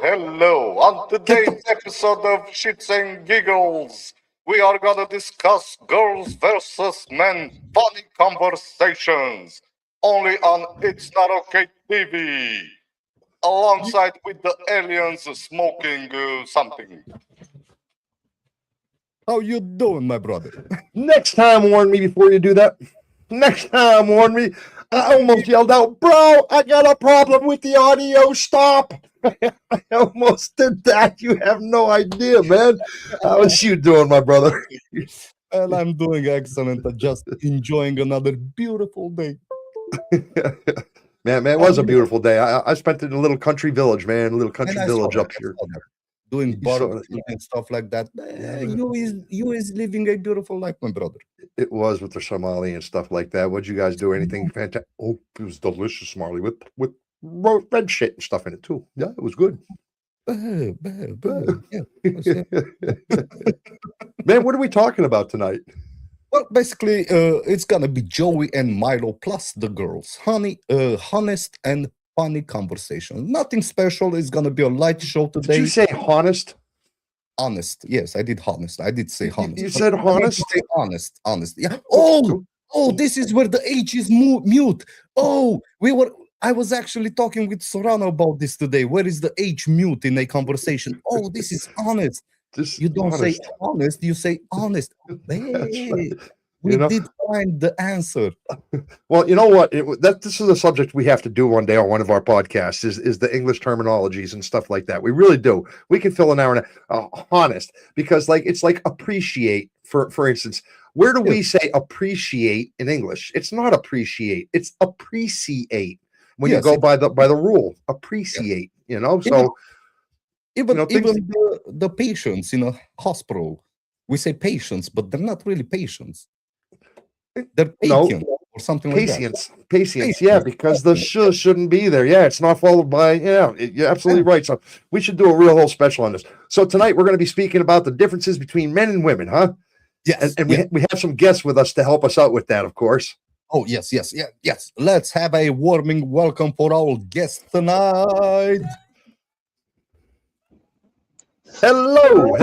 Hello. On today's episode of Shits and Giggles, we are gonna discuss girls versus men funny conversations. Only on It's Not Okay TV. Alongside with the aliens smoking something. How you doing, my brother? Next time, warn me before you do that. Next time, warn me. I almost yelled out, bro, I got a problem with the audio. Stop. I almost did that. You have no idea, man. How's you doing, my brother? Well, I'm doing excellent. Just enjoying another beautiful day. Man, it was a beautiful day. I spent it in a little country village, man. A little country village up here. Doing barbecue and stuff like that. You is living a beautiful life, my brother. It was with the Somali and stuff like that. What'd you guys do? Anything fantastic? Oh, it was delicious Somali with red shit and stuff in it too. Yeah, it was good. Yeah. Man, what are we talking about tonight? Well, basically, it's gonna be Joey and Milo plus the girls. Honest and funny conversation. Nothing special. It's gonna be a light show today. Did you say honest? Honest. Yes, I did honest. I did say honest. You said honest? Say honest. Yeah. Oh, this is where the H is mute. Oh, I was actually talking with Sorano about this today. Where is the H mute in a conversation? Oh, this is honest. You don't say honest, you say honest. Hey, we did find the answer. Well, you know what? This is a subject we have to do one day on one of our podcasts is the English terminologies and stuff like that. We really do. We can fill an hour and honest, because it's like appreciate, for instance. Where do we say appreciate in English? It's not appreciate, it's appreciate. When you go by the rule, appreciate, so even the patients in a hospital, we say patients, but they're not really patients. They're patients or something like that. Patients, yeah, because the shouldn't be there. Yeah, it's not followed by, you're absolutely right. So we should do a real whole special on this. So tonight we're going to be speaking about the differences between men and women, huh? Yes. And we have some guests with us to help us out with that, of course. Oh, yes. Let's have a warming welcome for our guests tonight. Hello.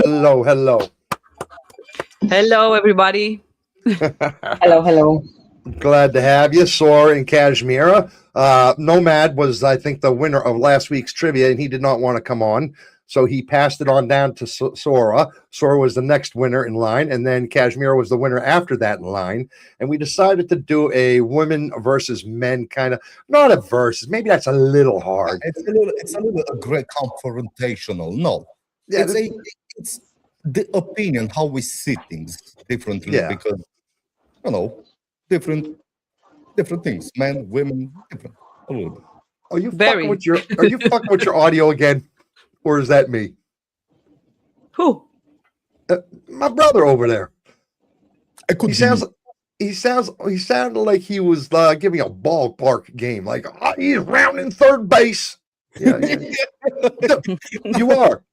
Hello, everybody. Hello. Glad to have you, Sora and Kashmira. Nomad was, I think, the winner of last week's trivia, and he did not want to come on. So he passed it on down to Sora. Sora was the next winner in line, and then Kashmira was the winner after that in line. And we decided to do a women versus men kind of, not a versus. Maybe that's a little hard. It's a little great confrontational. No, yeah, it's the opinion how we see things differently because different things, men, women, different a little bit. Are you fucking with your audio again? Or is that me? Who? My brother over there. He sounded like he was giving a ballpark game. Like he's rounding third base. Yeah. You are.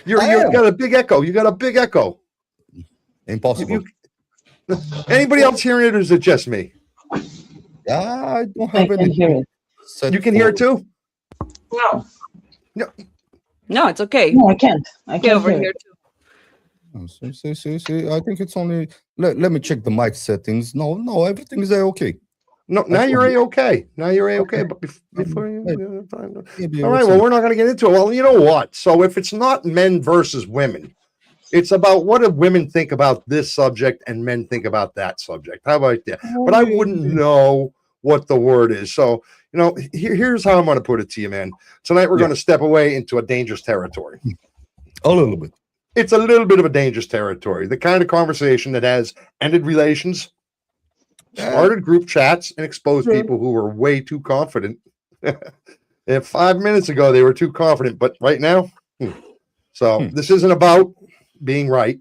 You got a big echo. You got a big echo. Impossible. Anybody else hearing it, or is it just me? I don't have any. Hear it. You can hear it too? No, it's okay. No, I can't. I can't over hear here it. too. See. I think it's only. Let me check the mic settings. No, everything is okay. No, now you're a-okay. But before you. All right, well, we're not going to get into it. Well, you know what? So if it's not men versus women, it's about what do women think about this subject and men think about that subject. How about that? But I wouldn't know what the word is. So, here's how I'm going to put it to you, man. Tonight we're going to step away into a dangerous territory. A little bit. It's a little bit of a dangerous territory. The kind of conversation that has ended relations, started group chats, and exposed people who were way too confident. And 5 minutes ago, they were too confident, but right now, So this isn't about being right.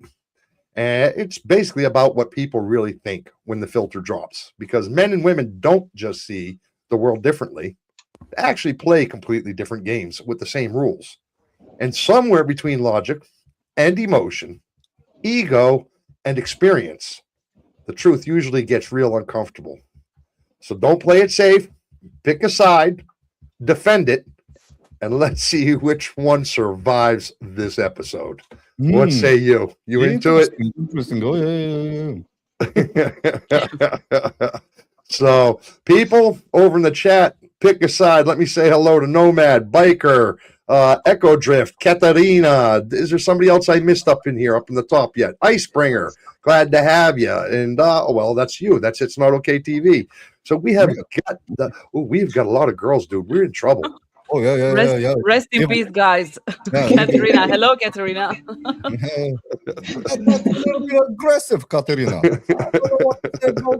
It's basically about what people really think when the filter drops, because men and women don't just see the world differently. They actually play completely different games with the same rules. And somewhere between logic and emotion, ego and experience, the truth usually gets real uncomfortable. So don't play it safe, pick a side, defend it, and let's see which one survives this episode. What say you? You into it? Interesting. Oh, yeah. So, people over in the chat, pick a side. Let me say hello to Nomad, Biker, Echo Drift, Katarina. Is there somebody else I missed up in here, up in the top yet? Icebringer, glad to have you. And well, that's you. That's It's Not Okay TV. So we've got a lot of girls, dude. We're in trouble. Oh, yeah. Rest in peace, guys. Yeah. Katerina. Hello, Katerina. That's a little bit aggressive, Katerina. I don't know what to say about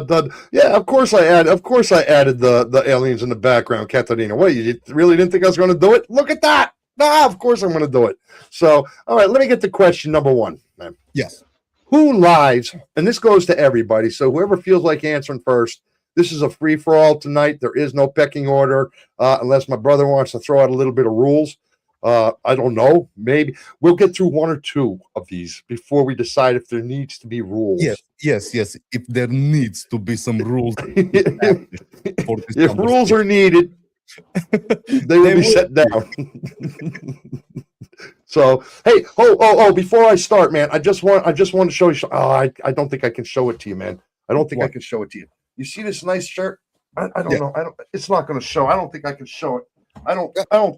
that. Yeah, of course I added the aliens in the background, Katarina. What, you really didn't think I was going to do it? Look at that. Nah, of course I'm going to do it. So, all right, let me get to question number one, man. Yes. Who lies? And this goes to everybody. So whoever feels like answering first, this is a free-for-all tonight. There is no pecking order unless my brother wants to throw out a little bit of rules. I don't know. Maybe we'll get through one or two of these before we decide if there needs to be rules. Yes. If there needs to be some rules. If rules are needed, they will be set down. So, hey, before I start, man, I just want to show you. I don't think I can show it to you, man. I don't think I can show it to you. You see this nice shirt? I don't know. It's not going to show. I don't think I can show it. I don't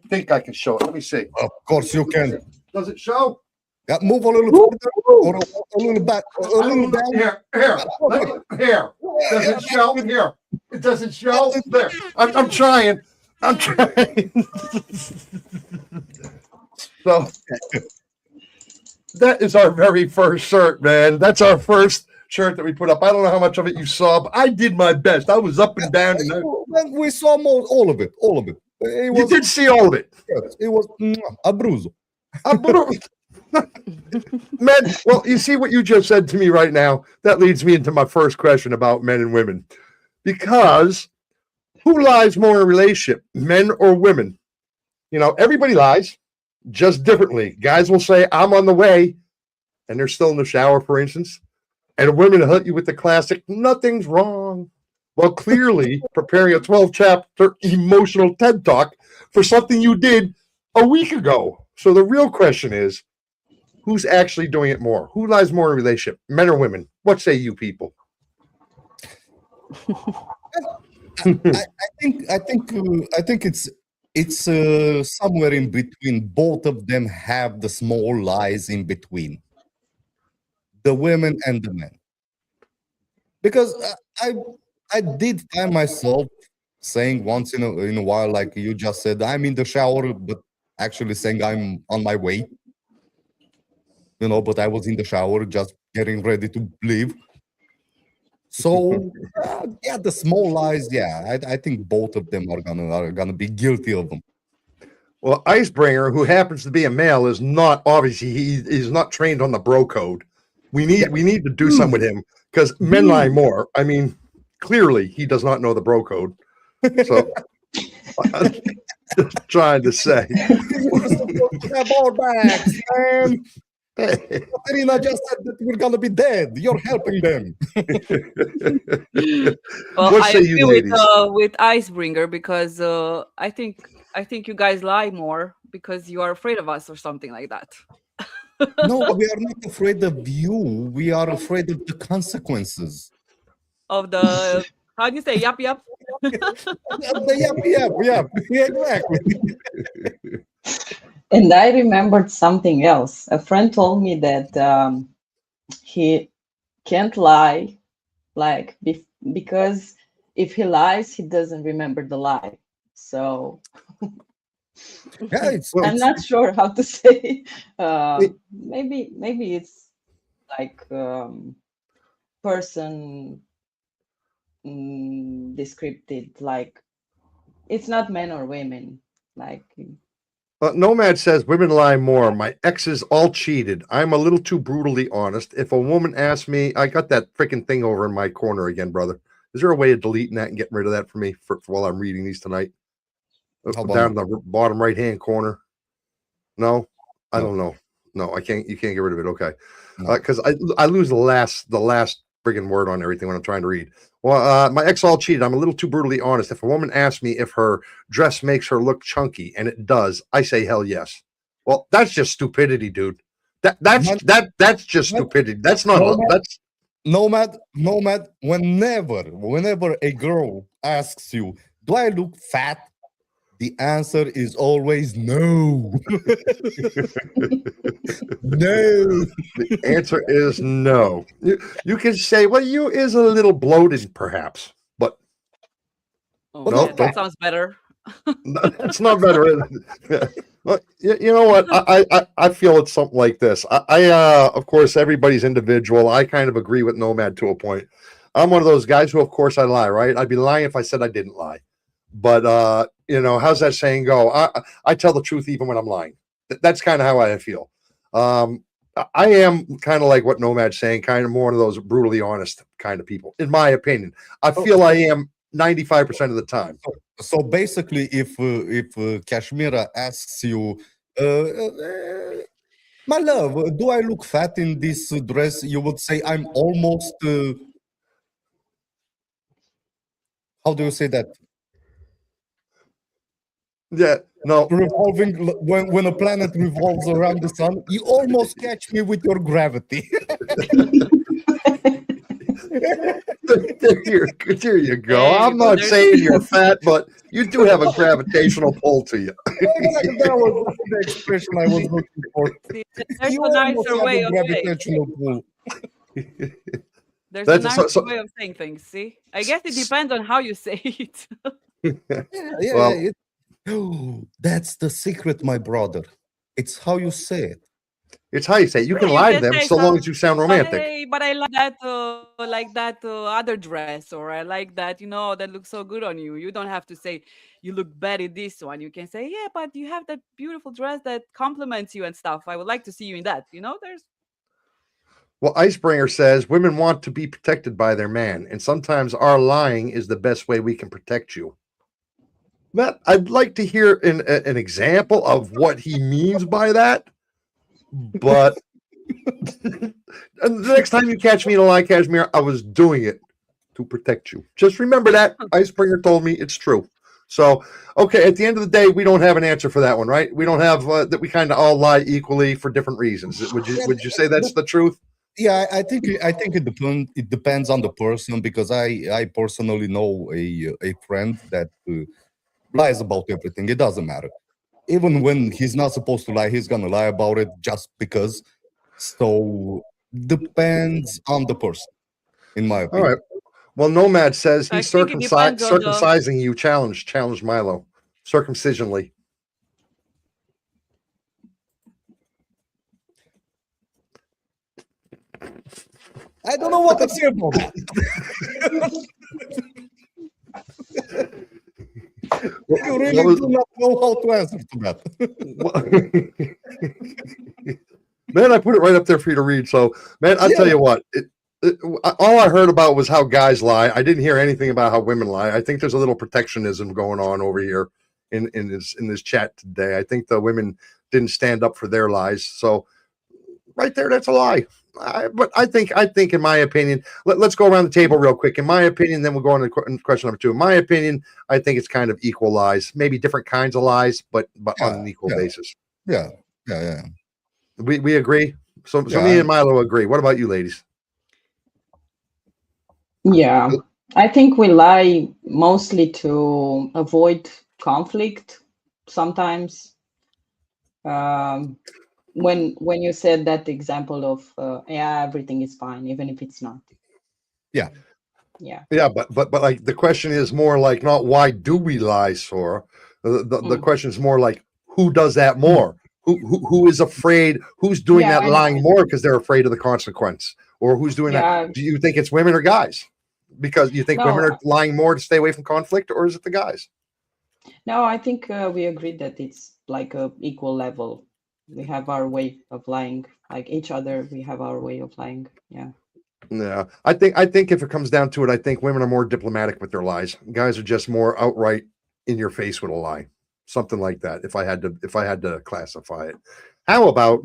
think I can show it. Let me see. Of course you can. Does it show? Yeah, move a little further or a little back. A little down. Here. Here. Does it show? Here. It doesn't show. There. I'm trying. So that is our very first shirt, man. That's our first shirt that we put up. I don't know how much of it you saw, but I did my best. I was up and down. And we saw all of it. You did see all of it. Yes, it was abuso. Men, well, you see what you just said to me right now? That leads me into my first question about men and women. Because who lies more in a relationship, men or women? You know, everybody lies, just differently. Guys will say, I'm on the way, and they're still in the shower, for instance. And women will hit you with the classic, nothing's wrong. Well, clearly preparing a 12-chapter emotional TED Talk for something you did a week ago. So the real question is, who's actually doing it more? Who lies more in a relationship, men or women? What say you people? I think it's somewhere in between. Both of them have the small lies in between, the women and the men. Because I did find myself saying once in a while, like you just said, I'm in the shower, but actually saying I'm on my way. You know, but I was in the shower just getting ready to leave. So yeah, the small lies. Yeah, I think both of them are gonna be guilty of them. Well, Icebringer, who happens to be a male, is not obviously he's not trained on the bro code. We need to do something with him because men lie more. I mean, clearly he does not know the bro code. So I'm just trying to say. Man. Katerina just said that we're gonna be dead. You're helping them. Well, What I say agree you, ladies? with Icebringer because I think you guys lie more because you are afraid of us or something like that. No, we are not afraid of you. We are afraid of the consequences. Of the how do you say yap? Yep, exactly. And I remembered something else. A friend told me that he can't lie, like because if he lies, he doesn't remember the lie. So Yeah, I'm not sure how to say. Maybe it's like person descripted. Like it's not men or women. Like. Nomad says women lie more. My exes all cheated. I'm a little too brutally honest. If a woman asks me, I got that freaking thing over in my corner again, brother. Is there a way of deleting that and getting rid of that for me for while I'm reading these tonight? Down in the bottom right-hand corner. No, I don't know. No, I can't. You can't get rid of it. Okay, because I lose the last friggin' word on everything when I'm trying to read. Well, my ex all cheated. I'm a little too brutally honest. If a woman asks me if her dress makes her look chunky, and it does, I say hell yes. Well, that's just stupidity, dude. That's just stupidity. That's not that's Nomad, whenever a girl asks you, do I look fat? The answer is always no. No. the answer is no. You can say, well, you is a little bloated, perhaps, but Oh, But no, yeah, that sounds better. that's not better. Well, you know what? I feel it's something like this. Of course, everybody's individual. I kind of agree with Nomad to a point. I'm one of those guys who, of course, I lie, right? I'd be lying if I said I didn't lie. But how's that saying go? I tell the truth even when I'm lying. That's kind of how I feel. I am kind of like what Nomad's saying, kind of more one of those brutally honest kind of people, in my opinion. I feel I am 95% of the time. So basically, if Kashmira asks you, my love, do I look fat in this dress? You would say, I'm almost. How do you say that? Yeah, no. Revolving when a planet revolves around the sun, you almost catch me with your gravity. There you go. There I'm you go. not There's- saying you're fat, but you do have a gravitational pull to you. That was the expression I was looking for. See, there's You a almost nicer have way a of saying. gravitational pull. There's That's a so- nicer so- way of saying things. See, I guess it depends on how you say it. Yeah, Well- that's the secret, my brother. It's how you say it. It's how you say it. You can Yeah, lie you to them say so long as you sound romantic. Hey, but I like that other dress, or I like that, that looks so good on you. You don't have to say you look bad in this one. You can say, yeah, but you have that beautiful dress that compliments you and stuff. I would like to see you in that. There's Well, Icebringer says women want to be protected by their man, and sometimes our lying is the best way we can protect you. Matt, I'd like to hear an example of what he means by that. But and the next time you catch me in a lie, Cashmere, I was doing it to protect you. Just remember that. Icebringer told me it's true. So, okay, at the end of the day, we don't have an answer for that one, right? We don't have that we kind of all lie equally for different reasons. Would you say that's the truth? Yeah, I think it depends on the person, because I personally know a friend that lies about everything. It doesn't matter. Even when he's not supposed to lie, he's gonna lie about it just because. So depends on the person, in my All opinion. right. Well, Nomad says I he's think it depends on the- circumcising you. Challenge Milo. Circumcisionally. I don't know what to say about that. You really do not know how to answer to that. Man, I put it right up there for you to read. So, man, I'll tell you what. All I heard about was how guys lie. I didn't hear anything about how women lie. I think there's a little protectionism going on over here in this chat today. I think the women didn't stand up for their lies. So, right there, that's a lie. But I think, in my opinion, let's go around the table real quick. In my opinion, then we'll go on to question number 2. In my opinion, I think it's kind of equal lies, maybe different kinds of lies, but on an equal basis. Yeah. We agree. So Yeah. me and Milo agree. What about you, ladies? Yeah, I think we lie mostly to avoid conflict sometimes. When you said that example of everything is fine even if it's not. Yeah, but like the question is more like not why do we lie, Sora? The question is more like who does that more? Who is afraid? Who's doing Yeah, that I know. lying more because they're afraid of the consequence, or who's doing Yeah. that? Do you think it's women or guys? Because you think No, women are lying more to stay away from conflict, or is it the guys? No, I think we agreed that it's like a equal level. We have our way of lying, like each other. We have our way of lying. Yeah. Yeah, I think if it comes down to it, I think women are more diplomatic with their lies. Guys are just more outright in your face with a lie, something like that. If I had to classify it, how about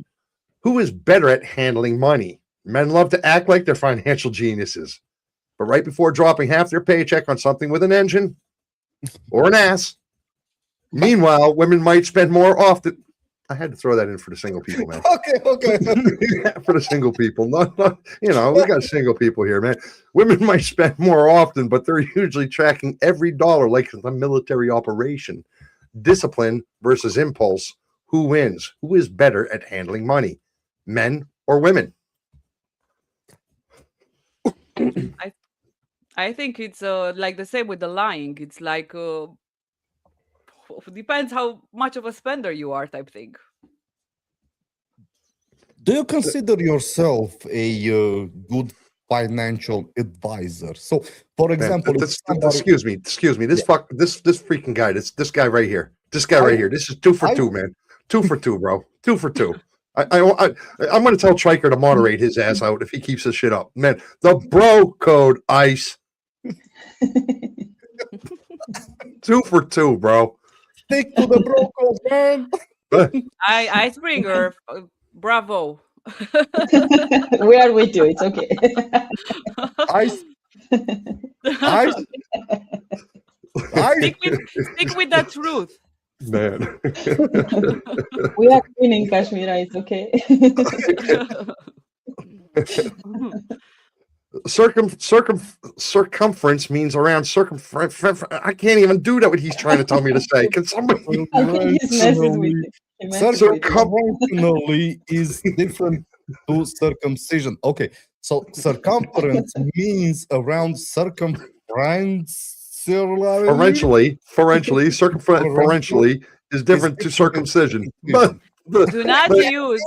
who is better at handling money? Men love to act like they're financial geniuses, but right before dropping half their paycheck on something with an engine or an ass, meanwhile, women might spend more often. I had to throw that in for the single people, man. Okay. For the single people. Not, we got single people here, man. Women might spend more often, but they're usually tracking every dollar like it's a military operation. Discipline versus impulse. Who wins? Who is better at handling money? Men or women? I think it's like the same with the lying. It's like depends how much of a spender you are, type thing. Do you consider yourself a good financial advisor? So, for example, if somebody, excuse me. This freaking guy. This guy right here. This guy right here. This is 2 for 2, man. 2 for 2, bro. 2 for 2. I'm going to tell Triker to moderate his ass out if he keeps this shit up, man. The bro code ice. 2 for 2, bro. stick to the bro code, man. I Springer, bravo. We are with you. It's okay. Ice. Stick with the truth. Man. We are winning, Kashmira. It's okay. Circumference means around circumference. I can't even do that. What he's trying to tell me to say. Can somebody? Okay, he's messing with you. He messes with you. Circumferentially is different to circumcision. Okay, so circumference means around circumference. Ferentially is different to circumcision. But Do not use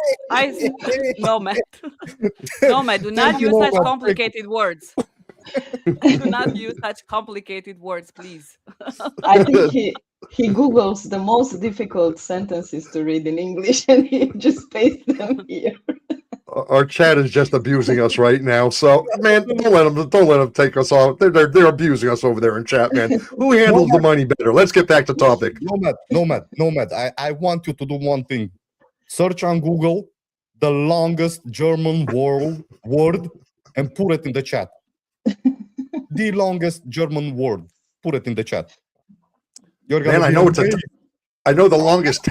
no man. No man, do not use such complicated words. Do not use such complicated words, please. I think he Googles the most difficult sentences to read in English and he just pastes them here. our chat is just abusing us right now. So, man, don't let them take us off. They're abusing us over there in chat, man. Who handles the money better? Let's get back to topic. Nomad. I want you to do one thing. Search on Google the longest German word and put it in the chat. The longest German word. Put it in the chat. Man, I know I know the longest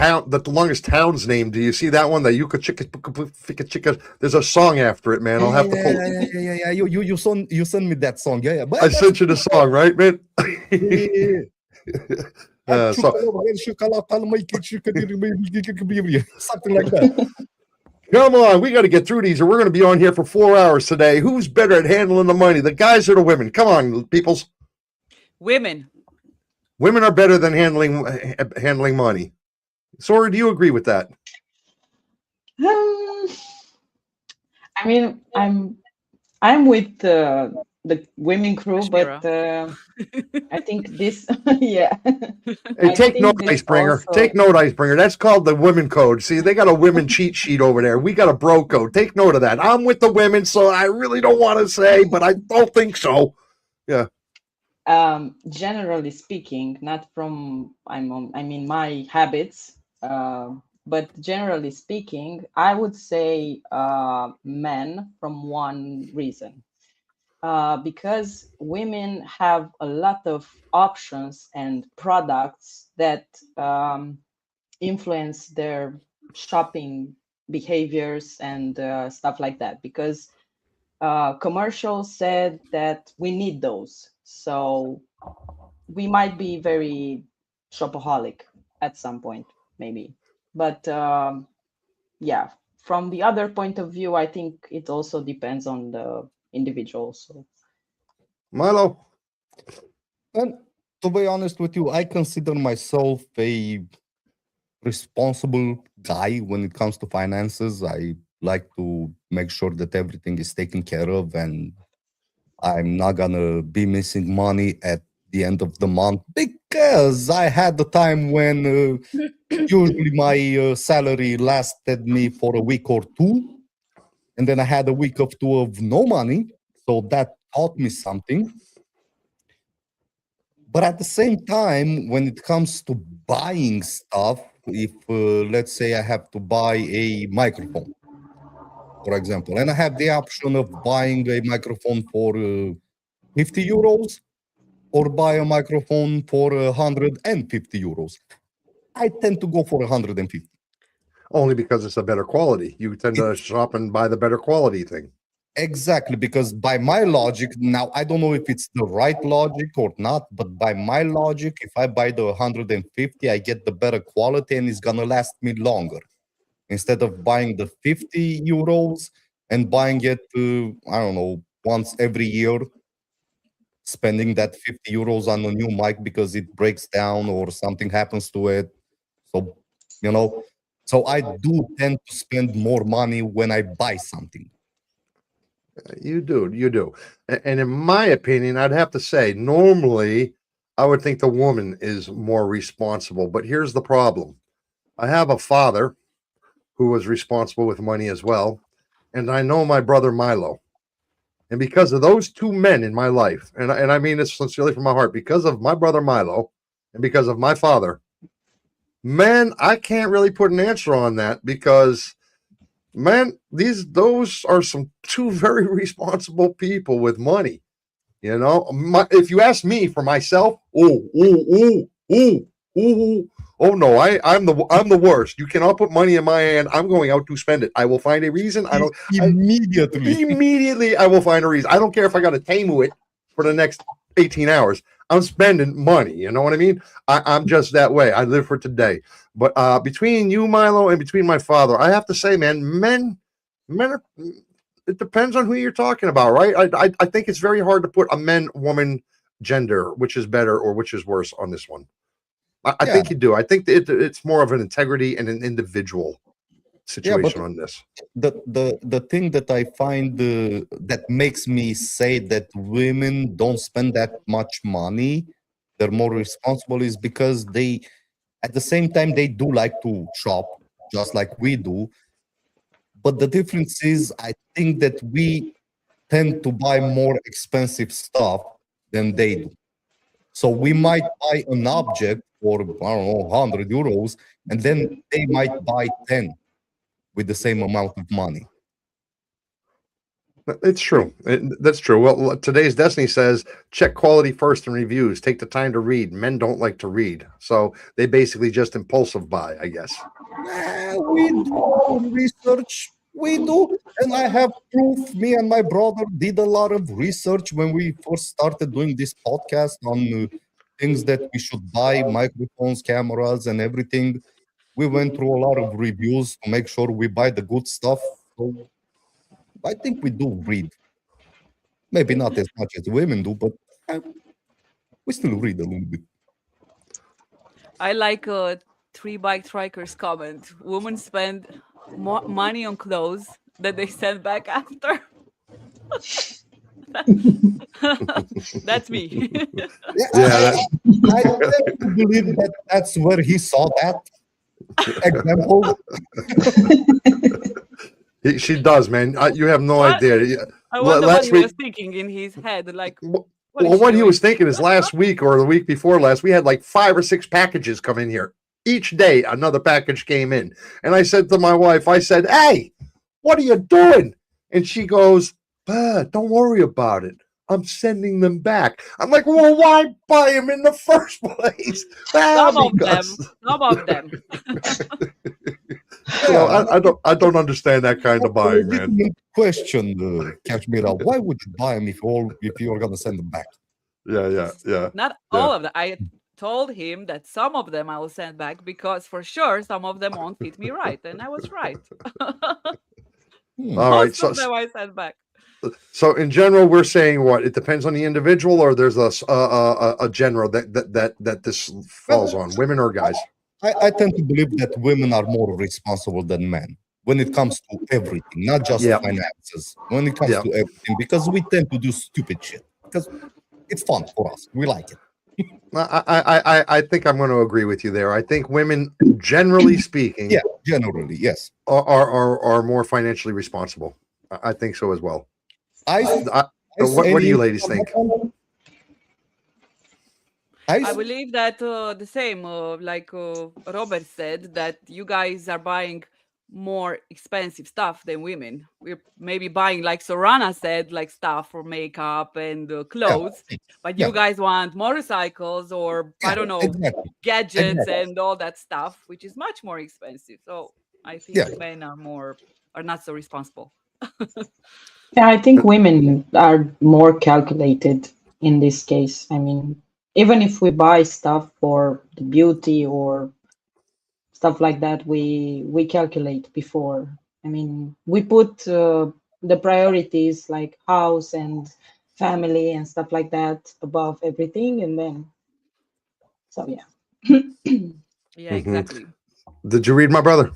town's name. Do you see that one? The Yuka Chicka. There's a song after it, man. I'll have to pull. Yeah. You send me that song. Yeah. But I sent you the song, right, man? Something like that. Come on, we got to get through these, or we're going to be on here for 4 hours today. Who's better at handling the money, the guys or the women? Come on, peoples. Women. Women are better than handling money. Sora, do you agree with that? I mean, I'm with the women crew, but I think this, yeah. Hey, take note, Icebringer. Take note, Icebringer. That's called the women code. See, they got a women cheat sheet over there. We got a bro code. Take note of that. I'm with the women, so I really don't want to say, but I don't think so. Yeah. Generally speaking, not from I mean my habits, but generally speaking, I would say men from one reason. Because women have a lot of options and products that influence their shopping behaviors and stuff like that. Because commercials said that we need those. So we might be very shopaholic at some point, maybe. But yeah, from the other point of view, I think it also depends on the individual. So, Milo. And to be honest with you, I consider myself a responsible guy when it comes to finances. I like to make sure that everything is taken care of and I'm not gonna be missing money at the end of the month because I had the time when usually my salary lasted me for a week or two, and then I had a week or two of no money, so that taught me something. But at the same time, when it comes to buying stuff, if let's say I have to buy a microphone, for example, and I have the option of buying a microphone for 50 euros or buy a microphone for 150 euros. I tend to go for 150. Only because it's a better quality. You tend to shop and buy the better quality thing. Exactly, because by my logic, now I don't know if it's the right logic or not, but by my logic, if I buy the 150, I get the better quality and it's gonna last me longer. Instead of buying the 50 euros and buying it, I don't know, once every year, spending that 50 euros on a new mic because it breaks down or something happens to it. So, you know, so I do tend to spend more money when I buy something. You do, you do. And in my opinion, I'd have to say, normally, I would think the woman is more responsible. But here's the problem: I have a father who was responsible with money as well, and I know my brother Milo. And because of those two men in my life, and I mean this sincerely from my heart, because of my brother Milo and because of my father, man, I can't really put an answer on that because, man, those are some two very responsible people with money. You know, if you ask me for myself, oh no, I'm the worst. You cannot put money in my hand. I'm going out to spend it. I will find a reason. Immediately I will find a reason. I don't care if I got to tame it for the next 18 hours. I'm spending money. You know what I mean? I'm just that way. I live for today. But between you, Milo, and between my father, I have to say, man, men are. It depends on who you're talking about, right? I think it's very hard to put a men woman gender, which is better or which is worse on this one. I think you do. I think it's more of an integrity and an individual situation on this. The thing that I find that makes me say that women don't spend that much money, they're more responsible, is because they, at the same time, they do like to shop just like we do. But the difference is, I think that we tend to buy more expensive stuff than they do. So we might buy an object for, I don't know, 100 euros, and then they might buy 10 with the same amount of money. It's true. That's true. Well, today's Destiny says check quality first in reviews. Take the time to read. Men don't like to read, so they basically just impulsive buy, I guess. We do our research. We do. And I have proof. Me and my brother did a lot of research when we first started doing this podcast on things that we should buy, microphones, cameras, and everything. We went through a lot of reviews to make sure we buy the good stuff. So I think we do read. Maybe not as much as women do, but we still read a little bit. I like Three Bike Trikers comment. Women spend more money on clothes that they send back after. That's me. I tend to believe that that's where he saw that example. She does, man. You have no What? idea. I wonder what Last he week, was thinking in his head. Like, well, what is what she he was doing? thinking is last week or the week before last, we had like 5 or 6 packages come in here. Each day, another package came in. And I said to my wife, I said, hey, what are you doing? And she goes, don't worry about it. I'm sending them back. I'm like, well, why buy them in the first place? Some of them. Because Some of them. I don't understand that kind of That's a buying, man. legitimate question, Kashmira. Why would you buy them if you're gonna send them back? Yeah. Not all of them. I told him that some of them I will send back because for sure some of them won't fit me right. And I was right. All right. Most of them I sent back. So in general, we're saying what? It depends on the individual, or there's a general that this falls on, women or guys. I tend to believe that women are more responsible than men when it comes to everything, not just finances. When it comes to everything, because we tend to do stupid shit because it's fun for us. We like it. I think I'm going to agree with you there. I think women, generally speaking, generally, yes, are more financially responsible. I think so as well. What do you ladies think? I believe that the same, like Robert said, that you guys are buying more expensive stuff than women. We're maybe buying, like Sorana said, like stuff for makeup and Yeah, clothes, but yeah, you guys want motorcycles or I yeah, don't know, exactly, gadgets exactly. and all that stuff, which is much more expensive. So I think Yeah, men are not so responsible. Yeah, I think women are more calculated in this case. I mean, even if we buy stuff for the beauty or stuff like that, we calculate before. I mean, we put the priorities like house and family and stuff like that above everything, and then so yeah. Yeah, Mhm. exactly. Did you read my brother?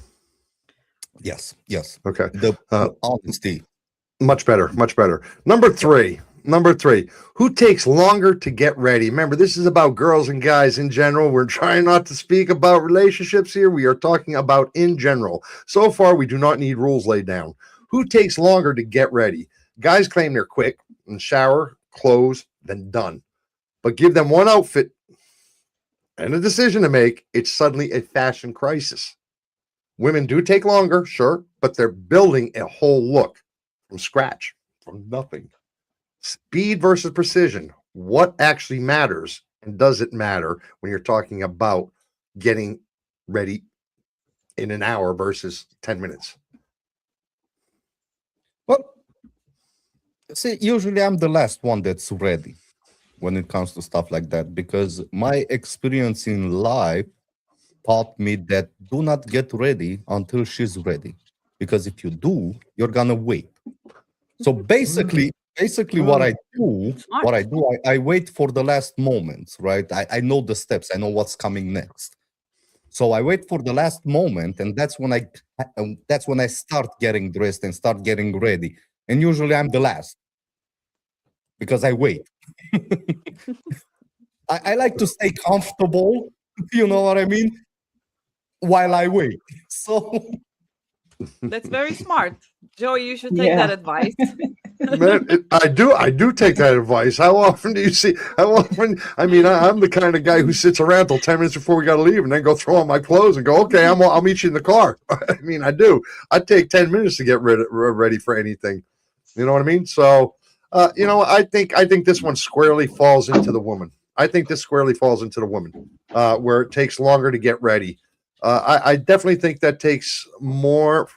yes, yes. Okay. The honesty. Much better, much better. Number three. Who takes longer to get ready? Remember, this is about girls and guys in general. We're trying not to speak about relationships here. We are talking about in general. So far, we do not need rules laid down. Who takes longer to get ready? Guys claim they're quick and shower, clothes, then done. But give them one outfit and a decision to make, it's suddenly a fashion crisis. Women do take longer, sure, but they're building a whole look from scratch, from nothing. Speed versus precision. What actually matters, and does it matter when you're talking about getting ready in an hour versus 10 minutes? Well, see, usually I'm the last one that's ready when it comes to stuff like that because my experience in life taught me that do not get ready until she's ready. Because if you do, you're gonna wait. So basically Smart. I wait for the last moments, right? I know the steps, I know what's coming next. So I wait for the last moment, and that's when I start getting dressed and start getting ready. And usually I'm the last because I wait. I like to stay comfortable, you know what I mean, while I wait. So That's very smart. Joey, you should take that Yeah. advice. Man, I do take that advice. How often do you see? How often? I mean, I'm the kind of guy who sits around till 10 minutes before we got to leave, and then go throw on my clothes and go, okay, I'll meet you in the car. I mean, I do. I take 10 minutes to get ready for anything. You know what I mean? So, I think this one squarely falls into the woman. I think this squarely falls into the woman, where it takes longer to get ready. I definitely think that takes more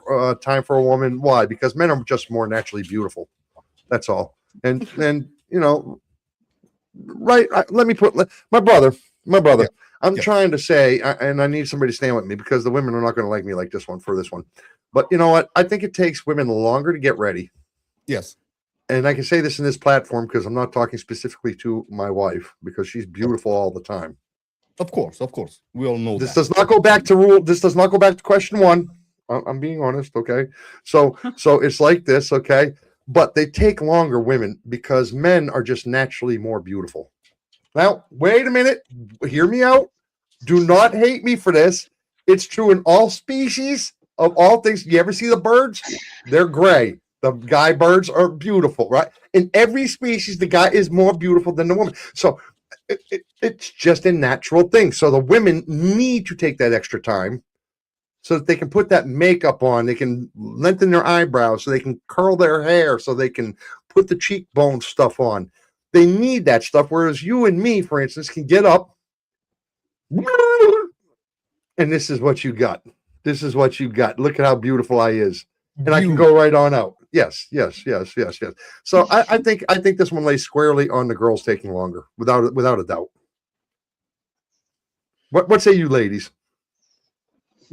time for a woman. Why? Because men are just more naturally beautiful. That's all. And right. Let me put my brother. My yeah, brother. I'm yeah, trying to say, and I need somebody to stand with me because the women are not going to like me like this one for this one. But you know what? I think it takes women longer to get ready. yes, And I can say this in this platform because I'm not talking specifically to my wife because she's of beautiful all the time. of course, we all know This that. does not go back to rule. This does not go back to question one. I'm being honest, okay? So it's like this, okay? But they take longer, women, because men are just naturally more beautiful. Now, wait a minute. Hear me out. Do not hate me for this. It's true in all species of all things. You ever see the birds? They're gray. The guy birds are beautiful, right? In every species, the guy is more beautiful than the woman. So it's just a natural thing. So the women need to take that extra time so that they can put that makeup on. They can lengthen their eyebrows, so they can curl their hair, so they can put the cheekbone stuff on. They need that stuff. Whereas you and me, for instance, can get up and this is what you got. This is what you got. Look at how beautiful I is. And I can You, go right on out. Yes, yes, yes, yes, yes. So I think this one lays squarely on the girls taking longer, without a doubt. What say you ladies?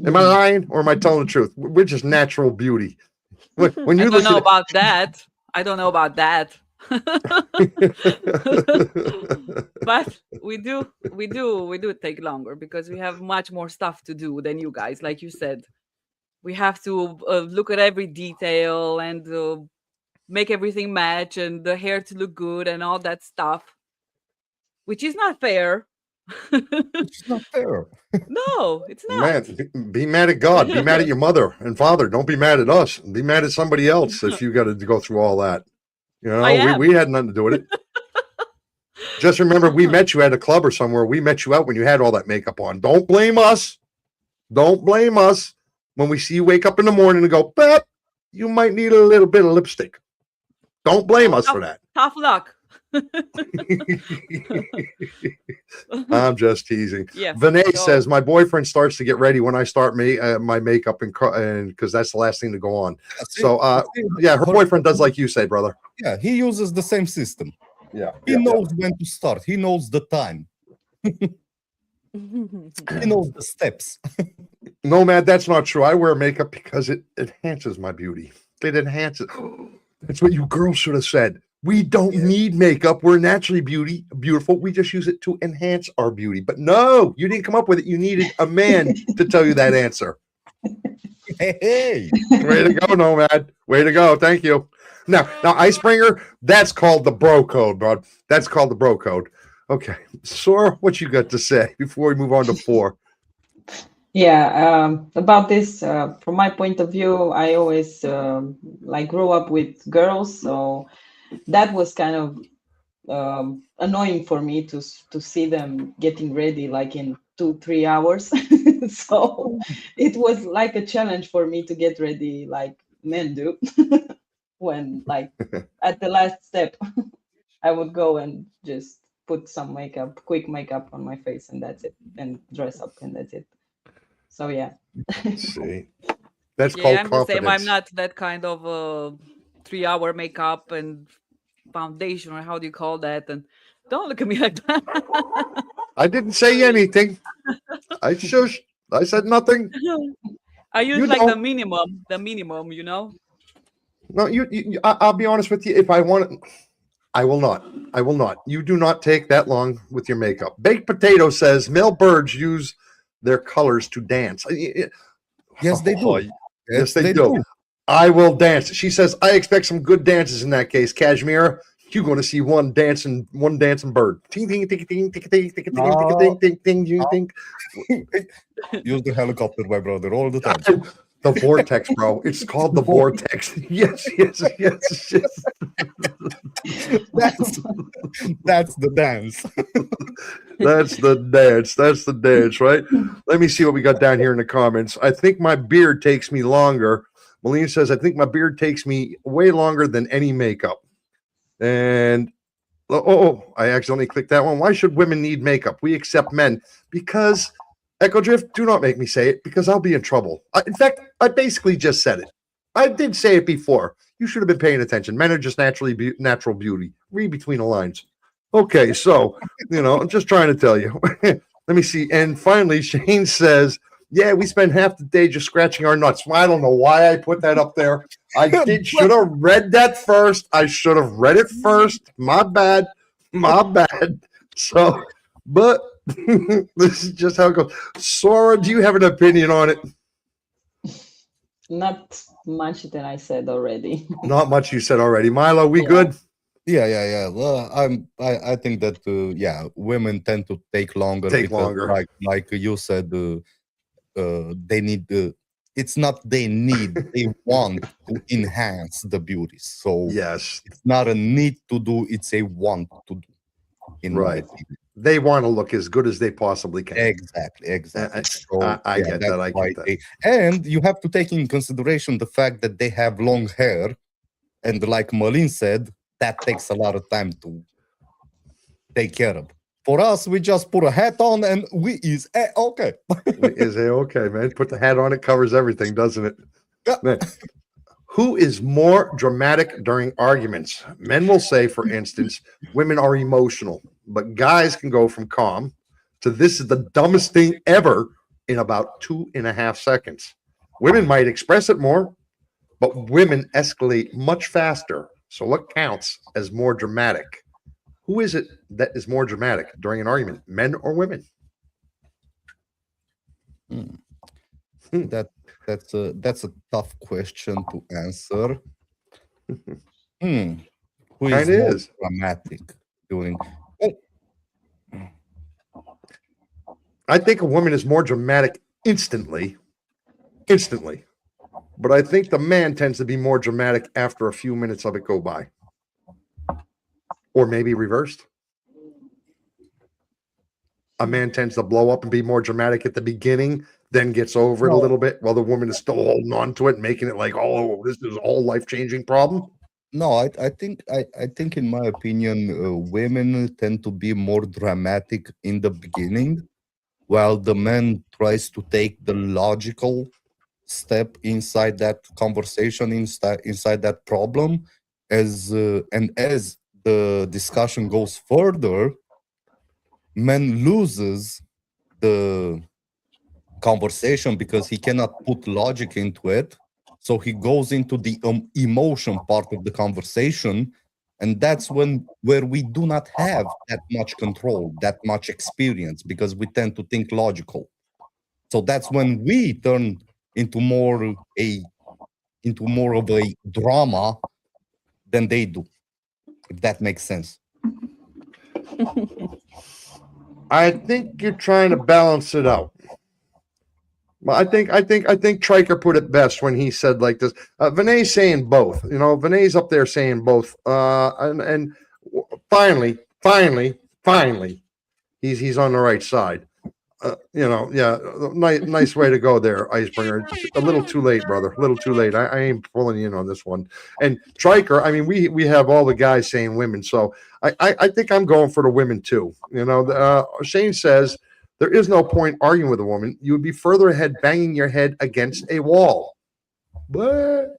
Am I lying or am I telling the truth? We're just natural beauty. When I you don't look know at about that. I don't know about that. it, But we do take longer because we have much more stuff to do than you guys. Like you said, we have to look at every detail and make everything match and the hair to look good and all that stuff, which is not fair. it's not fair. No, it's man, not. be mad at God, be mad at your mother and father. Don't be mad at us. Be mad at somebody else if you got to go through all that. You I know, we am. had nothing to do with it. Just remember, we met you at a club or somewhere. We met you out when you had all that makeup on. Don't blame us. Don't blame us. when we see you wake up in the morning and go, "But you might need a little bit of lipstick." Don't blame us for that. Tough luck. I'm just teasing. Yeah. Vinay So, says my boyfriend starts to get ready when I start my makeup and because that's the last thing to go on. So yeah, her boyfriend does like you say, brother. Yeah, he uses the same system. Yeah, He knows when to start. He knows the time. He knows the steps. Nomad, that's not true. I wear makeup because it enhances my beauty. It enhances. That's what you girls should have said. We don't need makeup. We're naturally beautiful. We just use it to enhance our beauty. But no, you didn't come up with it. You needed a man to tell you that answer. Hey, Way to go, Nomad. Way to go. Thank you. Now, Icebringer, that's called the bro code, bud. That's called the bro code. Okay. Sora, what you got to say before we move on to 4? Yeah, about this, from my point of view, I always like grew up with girls, so that was kind of annoying for me to see them getting ready like in 2-3 hours. So it was like a challenge for me to get ready like men do. When like at the last step, I would go and just put some quick makeup on my face, and that's it, and dress up, and that's it. So yeah. See, that's yeah, called I'm the same. I'm confidence. not that kind of 3-hour makeup and foundation, or how do you call that? And don't look at me like that. I didn't say anything. I shush. I said nothing. I use You like the don't. minimum, you know. No, I'll be honest with you. If I want it, I will not. I will not. You do not take that long with your makeup. Baked Potato says male birds use their colors to dance. yes, they do. Yes, they do. I will dance. She says, I expect some good dances in that case, Kashmir. You're going to see one dancing bird. Ting, ting, ting, ting, ting, ting, ting, ting, ting, ting, ting, ting, ting. Use the helicopter, my brother, all the time. The vortex, bro. It's called the vortex. Yes. That's the dance. That's the dance. That's the dance, right? Let me see what we got down here in the comments. I think my beard takes me longer. Malene says, I think my beard takes me way longer than any makeup. And I accidentally clicked that one. Why should women need makeup? We accept men. Because Echo Drift, do not make me say it because I'll be in trouble. In fact, I basically just said it. I did say it before. You should have been paying attention. Men are just naturally natural beauty. Read between the lines. Okay, so, I'm just trying to tell you. Let me see. And finally, Shane says, yeah, we spend half the day just scratching our nuts. Well, I don't know why I put that up there. I should have read that first. I should have read it first. My bad. So, but this is just how it goes. Sora, do you have an opinion on it? Not much than I said already. Not much you said already. Milo, we good? Yeah. Well, I think that women tend to take longer. Like you said, they need it's not they need, they want to enhance the beauty. So yes, it's not a need to do, it's a want to do. Right. They want to look as good as they possibly can. Exactly. So, I get that. And you have to take in consideration the fact that they have long hair. And like Malin said, that takes a lot of time to take care of. For us, we just put a hat on and we is okay. Is okay, man. Put the hat on, it covers everything, doesn't it? Man. Who is more dramatic during arguments? Men will say, for instance, women are emotional, but guys can go from calm to this is the dumbest thing ever in about 2.5 seconds. Women might express it more, but women escalate much faster. So what counts as more dramatic? Who is it that is more dramatic during an argument, men or women? That's a tough question to answer. Who is more dramatic during? I think a woman is more dramatic instantly, but I think the man tends to be more dramatic after a few minutes of it go by, or maybe reversed. A man tends to blow up and be more dramatic at the beginning, then gets over it a No. little bit while the woman is still holding on to it, making it like, oh, this is a whole life-changing problem? No, I think in my opinion, women tend to be more dramatic in the beginning, while the man tries to take the logical step inside that conversation, inside that problem, as the discussion goes further, man loses the conversation because he cannot put logic into it. So he goes into the emotion part of the conversation, and that's where we do not have that much control, that much experience, because we tend to think logical. So that's when we turn into more of a drama than they do, if that makes sense. I think you're trying to balance it out. Well, I think Triker put it best when he said like this. Vinay's saying both. You know, Vinay's up there saying both. And finally, he's on the right side. You know, yeah, nice way to go there, Icebringer. A little too late, brother. A little too late. I ain't pulling you in on this one. And Triker, I mean, we have all the guys saying women, so I think I'm going for the women too. You know, Shane says there is no point arguing with a woman. You would be further ahead banging your head against a wall. But.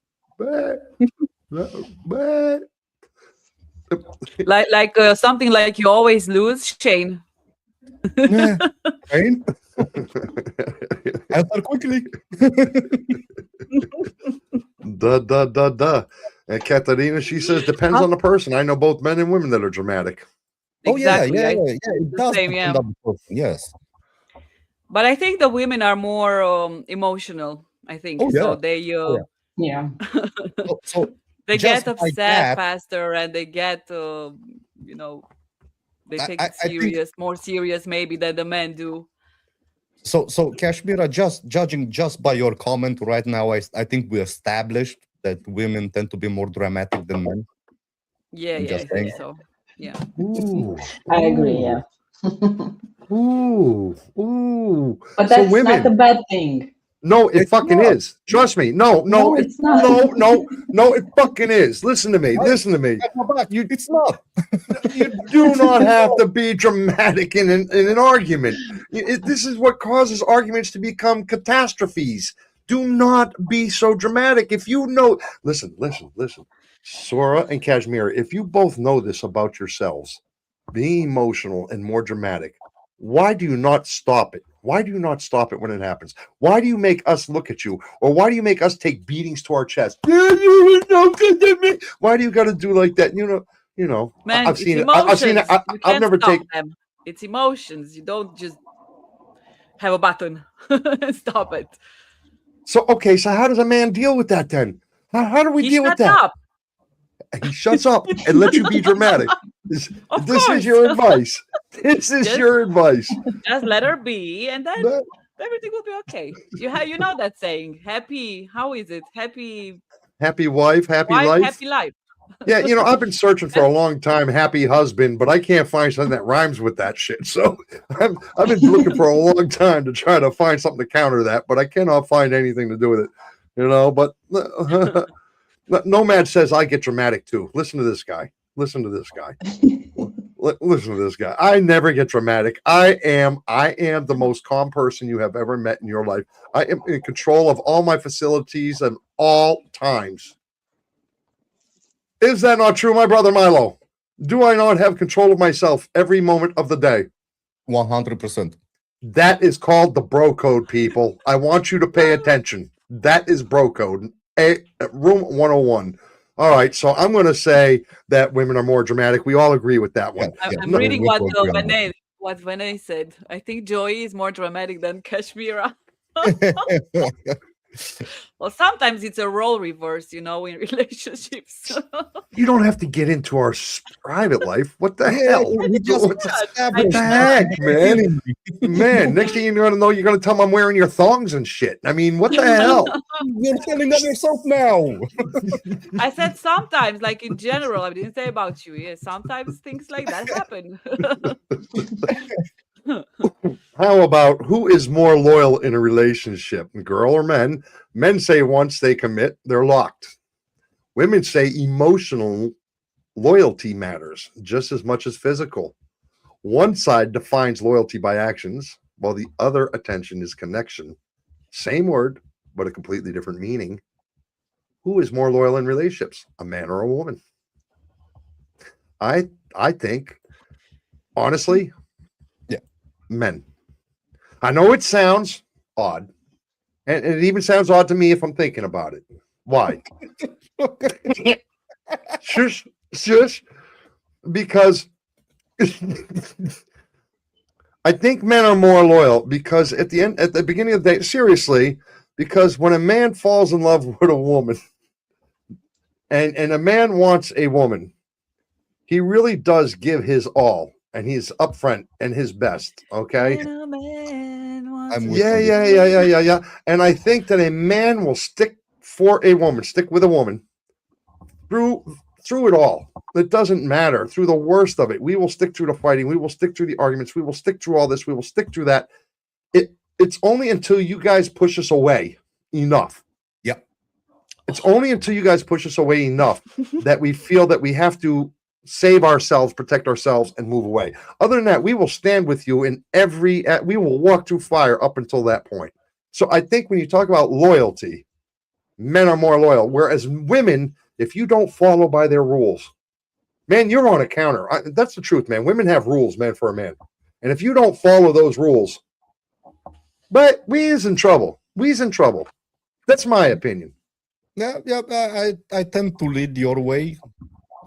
Like something like you always lose, Shane. Yeah, right? Answer quickly. Duh. And Katarina, she says, depends on the person. I know both men and women that are dramatic. Oh yeah, Exactly. yeah. It The does same, depend yeah. on the person. Yes. But I think the women are more emotional. I think Oh, yeah. so. They Yeah. So they just get by upset that- faster, and they get you know, they take I it think- serious, more serious maybe than the men do. So Kashmira, just judging just by your comment right now, I think we established that women tend to be more dramatic than men. Yeah, I'm yeah, just I think saying. so. Yeah. Ooh. I agree. Yeah. Ooh. But So that's women. not a bad thing. No, it It's fucking not. is. Trust me. No, No, it, it's not. no, it fucking is. Listen to me. It's not. You do not have to be dramatic in an argument. This is what causes arguments to become catastrophes. Do not be so dramatic. If you know, listen. Sora and Kashmir, if you both know this about yourselves, being emotional and more dramatic, why do you not stop it? Why do you not stop it when it happens? Why do you make us look at you? Or why do you make us take beatings to our chest? Why do you got to do like that? You know, Man, I've seen it. emotions. I've seen it. You I've can't never stop taken. them. It's emotions. You don't just have a button. Stop it. So okay, so how does a man deal with that then? How do we He deal with shuts that? up. He shuts up and lets you be dramatic. This course. is your advice. This is Just- your advice. Just let her be, and then But- everything will be okay. You know that saying, happy. How is it? Happy Happy wife, happy wife, life. happy life. Yeah, you know, I've been searching for a long time, happy husband, but I can't find something that rhymes with that shit. So I've been looking for a long time to try to find something to counter that, but I cannot find anything to do with it. You know, but Nomad says I get dramatic too. Listen to this guy. Listen to this guy. Listen to this guy. I never get dramatic. I am the most calm person you have ever met in your life. I am in control of all my facilities at all times. Is that not true, my brother Milo? Do I not have control of myself every moment of the day? 100%. That is called the bro code, people. I want you to pay attention. That is bro code. Room 101. All right, so I'm going to say that women are more dramatic. We all agree with that one. Yeah, I'm no, reading we what both agree on that. Vinay said. I think Joey is more dramatic than Kashmira. Well, sometimes it's a role reverse, in relationships. You don't have to get into our private life. What the hell? we just What the established heck, man? feeling. Man, next thing you're going to know, you're going to tell them I'm wearing your thongs and shit. I mean, what the hell? You're telling on yourself now. I said sometimes, like in general. I didn't say about you. Yeah, sometimes things like that happen. How about who is more loyal in a relationship, girl or men? Men say once they commit, they're locked. Women say emotional loyalty matters just as much as physical. One side defines loyalty by actions, while the other attention is connection. Same word, but a completely different meaning. Who is more loyal in relationships, a man or a woman? I think, honestly, Yeah. men. I know it sounds odd, and it even sounds odd to me if I'm thinking about it. Why? Shush, shush, because I think men are more loyal because at the beginning of the day, seriously, because when a man falls in love with a woman and a man wants a woman, he really does give his all and he's upfront and his best. Okay. When a man wants I'm a with Yeah, you. yeah, yeah, yeah, yeah, yeah. And I think that a man will stick with a woman through it all. It doesn't matter. Through the worst of it, we will stick through the fighting. We will stick through the arguments. We will stick through all this. We will stick through that. It's only until you guys push us away enough. Yeah. It's only until you guys push us away enough that we feel that we have to save ourselves, protect ourselves, and move away. Other than that, we will stand with you in we will walk through fire up until that point. So I think when you talk about loyalty, men are more loyal. Whereas women, if you don't follow by their rules, man, you're on a counter. That's the truth, man. Women have rules, man, for a man. And if you don't follow those rules, but we's in trouble. We's in trouble. That's my opinion. Yeah, yeah. I tend to lead your way,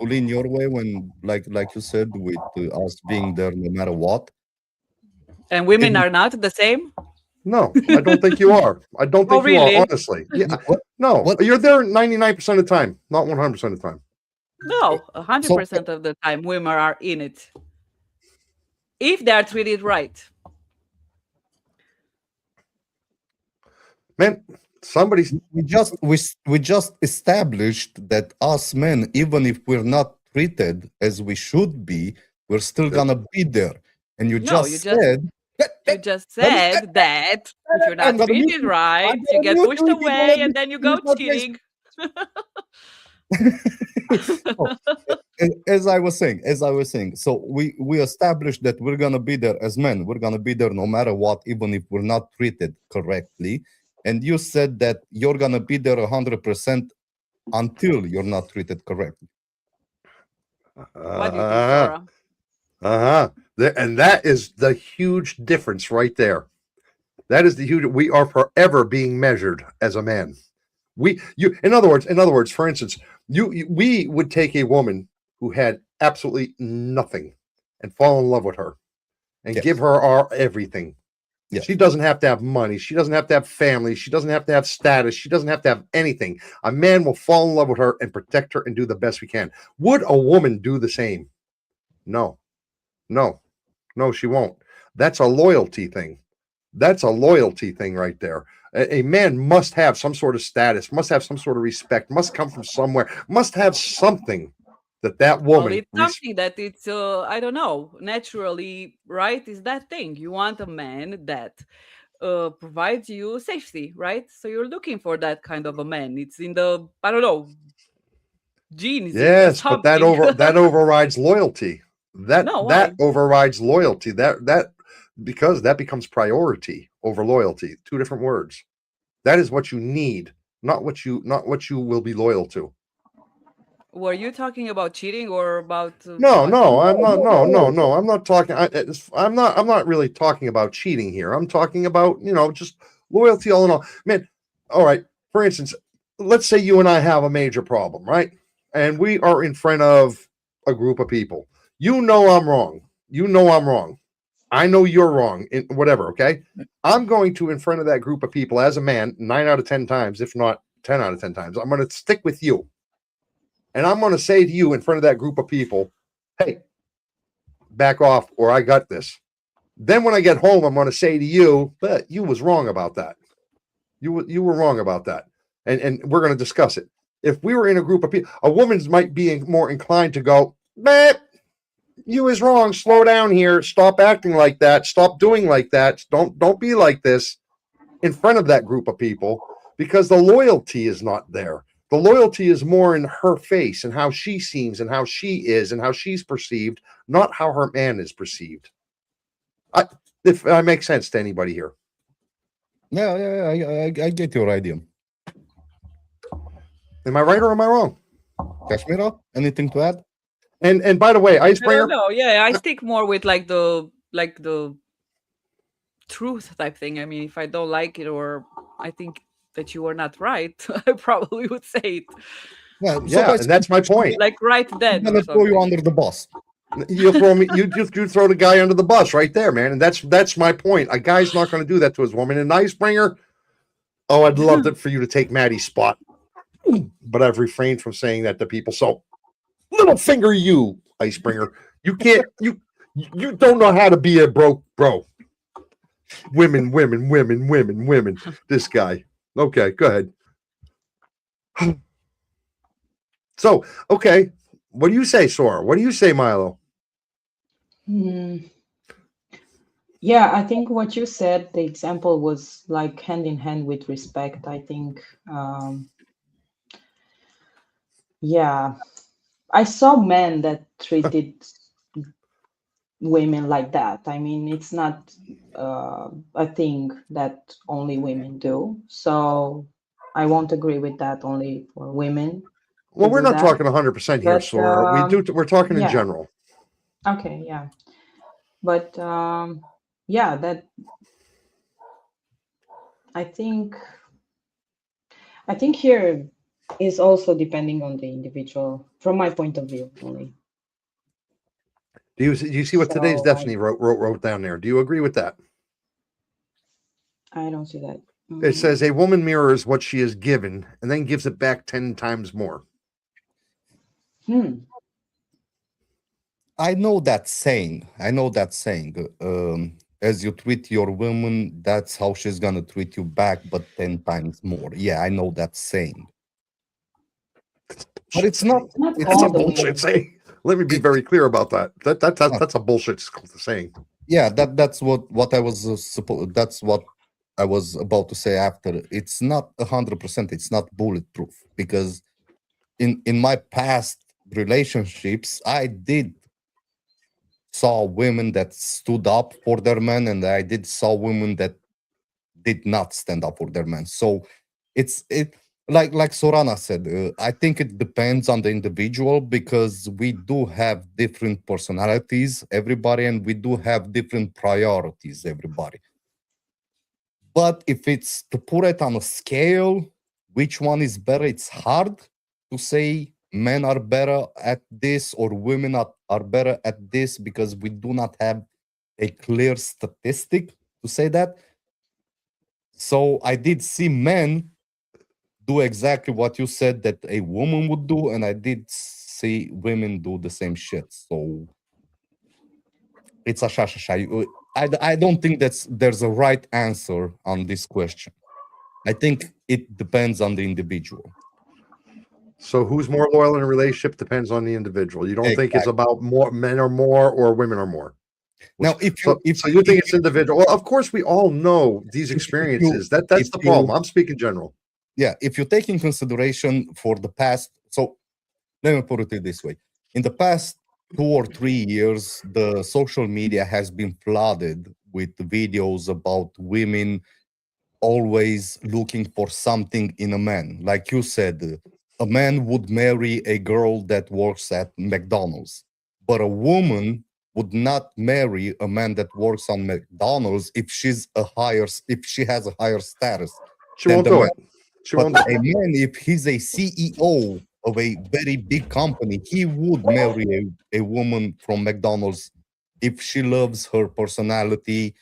to lean your way when, like you said, with us being there no matter what. And women And are not the same? No, I don't think you are. I don't think Oh, you are, really? honestly. Yeah, what? no, What? you're there 99% of the time, not 100% of the time. No, So 100% of the time women are in it. If they are treated right. Man, somebody's we just established that us men, even if we're not treated as we should be, we're still gonna be there. And you No, just said, you just let me- said that if you're I'm not gonna mute treated you. right, I'm you gonna get mute pushed you if you don't away let me and then you go finish my place. cheating. Oh, as I was saying, so we established that we're gonna be there as men. We're gonna be there no matter what, even if we're not treated correctly. And you said that you're gonna be there 100% until you're not treated correctly. What do you think, uh-huh. Sora? Uh-huh. And that is the huge difference right there. That is the huge. We are forever being measured as a man. In other words, for instance, we would take a woman who had absolutely nothing and fall in love with her and give Yes. her our everything. Yes. She doesn't have to have money. She doesn't have to have family. She doesn't have to have status. She doesn't have to have anything. A man will fall in love with her and protect her and do the best we can. Would a woman do the same? No, no, no, she won't. That's a loyalty thing. That's a loyalty thing right there. A man must have some sort of status, must have some sort of respect, must come from somewhere, must have something that Well, woman. it's something that it's, I don't know, naturally, right? Is that thing. You want a man that provides you safety, right? So you're looking for that kind of a man. It's in the, I don't know, genes, in the Yes, but something. that overrides loyalty. That No, that why? overrides loyalty. That because that becomes priority over loyalty. Two different words. That is what you need, not what you will be loyal to. Were you talking about cheating or about No, what? no, I'm not. No, no, No. no. I'm not talking. I'm not. I'm not really talking about cheating here. I'm talking about just loyalty all in all. Man, all right. For instance, let's say you and I have a major problem, right? And we are in front of a group of people. You know I'm wrong. You know I'm wrong. I know you're wrong. In whatever. Okay. I'm going to in front of that group of people as a man 9 out of 10 times, if not 10 out of 10 times. I'm going to stick with you. And I'm going to say to you in front of that group of people, hey, back off, or I got this. Then when I get home, I'm going to say to you, but you was wrong about that. You were wrong about that. And we're going to discuss it. If we were in a group of people, a woman might be more inclined to go, babe, you is wrong. Slow down here. Stop acting like that. Stop doing like that. Don't be like this in front of that group of people, because the loyalty is not there. The loyalty is more in her face and how she seems and how she is and how she's perceived, not how her man is perceived. If I make sense to anybody here. Yeah, I get your idea. Am I right or am I wrong? Kashmira, anything to add? And by the way, I Icebreaker, don't know. Yeah, I stick more with like the truth type thing. I mean, if I don't like it or I think that you are not right, I probably would say it Yeah, yeah, and that's my point. like right I'm then or gonna throw you something. under the bus. You throw me, you throw the guy under the bus right there, man, and that's my point. A guy's not going to do that to his woman. An Icebreaker, oh, I'd love for you to take Maddie's spot, but I've refrained from saying that to people. So, little finger, you Icebreaker, you can't, you don't know how to be a broke bro. Women. This guy. Okay, go ahead. So, okay, what do you say, Sora? What do you say, Milo? Yeah, I think what you said, the example was like hand in hand with respect. I think, yeah, I saw men that treated women like that. I mean, it's not a thing that only women do. So I won't agree with that only for women. Well, we're do not that. talking 100% here, But, Sora. We're talking in yeah. general. Okay, yeah. But yeah, that I think here is also depending on the individual from my point of view only. Do you see what today's So Destiny wrote down there? Do you agree with that? I don't see that. It says a woman mirrors what she is given and then gives it back 10 times more. I know that saying. As you treat your woman, that's how she's gonna treat you back, but 10 times more. Yeah, I know that saying. But it's not. Not It's That's a all not. the bullshit women. saying. Let me be very clear about that. That's a bullshit saying. Yeah, that's what I was That's what I was about to say after. It's not 100%. It's not bulletproof because in my past relationships, I did saw women that stood up for their men, and I did saw women that did not stand up for their men. So it like Sorana said, I think it depends on the individual because we do have different personalities, everybody, and we do have different priorities, everybody. But if it's to put it on a scale, which one is better? It's hard to say men are better at this or women are better at this because we do not have a clear statistic to say that. So I did see men do exactly what you said that a woman would do, and I did see women do the same shit. So it's a shashasha. I don't think there's a right answer on this question. I think it depends on the individual. So who's more loyal in a relationship depends on the individual. You don't think it's Exactly. about more men are more or women are more. Now, if So you think it's individual? Well, of course, we all know these experiences. That's if the you- problem. I'm speaking general. yeah, if you take in consideration for the past, so let me put it this way: in the past 2 or 3 years, the social media has been flooded with videos about women always looking for something in a man. Like you said, a man would marry a girl that works at McDonald's, but a woman would not marry a man that works on McDonald's if if she has a higher status She than won't the do man. it. She But won't do a it. man, if he's a CEO of a very big company, he would marry a woman from McDonald's if she loves her personality,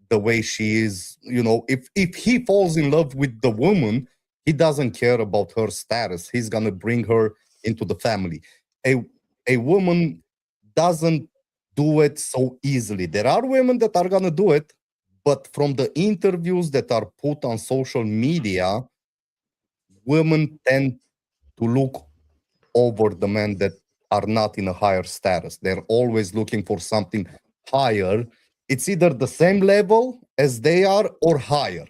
the way she is. If he falls in love with the woman, he doesn't care about her status. He's gonna bring her into the family. A woman doesn't do it so easily. There are women that are gonna do it, but from the interviews that are put on social media, women tend to look over the men that are not in a higher status. They're always looking for something higher. It's either the same level as they are or higher,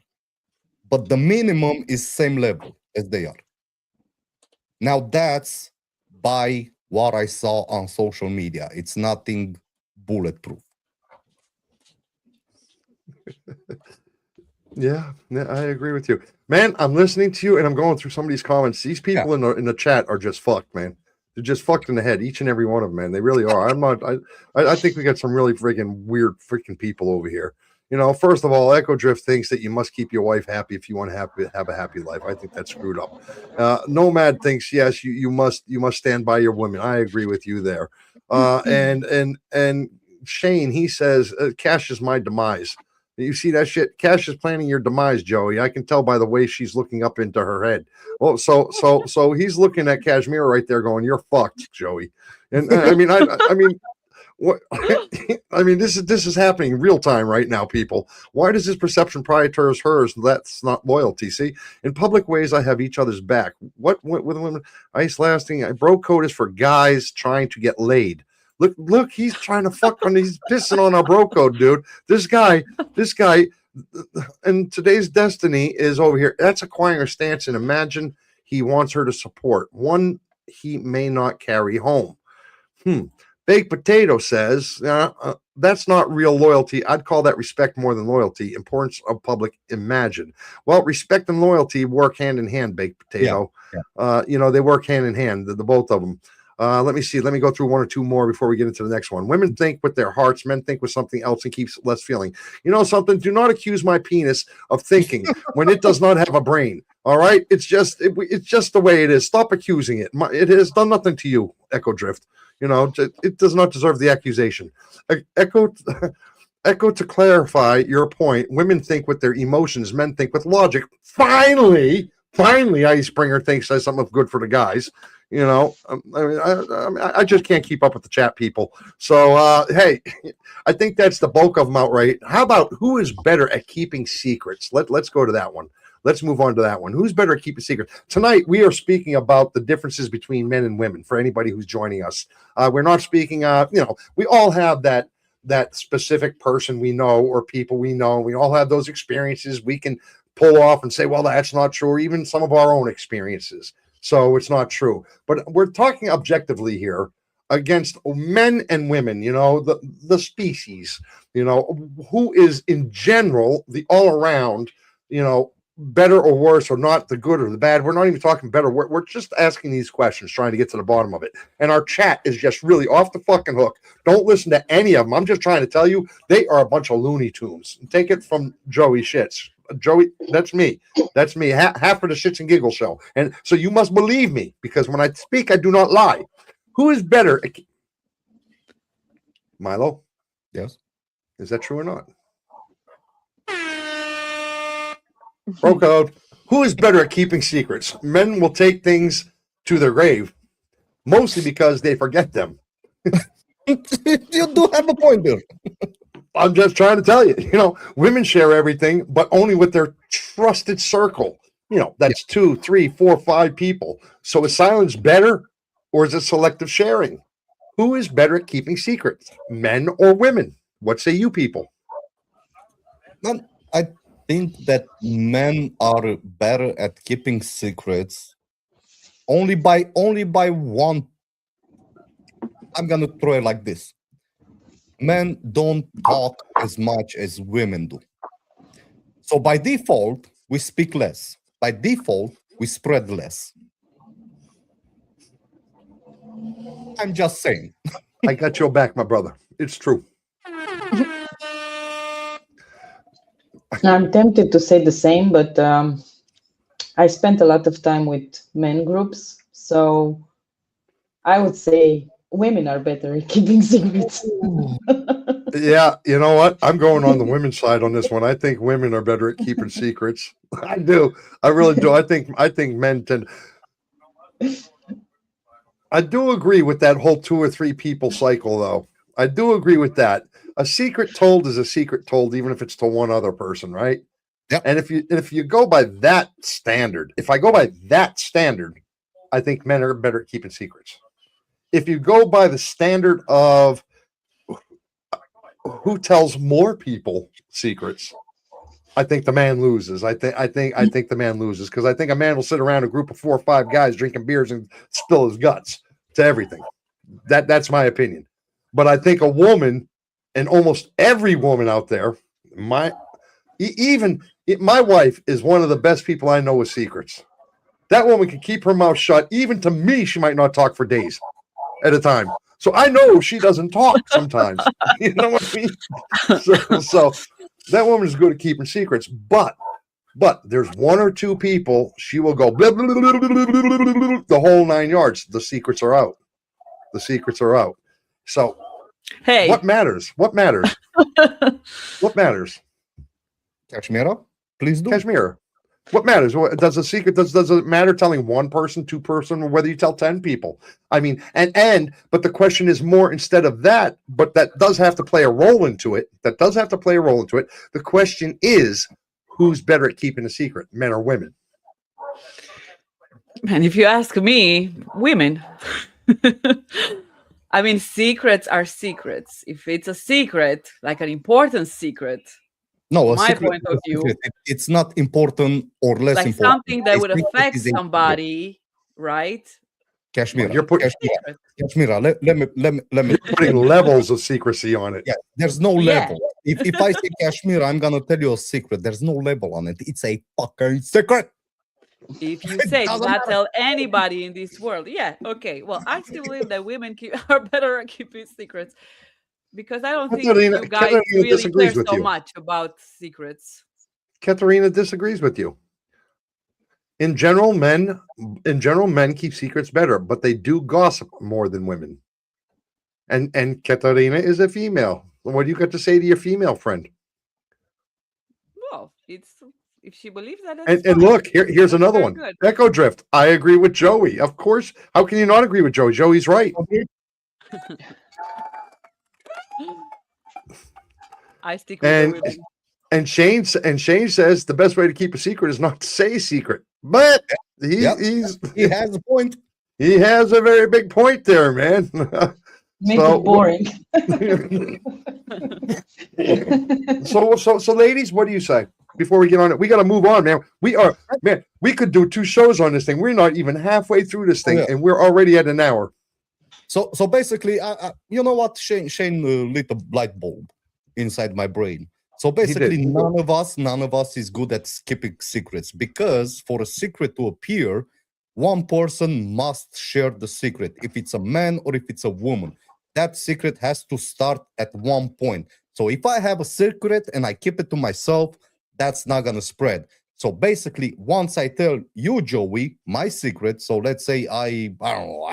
but the minimum is same level as they are. Now that's by what I saw on social media. It's nothing bulletproof. Yeah, I agree with you, man. I'm listening to you, and I'm going through some of these comments. These people in the chat are just fucked, man. They're just fucked in the head, each and every one of them, man. They really are. I'm not. I think we got some really freaking weird freaking people over here. You know, first of all, Echo Drift thinks that you must keep your wife happy if you want to have a happy life. I think that's screwed up. Nomad thinks yes, you must stand by your women. I agree with you there. And Shane, he says, Cash is my demise. You see that shit? Cash is planning your demise, Joey. I can tell by the way she's looking up into her head. Well, so he's looking at Kashmir right there, going, "You're fucked, Joey." And I mean, what? I mean, this is happening in real time right now, people. Why does this perception prioritize hers? That's not loyalty. See, in public ways, I have each other's back. What with women? Ice lasting. Bro code is for guys trying to get laid. Look, he's trying to fuck on. He's pissing on our bro code, dude. This guy, and today's destiny is over here. That's acquiring her stance, and imagine he wants her to support one he may not carry home. Baked Potato says that's not real loyalty. I'd call that respect more than loyalty. Importance of public imagine. Well, respect and loyalty work hand in hand. Baked Potato. Yeah. They work hand in hand. The both of them. Let me see. Let me go through one or two more before we get into the next one. Women think with their hearts, men think with something else and keeps less feeling. You know something? Do not accuse my penis of thinking when it does not have a brain. All right? It's just the way it is. Stop accusing it. It has done nothing to you, Echo Drift. You know, it does not deserve the accusation. Echo, to clarify your point, women think with their emotions, men think with logic. Finally, Ice Springer says something good for the guys. You know, I just can't keep up with the chat people. So, hey, I think that's the bulk of them outright. How about who is better at keeping secrets? Let's go to that one. Let's move on to that one. Who's better at keeping secrets? Tonight, we are speaking about the differences between men and women for anybody who's joining us. We're not speaking, we all have that specific person we know or people we know. We all have those experiences we can pull off and say, well, that's not true, or even some of our own experiences. So it's not true. But we're talking objectively here against men and women, the species, who is in general the all around, better or worse, or not the good or the bad. We're not even talking better. We're just asking these questions, trying to get to the bottom of it. And our chat is just really off the fucking hook. Don't listen to any of them. I'm just trying to tell you, they are a bunch of Looney Tunes. Take it from Joey Shits. Joey, that's me. That's me. Half of the Shits and Giggles show. And so you must believe me, because when I speak, I do not lie. Who is better? Milo? Yes. Is that true or not? Bro code. Who is better at keeping secrets? Men will take things to their grave, mostly because they forget them. You do have a point there. I'm just trying to tell you, women share everything, but only with their trusted circle. That's 2, 3, 4, 5 people. So is silence better, or is it selective sharing? Who is better at keeping secrets, men or women? What say you people? I think that men are better at keeping secrets only by one. I'm gonna throw it like this. Men don't talk as much as women do. So by default, we speak less. By default, we spread less. I'm just saying. I got your back, my brother. It's true. I'm tempted to say the same, but I spent a lot of time with men groups, so I would say women are better at keeping secrets. Yeah, you know what? I'm going on the women's side on this one. I think women are better at keeping secrets. I do. I really do. I think men tend. I do agree with that whole 2 or 3 people cycle, though. I do agree with that. A secret told is a secret told, even if it's to one other person, right? Yep. And if you go by that standard, I think men are better at keeping secrets. if you go by the standard of who tells more people secrets, I think the man loses. I think the man loses because I think a man will sit around a group of 4 or 5 guys drinking beers and spill his guts to everything. That's my opinion. But I think a woman, and almost every woman out there, my wife is one of the best people I know with secrets. That woman can keep her mouth shut. Even to me, she might not talk for days at a time. So I know she doesn't talk sometimes. You know what I mean? So that woman is good at keeping secrets. But there's 1 or 2 people she will go blah, blah, blah, blah, blah, blah, blah, the whole 9 yards. The secrets are out. The secrets are out. So Hey, what matters? What matters? What matters? Kashmira, please do. Kashmir. What matters? Does a secret does it matter telling 1 person, 2 person, or whether you tell 10 people? I mean, but the question is more instead of that, but that does have to play a role into it. The question is, who's better at keeping a secret, men or women? and if you ask me, women. I mean, secrets are secrets. If it's a secret, like an important secret, No, a my secret point is of a view, secret. It's not important or less like important. something that A would secret affect is a secret. somebody, right? Kashmira, You're putting Secret. Kashmira, let me putting levels of secrecy on it. yeah, there's no Yeah. level. If I say Kashmir, I'm gonna tell you a secret. There's no level on it. It's a fucking secret. If you say do Doesn't not matter. tell anybody in this world, yeah, okay. Well, I still believe that women are better at keeping secrets because I don't think Katerina you guys really disagrees care with so you. much about secrets. Katerina disagrees with you. In general, men keep secrets better, but they do gossip more than women. And Katerina is a female. What do you got to say to your female friend? Well, it's if she believes that, that's And fine. look, here's another Very one. good. Echo Drift. I agree with Joey. Of course. How can you not agree with Joey? Joey's right. I stick with the women. And Shane says the best way to keep a secret is not to say secret. But He has a point. he has a very big point there, man. Make it boring. so ladies, what do you say? Before we get on it, we got to move on, man. We could do 2 shows on this thing. We're not even halfway through this thing, and we're already at an hour. So basically, you know what? Shane lit a light bulb inside my brain. So basically, none of us is good at keeping secrets because for a secret to appear, 1 person must share the secret. If it's a man or if it's a woman, that secret has to start at 1 point. So if I have a secret and I keep it to myself, that's not gonna spread. So basically, once I tell you, Joey, my secret. So let's say I don't know,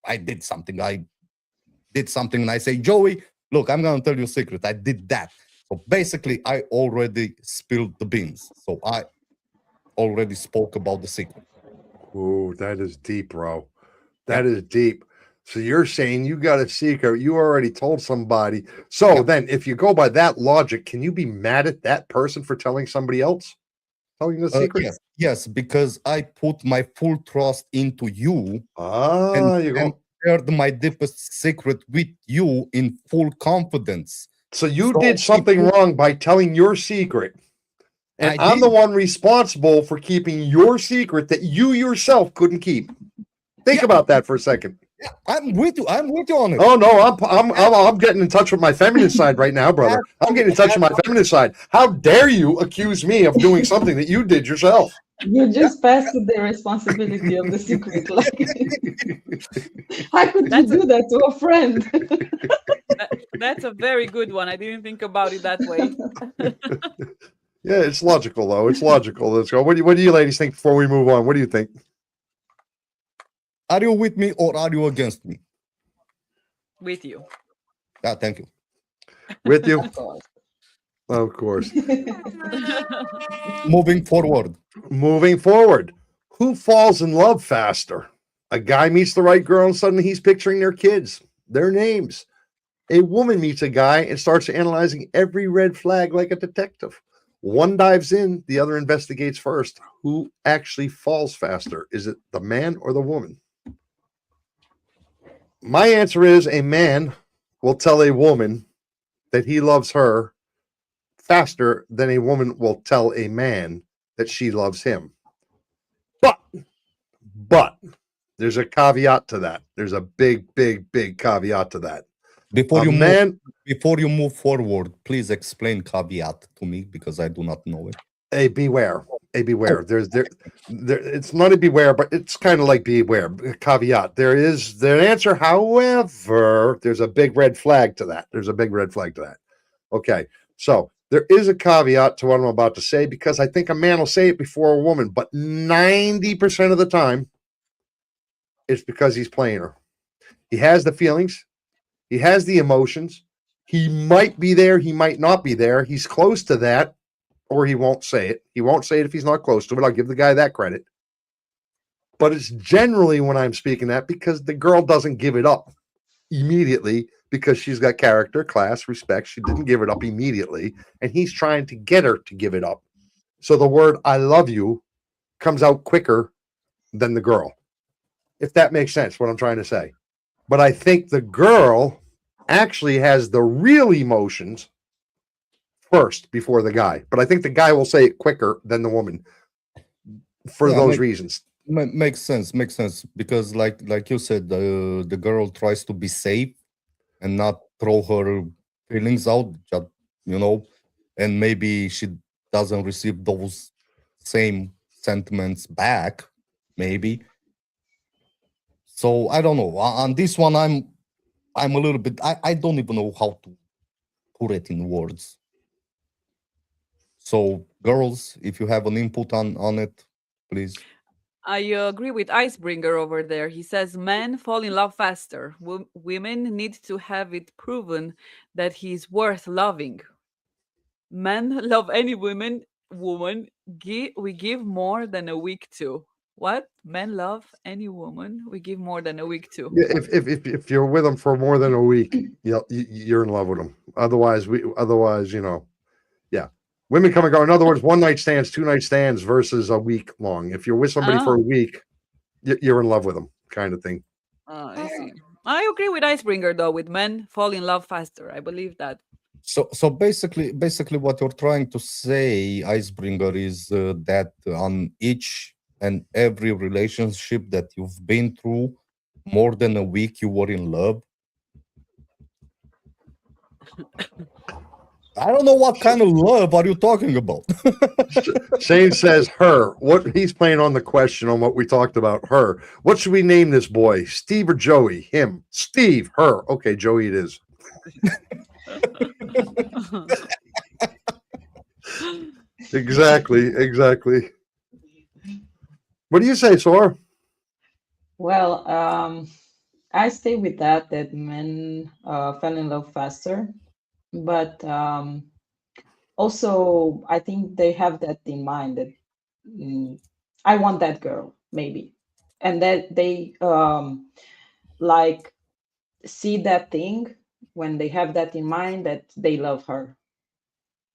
I did something. And I say, Joey, look, I'm gonna tell you a secret. I did that. So basically, I already spilled the beans. So I already spoke about the secret. Ooh, that is deep, bro. That is deep. So you're saying you got a secret, you already told somebody. So then if you go by that logic, can you be mad at that person for telling somebody else? Telling the secret? Yes, because I put my full trust into you and shared my deepest secret with you in full confidence. So you did something wrong by telling your secret. And I'm the one responsible for keeping your secret that you yourself couldn't keep. Think about that for a second. Yeah, I'm with you on it. Oh no, I'm getting in touch with my feminine side right now, brother. I'm getting in touch with my feminine side. How dare you accuse me of doing something that you did yourself? You just passed the responsibility of the secret. Like, how could you do that to a friend? That's a very good one. I didn't think about it that way. Yeah, it's logical though. It's logical. Let's go. What do you ladies think before we move on? What do you think? Are you with me or are you against me? With you. Yeah, thank you. With you? Of course. Moving forward. Who falls in love faster? A guy meets the right girl and suddenly he's picturing their kids, their names. A woman meets a guy and starts analyzing every red flag like a detective. One dives in, the other investigates first. Who actually falls faster? Is it the man or the woman? My answer is a man will tell a woman that he loves her faster than a woman will tell a man that she loves him. But there's a caveat to that. There's a big caveat to that. Before A you man, move forward, please explain caveat to me because I do not know it. a beware. There's there it's not a beware, but it's kind of like beware. Caveat. There is the answer, however, there's a big red flag to that. Okay. So there is a caveat to what I'm about to say because I think a man will say it before a woman, but 90% of the time it's because he's playing her. He has the feelings, he has the emotions. He might be there, he might not be there. He's close to that, or he won't say it. He won't say it if he's not close to it. I'll give the guy that credit. But it's generally when I'm speaking that because the girl doesn't give it up immediately because she's got character, class, respect. She didn't give it up immediately, and he's trying to get her to give it up. So the word I love you comes out quicker than the girl, if that makes sense, what I'm trying to say. But I think the girl actually has the real emotions first before the guy. But I think the guy will say it quicker than the woman for those reasons. Makes sense because like you said, the girl tries to be safe and not throw her feelings out, just, and maybe she doesn't receive those same sentiments back, maybe. So I don't know. On this one, I'm a little bit. I don't even know how to put it in words. So, girls, if you have an input on it, please. I agree with Icebringer over there. He says men fall in love faster. Women need to have it proven that he's worth loving. Men love any woman. We give more than a week to. What? Men love any woman we give more than a week to. Yeah, if you're with them for more than a week, you're in love with them. Otherwise, yeah. Women come and go. In other words, one night stands, 2 night stands versus a week long. If you're with somebody for a week, you're in love with them, kind of thing. I see. I agree with Icebringer though. With men fall in love faster. I believe that. So basically, what you're trying to say, Icebringer, is that on each and every relationship that you've been through, more than a week you were in love. I don't know what kind of love are you talking about. Shane says her. What he's playing on the question on what we talked about. Her. What should we name this boy? Steve or Joey? Him. Steve. Her. Okay, Joey it is. Exactly. What do you say, Sora? Well, I stay with that men fell in love faster, but also I think they have that in mind that I want that girl maybe, and that they like see that thing when they have that in mind that they love her,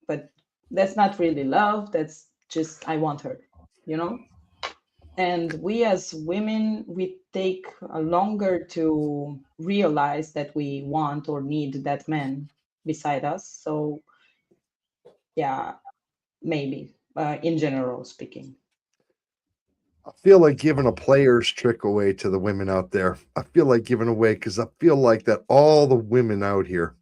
but that's not really love. That's just I want her, And we as women, we take a longer to realize that we want or need that man beside us. So, yeah, maybe in general speaking. I feel like giving a player's trick away to the women out there. I feel like giving away because I feel like that all the women out here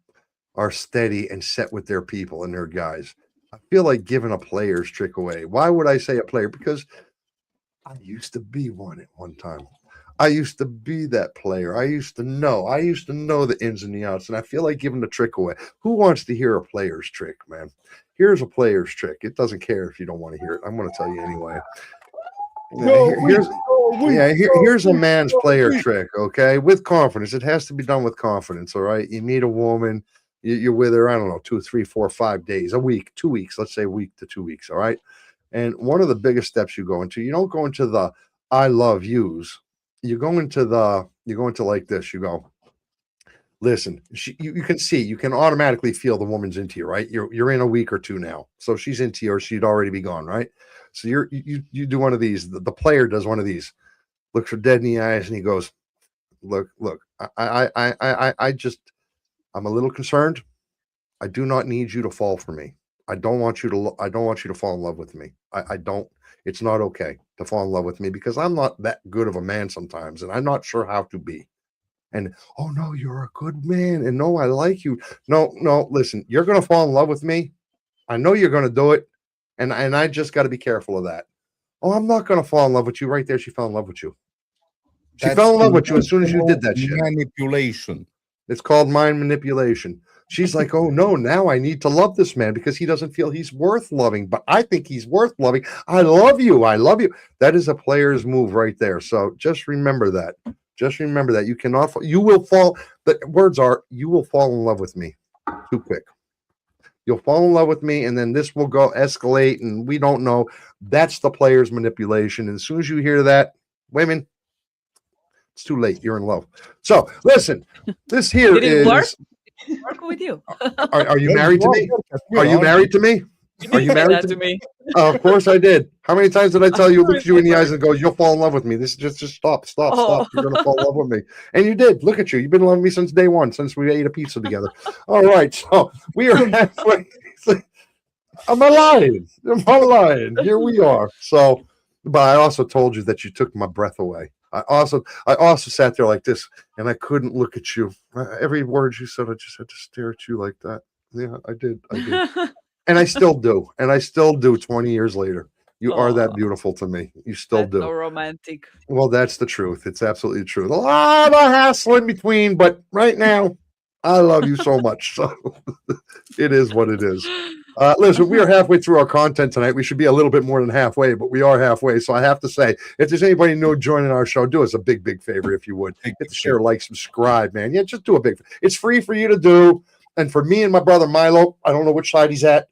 are steady and set with their people and their guys. I feel like giving a player's trick away. Why would I say a player? Because I used to be one at one time. I used to be that player. I used to know the ins and the outs, and I feel like giving the trick away. Who wants to hear a player's trick, man? Here's a player's trick. It doesn't care if you don't want to hear it. I'm going to tell you anyway. Here's a man's player trick, okay? With confidence. It has to be done with confidence, all right? You meet a woman, you're with her, I don't know, 2, 3, 4, 5 days, a week, 2 weeks, let's say a week to 2 weeks, all right? And one of the biggest steps you go into, you don't go into the I love yous. You go into like this. You go, listen, you can see, you can automatically feel the woman's into you, right? You're in a week or 2 now. So she's into you or she'd already be gone, right? So you do one of these. The player does one of these, looks her dead in the eyes and he goes, look, I just, I'm a little concerned. I do not need you to fall for me. I don't want you to. I don't want you to fall in love with me. I don't. It's not okay to fall in love with me because I'm not that good of a man sometimes, and I'm not sure how to be. And oh no, you're a good man, and no, I like you. No, no, listen, you're gonna fall in love with me. I know you're gonna do it, and I just got to be careful of that. Oh, I'm not gonna fall in love with you. Right there, she fell in love with you. She That's fell in love with you as soon as you did emotional that shit. manipulation. It's called mind manipulation. She's like, oh no, now I need to love this man because he doesn't feel he's worth loving, but I think he's worth loving. I love you. I love you. That is a player's move right there. So just remember that. Just remember that you cannot, you will fall. The words are, you will fall in love with me too quick. You'll fall in love with me, and then this will go escalate, and we don't know. That's the player's manipulation. And as soon as you hear that, women, it's too late. You're in love. So listen, this here Did it work? is. Work with you. Are you married to me? Are you married to me? You Are did you say married that to to me? me. Of course I did. How many times did I tell you, I look at you in the remember. eyes and go, you'll fall in love with me? This is just stop. Oh. You're going to fall in love with me. And you did. Look at you. You've been loving me since day one, since we ate a pizza together. All right. So we are halfway. I'm a lion. Here we are. So, but I also told you that you took my breath away. I also sat there like this, and I couldn't look at you. Every word you said, I just had to stare at you like that. Yeah, I did. And I still do. And I still do 20 years later. You are that Oh, beautiful to me. You still that's so do. romantic. Well, that's the truth. It's absolutely true. A lot of hassle in between, but right now, I love you so much. So it is what it is. Listen, we are halfway through our content tonight. We should be a little bit more than halfway, but we are halfway. So I have to say, if there's anybody new joining our show, do us a big, big favor if you would. Hit the share, like, subscribe, man. Yeah, just do a big. It's free for you to do. And for me and my brother Milo, I don't know which side he's at.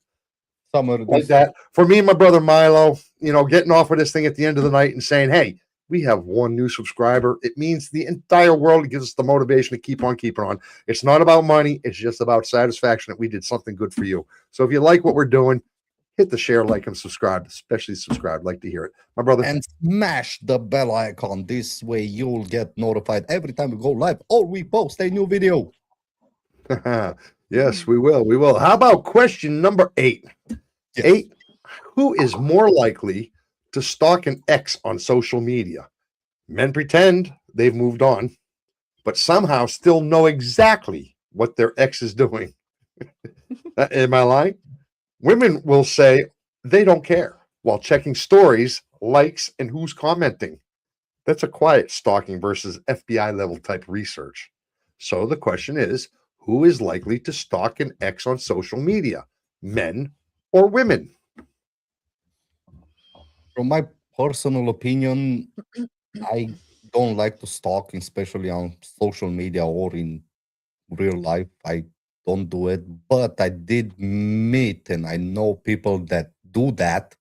Somewhere Like that. For me and my brother Milo, getting off of this thing at the end of the night and saying, hey, we have one new subscriber. It means the entire world. It gives us the motivation to keep on keeping on. It's not about money. It's just about satisfaction that we did something good for you. So if you like what we're doing, hit the share, like, and subscribe, especially subscribe. I'd like to hear it. My brother. And smash the bell icon. This way you'll get notified every time we go live or we post a new video. Yes, we will. We will. How about question number 8? Yes. 8. Who is more likely to stalk an ex on social media? Men pretend they've moved on, but somehow still know exactly what their ex is doing. Am I lying? Women will say they don't care while checking stories, likes, and who's commenting. That's a quiet stalking versus FBI level type research. So the question is, who is likely to stalk an ex on social media? Men or women? From my personal opinion, I don't like to stalk, especially on social media or in real life. I don't do it, but I did meet and I know people that do that.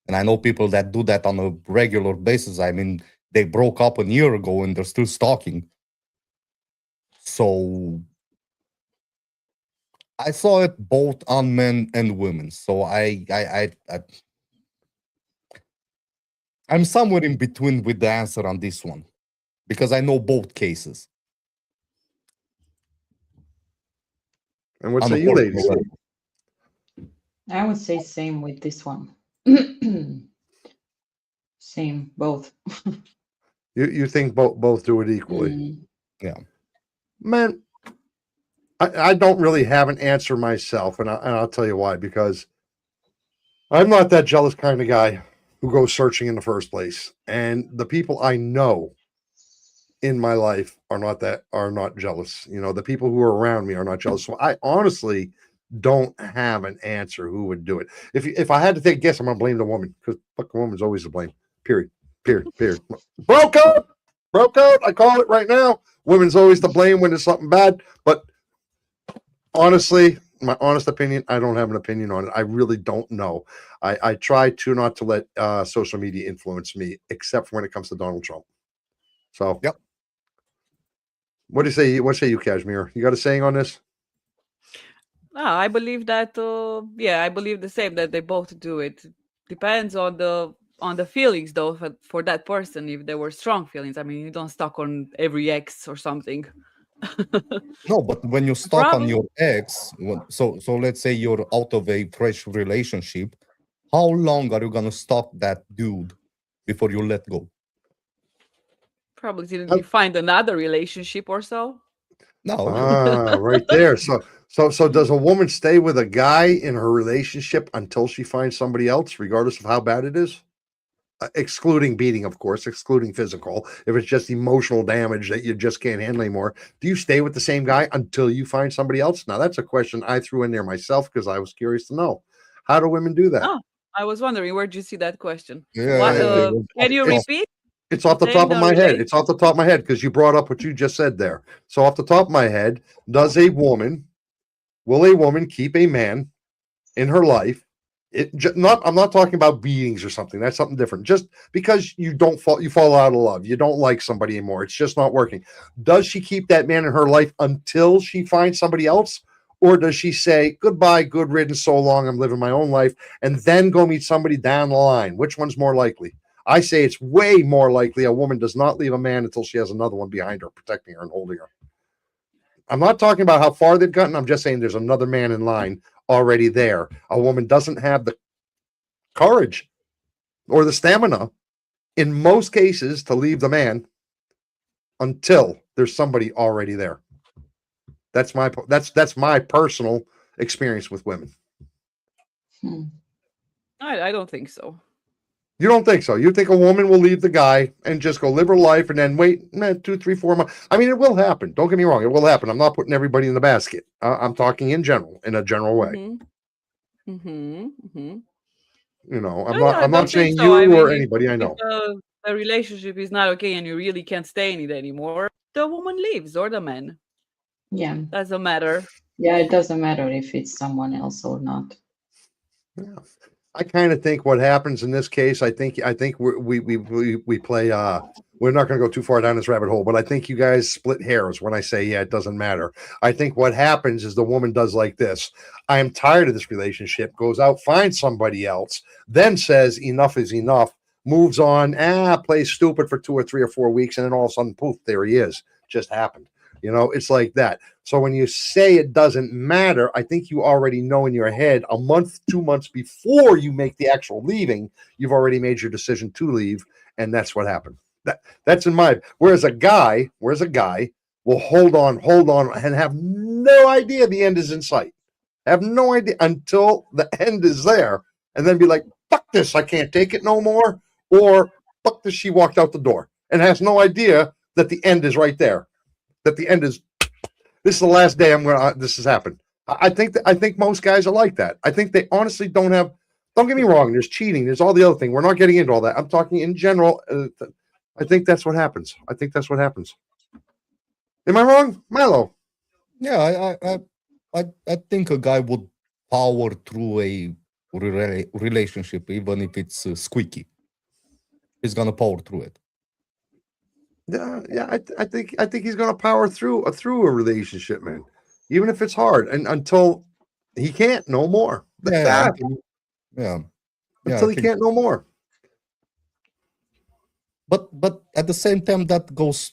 And I know people that do that on a regular basis. I mean, they broke up a year ago and they're still stalking. So I saw it both on men and women. So I'm somewhere in between with the answer on this one because I know both cases. And what On say a you, personal ladies? level. I would say same with this one. Same, both. You think both do it equally? Mm. Yeah. Man, I don't really have an answer myself, and I'll tell you why. Because I'm not that jealous kind of guy who goes searching in the first place, and the people I know in my life are not jealous. The people who are around me are not jealous. So I honestly don't have an answer who would do it. If I had to take a guess, I'm gonna blame the woman because fucking woman's always to blame. Period. Broke out. I call it right now. Women's always to blame when there's something bad. But honestly, my honest opinion, I don't have an opinion on it. I really don't know. I try to not to let social media influence me, except for when it comes to Donald Trump. So, yep. What do you say? What say you, Kashmir? You got a saying on this? I believe that, I believe the same, that they both do it. Depends on the on the feelings though for that person, if there were strong feelings. I mean, you don't stuck on every ex or something. No, but when you're stuck on Probably. your ex, so let's say you're out of a fresh relationship, how long are you gonna stalk that dude before you let go? Probably till Oh, you find another relationship or so. No. right there. So does a woman stay with a guy in her relationship until she finds somebody else, regardless of how bad it is? Excluding beating, of course, excluding physical. If it's just emotional damage that you just can't handle anymore, do you stay with the same guy until you find somebody else? Now, that's a question I threw in there myself because I was curious to know. How do women do that? Oh, I was wondering, where'd you see that question? Yeah, What? yeah, I- it was Can you off. repeat? It's off the Stay in top of a my head. relation? It's off the top of my head because you brought up what you just said there. So, off the top of my head, will a woman keep a man in her life? I'm not talking about beatings or something. That's something different. Just because you fall out of love, you don't like somebody anymore. It's just not working. Does she keep that man in her life until she finds somebody else, or does she say goodbye, good riddance, so long, I'm living my own life, and then go meet somebody down the line? Which one's more likely? I say it's way more likely a woman does not leave a man until she has another one behind her, protecting her and holding her. I'm not talking about how far they've gotten. I'm just saying there's another man in line already there. A woman doesn't have the courage or the stamina in most cases to leave the man until there's somebody already there. That's my personal experience with women. Hmm. I don't think so. You don't think so? You think a woman will leave the guy and just go live her life and then wait 2, 3, 4 months? I mean, it will happen. Don't get me wrong. It will happen. I'm not putting everybody in the basket. I'm talking in general, in a general way. Mm-hmm. Mm-hmm. Mm-hmm. You know, No, yeah, I I'm not don't think saying so. I you mean, or anybody I if know. the relationship is not okay and you really can't stay in it anymore, the woman leaves or the man. Yeah. Doesn't matter. Yeah, it doesn't matter if it's someone else or not. Yeah. I kind of think what happens in this case, I think we play we're not going to go too far down this rabbit hole, but I think you guys split hairs when I say yeah, it doesn't matter. I think what happens is the woman does like this. I am tired of this relationship, goes out, finds somebody else, then says enough is enough, moves on, plays stupid for 2 or 3 or 4 weeks, and then all of a sudden, poof, there he is. Just happened. You know, it's like that. So when you say it doesn't matter, I think you already know in your head a month, 2 months before you make the actual leaving, you've already made your decision to leave, and that's what happened. That's in my. Whereas a guy will hold on, and have no idea the end is in sight. Have no idea until the end is there, and then be like, "Fuck this! I can't take it no more," or "Fuck this!" She walked out the door and has no idea that the end is right there. That the end is this is the last day this has happened. I think most guys are like that. I think they honestly don't have. Don't get me wrong. There's cheating. There's all the other thing. We're not getting into all that. I'm talking in general. I think that's what happens. I think that's what happens. Am I wrong, Milo? Yeah, I think a guy would power through a relationship, even if it's squeaky. He's gonna power through it. Yeah. I think he's going to power through a relationship, man, even if it's hard, and until he can't no more. Yeah, yeah, yeah. Until I he think, can't no more. but at the same time, that goes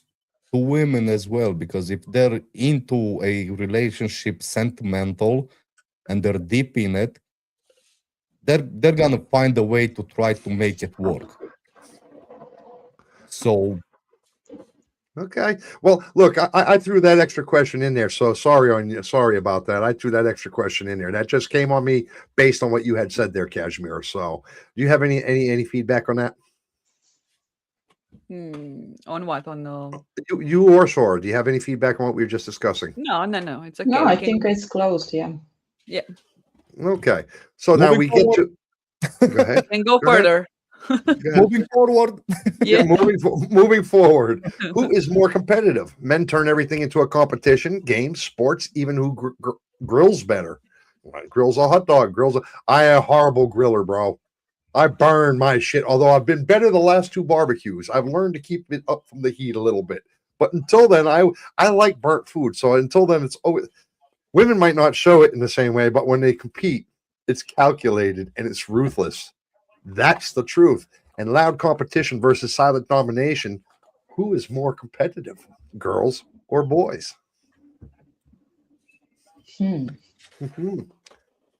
to women as well, because if they're into a relationship, sentimental, and they're deep in it, they're gonna find a way to try to make it work. So Okay. Well, look, I threw that extra question in there, so sorry about that. I threw that extra question in there. That just came on me based on what you had said there, Kashmir. So, do you have any feedback on that? On what? On You or Sora, do you have any feedback on what we were just discussing? no. It's okay. No, We I can. think it's closed. Yeah. Yeah, Okay. So now moving we get forward, to. Go ahead. and go Go ahead. further. Go ahead. moving forward. Yeah, Yeah. moving forward. Who is more competitive? Men turn everything into a competition, games, sports, even who grills better. Grills a hot dog. I am a horrible griller, bro. I burn my shit. Although I've been better the last 2 barbecues, I've learned to keep it up from the heat a little bit. But until then, I like burnt food. So until then, it's always women might not show it in the same way, but when they compete, it's calculated and it's ruthless. That's the truth. and loud competition versus silent domination, who is more competitive, girls or boys? Hmm. Mhm.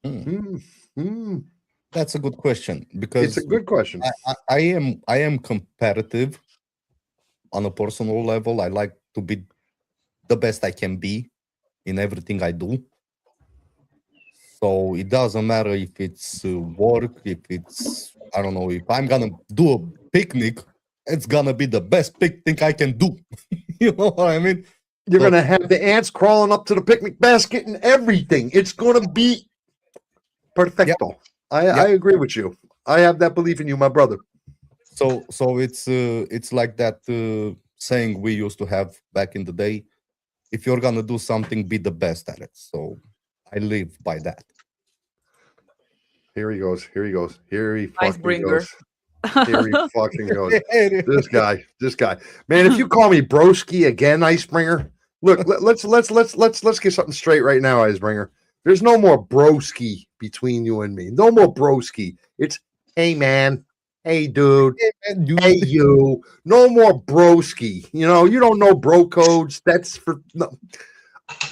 Hmm. Mhm. That's a good question It's because a good question. I am competitive on a personal level. I like to be the best I can be in everything I do. So it doesn't matter if it's work, if it's, I don't know, if I'm gonna do a picnic, it's gonna be the best picnic I can do. You know what I mean? You're So going to have the ants crawling up to the picnic basket and everything. It's going to be perfecto. I yeah. agree with you. I have that belief in you, my brother. So it's like that saying we used to have back in the day. If you're gonna do something, be the best at it. So I live by that. Here he goes. Here he goes. Here he Ice fucking bringer. goes. Here he fucking goes. This guy, man. If you call me broski again, Icebringer, look, let's get something straight right now, Icebringer. There's no more broski between you and me. No more broski. It's hey man, hey dude, And you, hey you. No more broski. You know, you don't know bro codes. That's for no.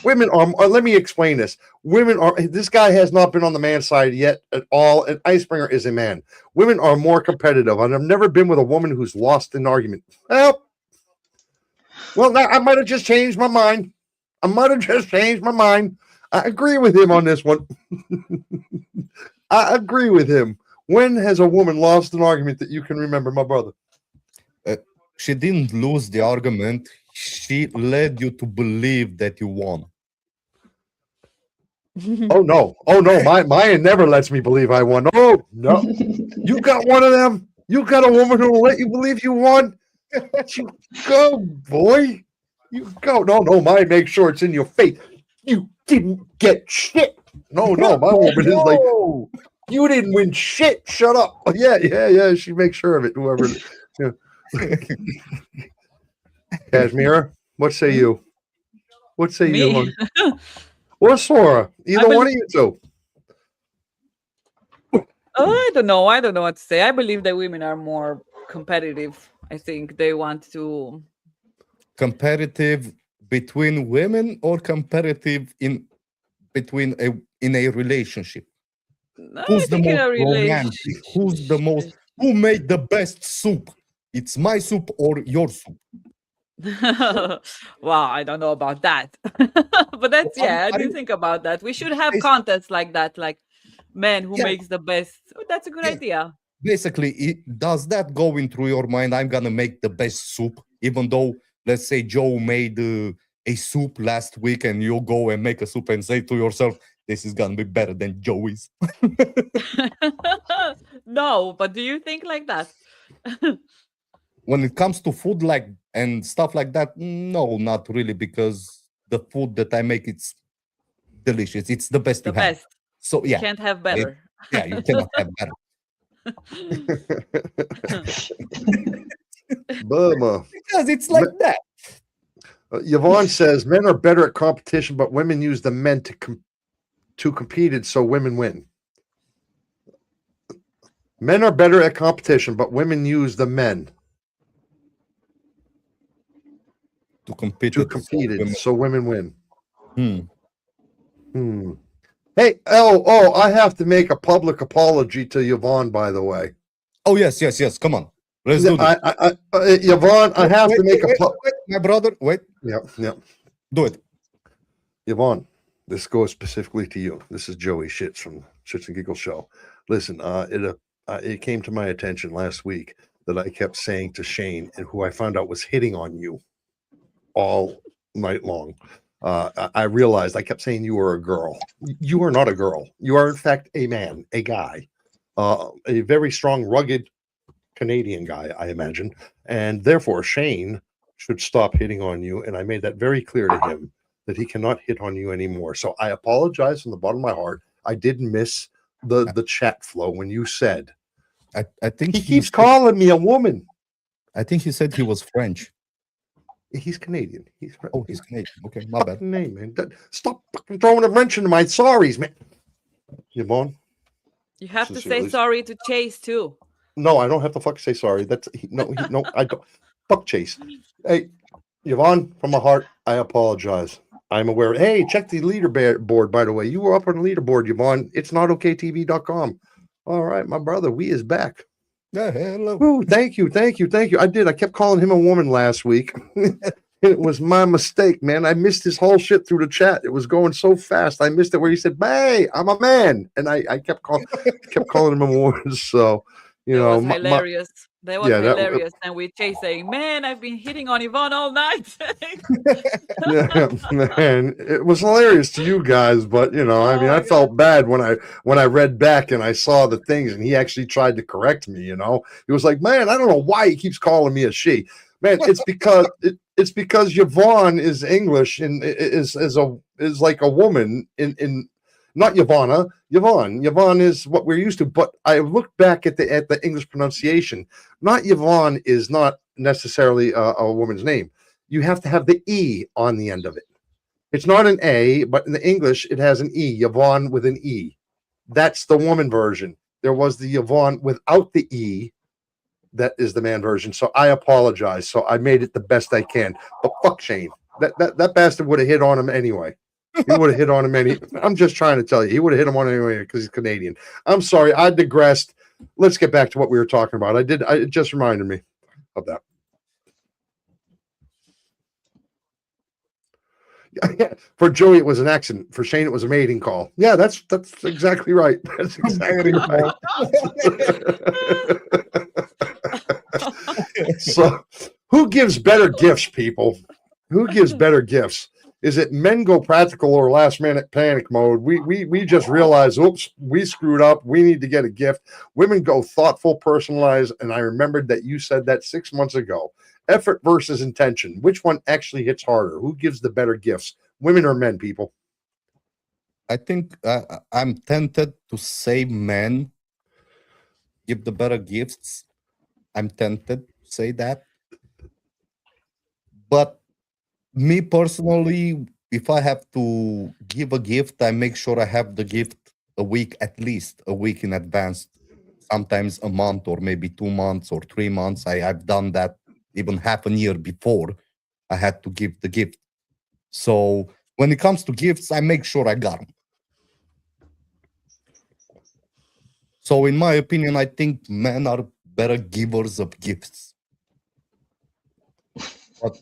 Women are. Let me explain this. Women are. This guy has not been on the man side yet at all. And Icebringer is a man. Women are more competitive, and I've never been with a woman who's lost an argument. Well, I might have just changed my mind. I might have just changed my mind. I agree with him on this one. I agree with him. When has a woman lost an argument that you can remember, my brother? she didn't lose the argument. She led you to believe that you won. Oh no, mine never lets me believe I won. Oh no, you got one of them. You got a woman who will let you believe you won. You go, boy. You go. No, mine makes sure it's in your face. You didn't get shit. No, my woman is like, No! you didn't win shit. Shut up. Oh, yeah. She makes sure of it. Whoever. Yeah. Kashmir, what say you? What say you, Me. hon? Or Sora? Either bel- one of you two. Oh, I don't know. I don't know what to say. I believe that women are more competitive. I think they want to. Competitive between women or competitive in between in a relationship? I Who's the think in most a romantic? Who's the most relationship. who made the best soup? It's my soup or your soup? Wow, I don't know about that. But that's yeah, I Are didn't you think about that. We should have bas- contests like that, like men who yeah, makes the best. Oh, that's a good yeah. idea. Basically, does that go in through your mind? I'm gonna make the best soup, even though let's say Joe made a soup last week, and you go and make a soup and say to yourself, "This is gonna be better than Joey's." No, but do you think like that? When it comes to food like and stuff like that, no, not really, because the food that I make, it's delicious. It's the best you The have. best. So You yeah, can't have it, better. yeah, you cannot have better Burma. because it's like that. Yvonne says men are better at competition, but women use the men to compete, and so women win. Men are better at competition, but women use the men To compete to it, so compete, it, women. so women win. Hmm. Hmm. Hey, I have to make a public apology to Yvonne, by the way. Oh yes. Come on, let's do this. Yvonne, I have to make a Wait, my brother. Wait, yeah. do it. Yvonne, this goes specifically to you. This is Joey Shits from Shits and Giggles Show. Listen, it came to my attention last week that I kept saying to Shane, and who I found out was hitting on you all night long. I realized I kept saying you were a girl. You are not a girl. You are, in fact, a man, a guy, a very strong, rugged Canadian guy, I imagine. And therefore, Shane should stop hitting on you. And I made that very clear to him that he cannot hit on you anymore. So I apologize from the bottom of my heart. I did miss the chat flow when you said I think he keeps calling me a woman. I think he said he was French. He's Canadian. Oh, he's Canadian. Okay, my bad. Name, man. Stop fucking throwing a wrench into my sorries, man. Yvonne, You have to say sincerely. sorry to Chase too. No, I don't have to fucking say sorry. No, I don't. Fuck Chase. Hey, Yvonne, from my heart, I apologize. I'm aware. Hey, check the leaderboard, by the way. You were up on the leaderboard, Yvonne. It's not OKTV.com. All right, my brother, we is back. Yeah, hello. Ooh, thank you. I did. I kept calling him a woman last week. It was my mistake, man. I missed his whole shit through the chat. It was going so fast. I missed it where he said, "Hey, I'm a man," and I kept calling him a woman. So, you That know, was hilarious. That was yeah, hilarious. And with Chase saying, "Man, I've been hitting on Yvonne all night." yeah, man, it was hilarious to you guys, but I Oh mean, my I God. felt bad when I read back and I saw the things, and he actually tried to correct me. He was like, "Man, I don't know why he keeps calling me a she." Man, it's because Yvonne is English and is like a woman in not Yvonne. Yvonne is what we're used to. But I looked back at the English pronunciation. Not Yvonne is not necessarily a woman's name. You have to have the E on the end of it. It's not an A, but in the English, it has an E, Yvonne with an E. That's the woman version. There was the Yvonne without the E. That is the man version. So I apologize. So I made it the best I can. But fuck Shane. That bastard would have hit on him anyway. He would have hit on him I'm just trying to tell you. He would have hit him on anyway because he's Canadian. I'm sorry. I digressed. Let's get back to what we were talking about. It just reminded me of that. For Joey, it was an accident. For Shane, it was a mating call. Yeah, that's exactly right. That's exactly right. So, who gives better gifts, people? Who gives better gifts? Is it men go practical or last minute panic mode? We just realize, oops, we screwed up. We need to get a gift. Women go thoughtful, personalized, and I remembered that you said that 6 months ago. Effort versus intention. Which one actually hits harder? Who gives the better gifts? Women or men, people? I think I'm tempted to say men give the better gifts. I'm tempted to say that. But me personally, if I have to give a gift, I make sure I have the gift at least a week in advance, sometimes a month or maybe 2 months or 3 months. I've done that even half a year before I had to give the gift. So when it comes to gifts, I make sure I got them. So in my opinion, I think men are better givers of gifts.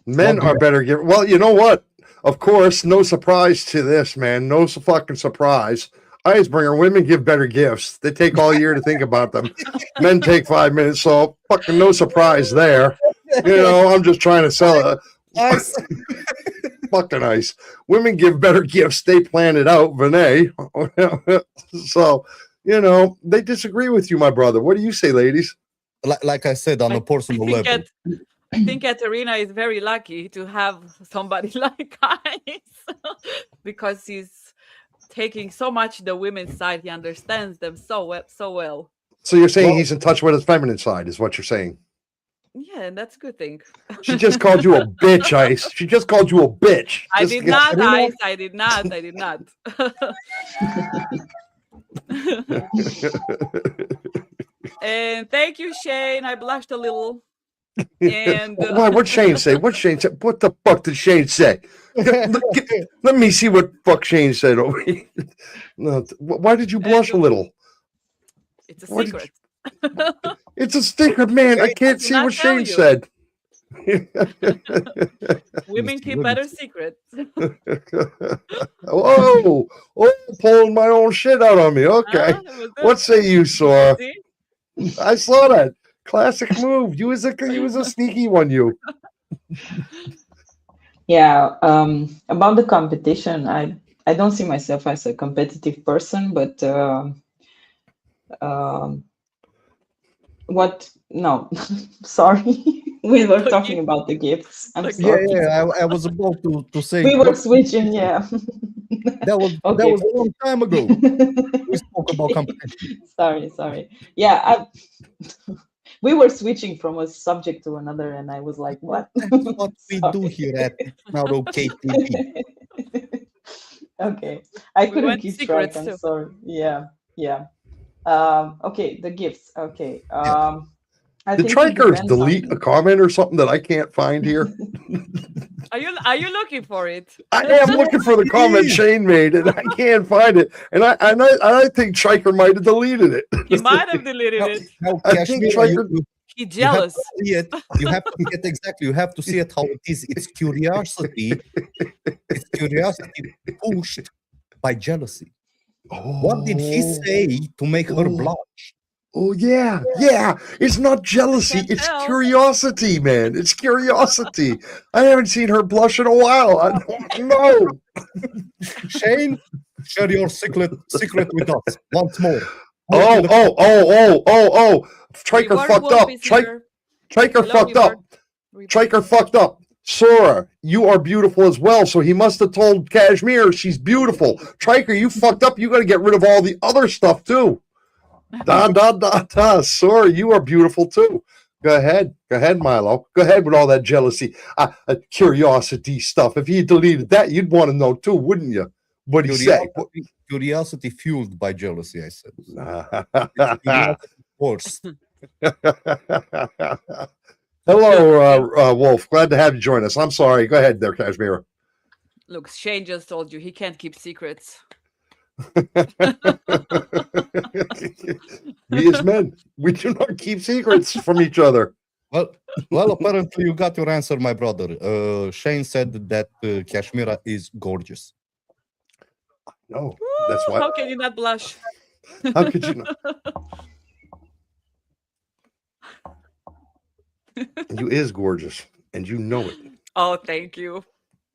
Men are better givers. Well, you know what? Of course, no surprise to this, man. No fucking surprise. Icebreaker, women give better gifts. They take all year to think about them. Men take 5 minutes, so fucking no surprise there. I'm just trying to sell it. Nice. Fucking nice. Women give better gifts. They plan it out, Vinay. So, they disagree with you, my brother. What do you say, ladies? Like I said, on a personal level. I think Katerina is very lucky to have somebody like Ice because he's taking so much the women's side. He understands them so well. So you're saying he's in touch with his feminine side, is what you're saying? Yeah, and that's a good thing. She just called you a bitch, Ice. She just called you a bitch. I did not, Ice. I did not. And thank you, Shane. I blushed a little. And why? What'd Shane say? What the fuck did Shane say? Let me see what fuck Shane said over here. No, why did you blush a little? It's a secret. It's a secret, man. I can't see what Shane said. Women keep better secrets. Oh, pulling my own shit out on me. Okay. What say you, Sora? I saw that. Classic move. You was a sneaky one, you. Yeah. About the competition, I don't see myself as a competitive person, but what? No, sorry. We were talking about the gifts. I'm sorry. Yeah. I was about to say we were switching. Yeah. That was a long time ago. We spoke about competition. Sorry. Yeah. We were switching from a subject to another, and I was like, "What?" That's what we do here at Not Okay TV. Okay, I couldn't keep track. I'm sorry. Yeah. Okay, the gifts. Okay. Yeah. I Did think it Trikers depends delete a on. comment or something that I can't find here? Are you looking for it? I Let's am see. looking for the comment Please. Shane made, and I can't find it. And I think Triker might have deleted it. He might have deleted Now, it. now I think Kashmira, Triker. He you have to jealous. see it. You have to see it exactly. You have to see it how it is. It's curiosity. It's curiosity pushed by jealousy. What did he say to make her Oh. blush? Oh yeah, yeah. It's not jealousy. Can't It's tell. curiosity, man. It's curiosity. I haven't seen her blush in a while. I don't know. Shane, share your secret with us once more. Oh. Triker Reward fucked Wolf up. is here. Triker Hello, fucked up. Triker fucked up. Sora, you are beautiful as well. So he must have told Kashmir she's beautiful. Triker, you fucked up. You got to get rid of all the other stuff too. Sora, you are beautiful too. Go ahead, Milo. Go ahead with all that jealousy, curiosity stuff. If he deleted that, you'd want to know too, wouldn't you? What he say? Curiosity fueled by jealousy, I said. Curiosity forced. Hello, Wolf. Glad to have you join us. I'm sorry. Go ahead there, Kashmir. Look, Shane just told you he can't keep secrets. We as men, we do not keep secrets from each other. Well, apparently you got your answer, my brother. Shane said that Kashmira is gorgeous. No, that's why. How can you not blush? How could you not? You is gorgeous, and you know it. Oh, thank you.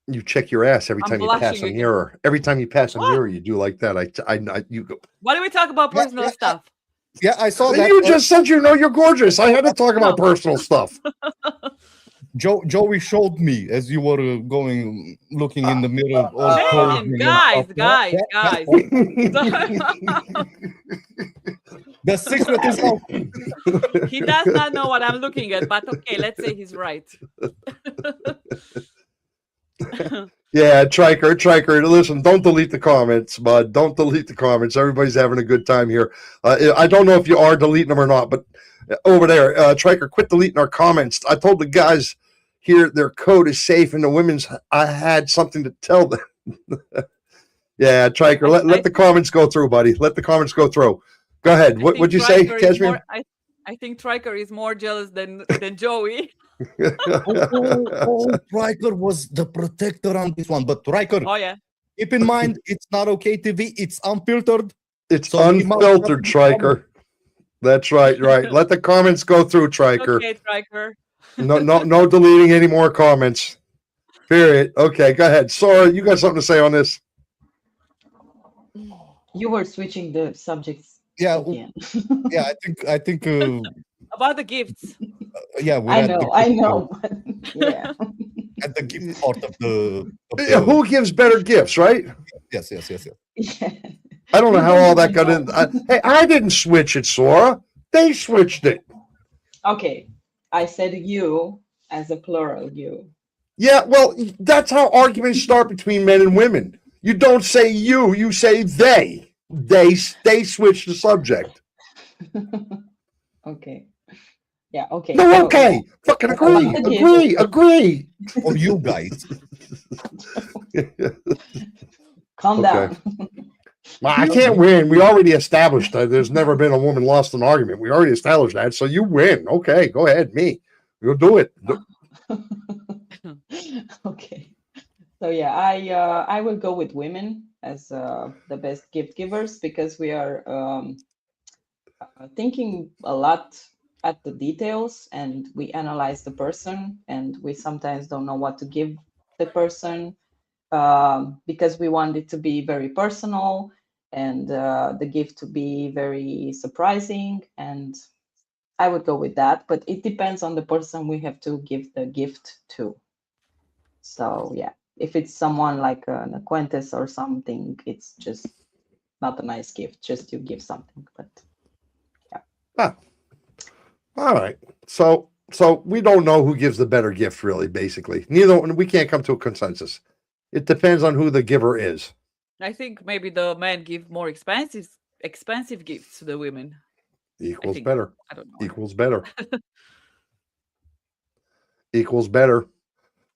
You check your ass every I'm time you pass blushing a again. mirror. Every time you pass a What? mirror, you do like that. You go. Why do we talk about Yeah, personal yeah, stuff? Yeah, I saw that. You just said you know you're gorgeous. I had to talk about No. personal stuff. Joey showed me as you were going, looking in the mirror. all Man, posing and guys, stuff. Yeah, guys. The secret is out. He does not know what I'm looking at, but okay, let's say he's right. Yeah, Triker. Listen, don't delete the comments, bud. Don't delete the comments. Everybody's having a good time here. I don't know if you are deleting them or not, but over there, Triker, quit deleting our comments. I told the guys here their code is safe, and the women's. I had something to tell them. Yeah, Triker, let the comments go through, buddy. Let the comments go through. Go ahead. What'd you say, Kashmir? I think Triker is more jealous than Joey. Riker was the protector on this one, but Riker, Oh yeah. keep in mind it's not okay TV. It's unfiltered. It's So we must unfiltered, not be Triker. That's right. Let the comments go through, Triker. Okay, Triker. No deleting any more comments. Period. Okay, go ahead. Sora, you got something to say on this? You were switching the subjects Yeah, again. yeah. I think. About the gifts. Yeah, we're I at the know. gift But yeah. at the gift part of the. Yeah, who gives better gifts, right? Yes. Yeah. I don't know how all that got in. Hey, I didn't switch it, Sora. They switched it. Okay. I said you as a plural, you. Yeah, well, that's how arguments start between men and women. You don't say you say they. They switch the subject. Okay. Yeah, okay. No, So, okay. Fucking like the gift. agree. Or you guys. Calm down. Well, I can't win. We already established that there's never been a woman lost an argument. We already established that. So you win. Okay, go ahead. Me. You'll do it. Okay. So yeah, I will go with women as the best gift givers because we are thinking a lot at the details and we analyze the person and we sometimes don't know what to give the person because we want it to be very personal and the gift to be very surprising, and I would go with that, but it depends on the person we have to give the gift to. So yeah, if it's someone like an acquaintance or something, it's just not a nice gift, just you give something. But All right. So we don't know who gives the better gift, really, basically. We can't come to a consensus. It depends on who the giver is. I think maybe the men give more expensive expensive gifts to the women. I Equals think. better. I don't know. Equals better. Equals better.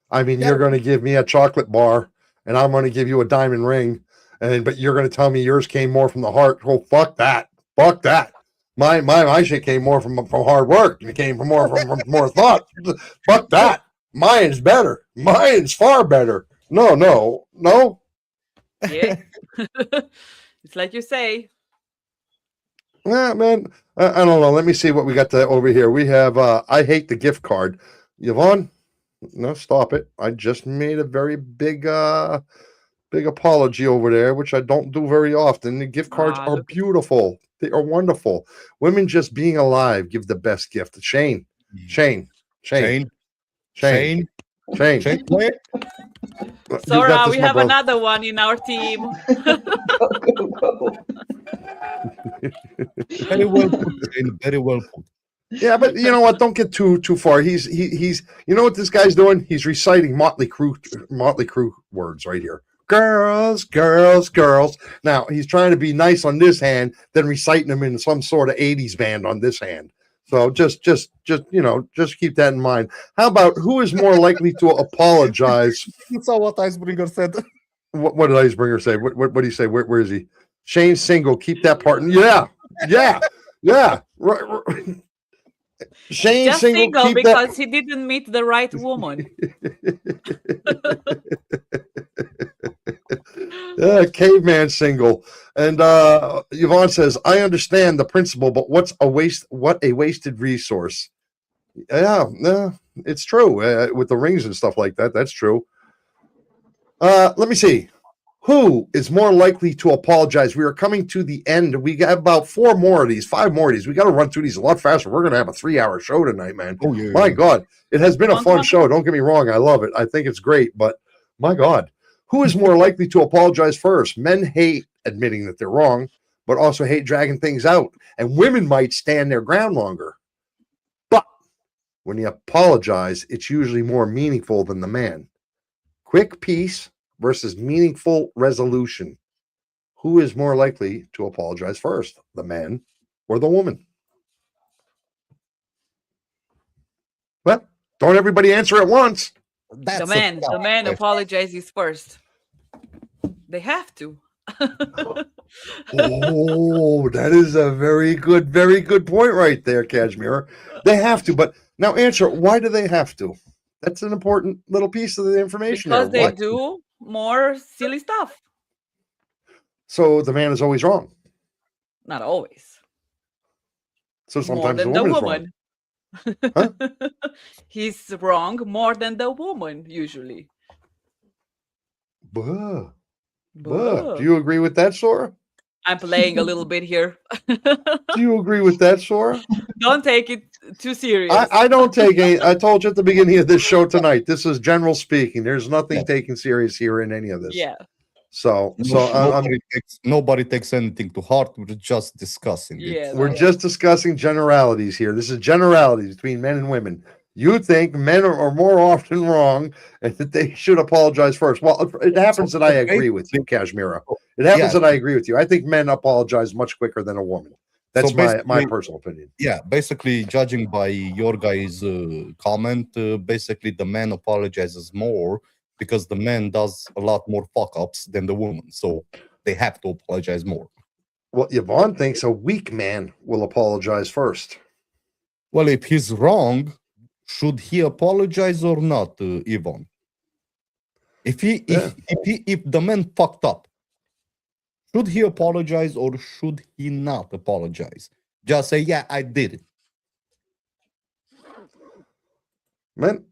I mean, Yeah. you're going to give me a chocolate bar, and I'm going to give you a diamond ring, but you're going to tell me yours came more from the heart. Oh, fuck that. Fuck that. My shit came more from hard work. It came from more thought. Fuck that. Mine's better. Mine's far better. No. Yeah. It's like you say. Yeah, man. I don't know. Let me see what we got over here. We have I hate the gift card. Yvonne, no, stop it. I just made a very big apology over there, which I don't do very often. The gift cards are Look. beautiful. They are wonderful. Women just being alive give the best gift. Shane. Shane. Shane. Shane. Wait. You got Sora, this, we my have brother. another one in our team. Go. Very well put, Shane. Very well put. Yeah, but you know what? Don't get too far. He's you know what this guy's doing? He's reciting Motley Crue words right here. Girls. Now he's trying to be nice on this hand, then reciting them in some sort of 80s band on this hand. So just keep that in mind. How about who is more likely to apologize? That's not what Icebreaker said. What did Icebreaker say? What did he say? Where is he? Shane single. Keep that part. Yeah. Right. Shane Just single. single Keep because he didn't meet the right woman. Caveman single. And Yvonne says, I understand the principle, but what a wasted resource. Yeah, it's true. With the rings and stuff like that, that's true. Let me see. Who is more likely to apologize? We are coming to the end. We got about 5 more of these. We got to run through these a lot faster. We're going to have a 3-hour show tonight, man. Oh, yeah. My God. It has been a Come fun on. show. Don't get me wrong. I love it. I think it's great. But my God, who is more likely to apologize first? Men hate admitting that they're wrong, but also hate dragging things out. And women might stand their ground longer. But when you apologize, it's usually more meaningful than the man. Quick peace versus meaningful resolution. Who is more likely to apologize first, the man or the woman? Well, don't everybody answer at once. That's The man apologizes first. They have to. Oh, that is a very good point right there, Kashmir. They have to, but now answer, why do they have to? That's an important little piece of the information Because there. they do more silly stuff. So the man is always wrong. Not always. So More sometimes the than the woman is wrong. woman. He's wrong more than the woman, usually. Buh. Buh. Do you agree with that, Sora? I'm playing a little bit here. Do you agree with that, Sora? Don't take it too serious. I don't take any. I told you at the beginning of this show tonight. This is general speaking. There's nothing taken serious here in any of this. Yeah. So nobody takes anything to heart. We're just discussing Yeah, it. we're just discussing generalities here. This is generalities between men and women. You think men are more often wrong and that they should apologize first. Well, it happens that I agree with you, Kashmira. It happens that I agree with you. I think men apologize much quicker than a woman. That's my personal opinion. Yeah, basically, judging by your guys' comment, basically the man apologizes more because the man does a lot more fuck-ups than the woman. So they have to apologize more. Well, Yvonne thinks a weak man will apologize first. Well, if he's wrong, should he apologize or not, Yvonne? If the man fucked up, should he apologize or should he not apologize? Just say, yeah, I did it. Man,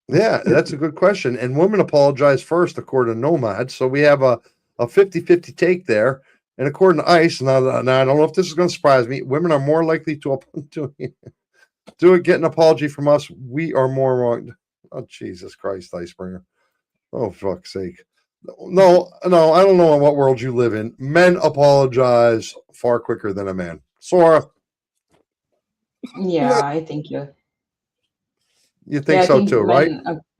yeah, that's a good question. And women apologize first, according to Nomad. So we have a 50-50 take there. And according to ICE, now I don't know if this is going to surprise me, women are more likely to get an apology from us. We are more wrong. Oh, Jesus Christ, Icebringer. Oh, fuck's sake. No, I don't know in what world you live in. Men apologize far quicker than a man. Sora. Yeah, I think you. You think so too, right?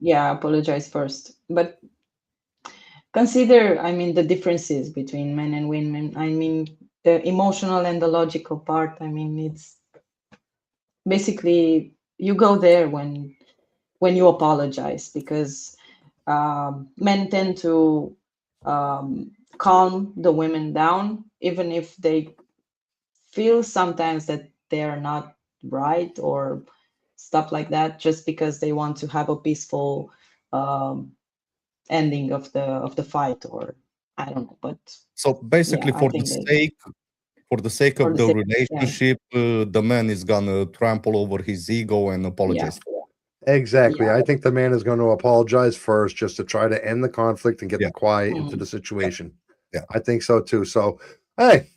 Apologize first. But consider, the differences between men and women. the emotional and the logical part. I mean, it's basically you go there when you apologize, because men tend to calm the women down, even if they feel sometimes that they're not right or stuff like that, just because they want to have a peaceful um, ending of the fight, or I don't know. But So yeah, basically, I think that for the sake for of the the sake, yeah, relationship, the man is gonna trample over his ego and yeah, apologize. Exactly. yeah, I think the man is going to apologize first just to try to end the conflict and get Yeah, the quiet into mm, the situation. yeah. I think so too. So, hey,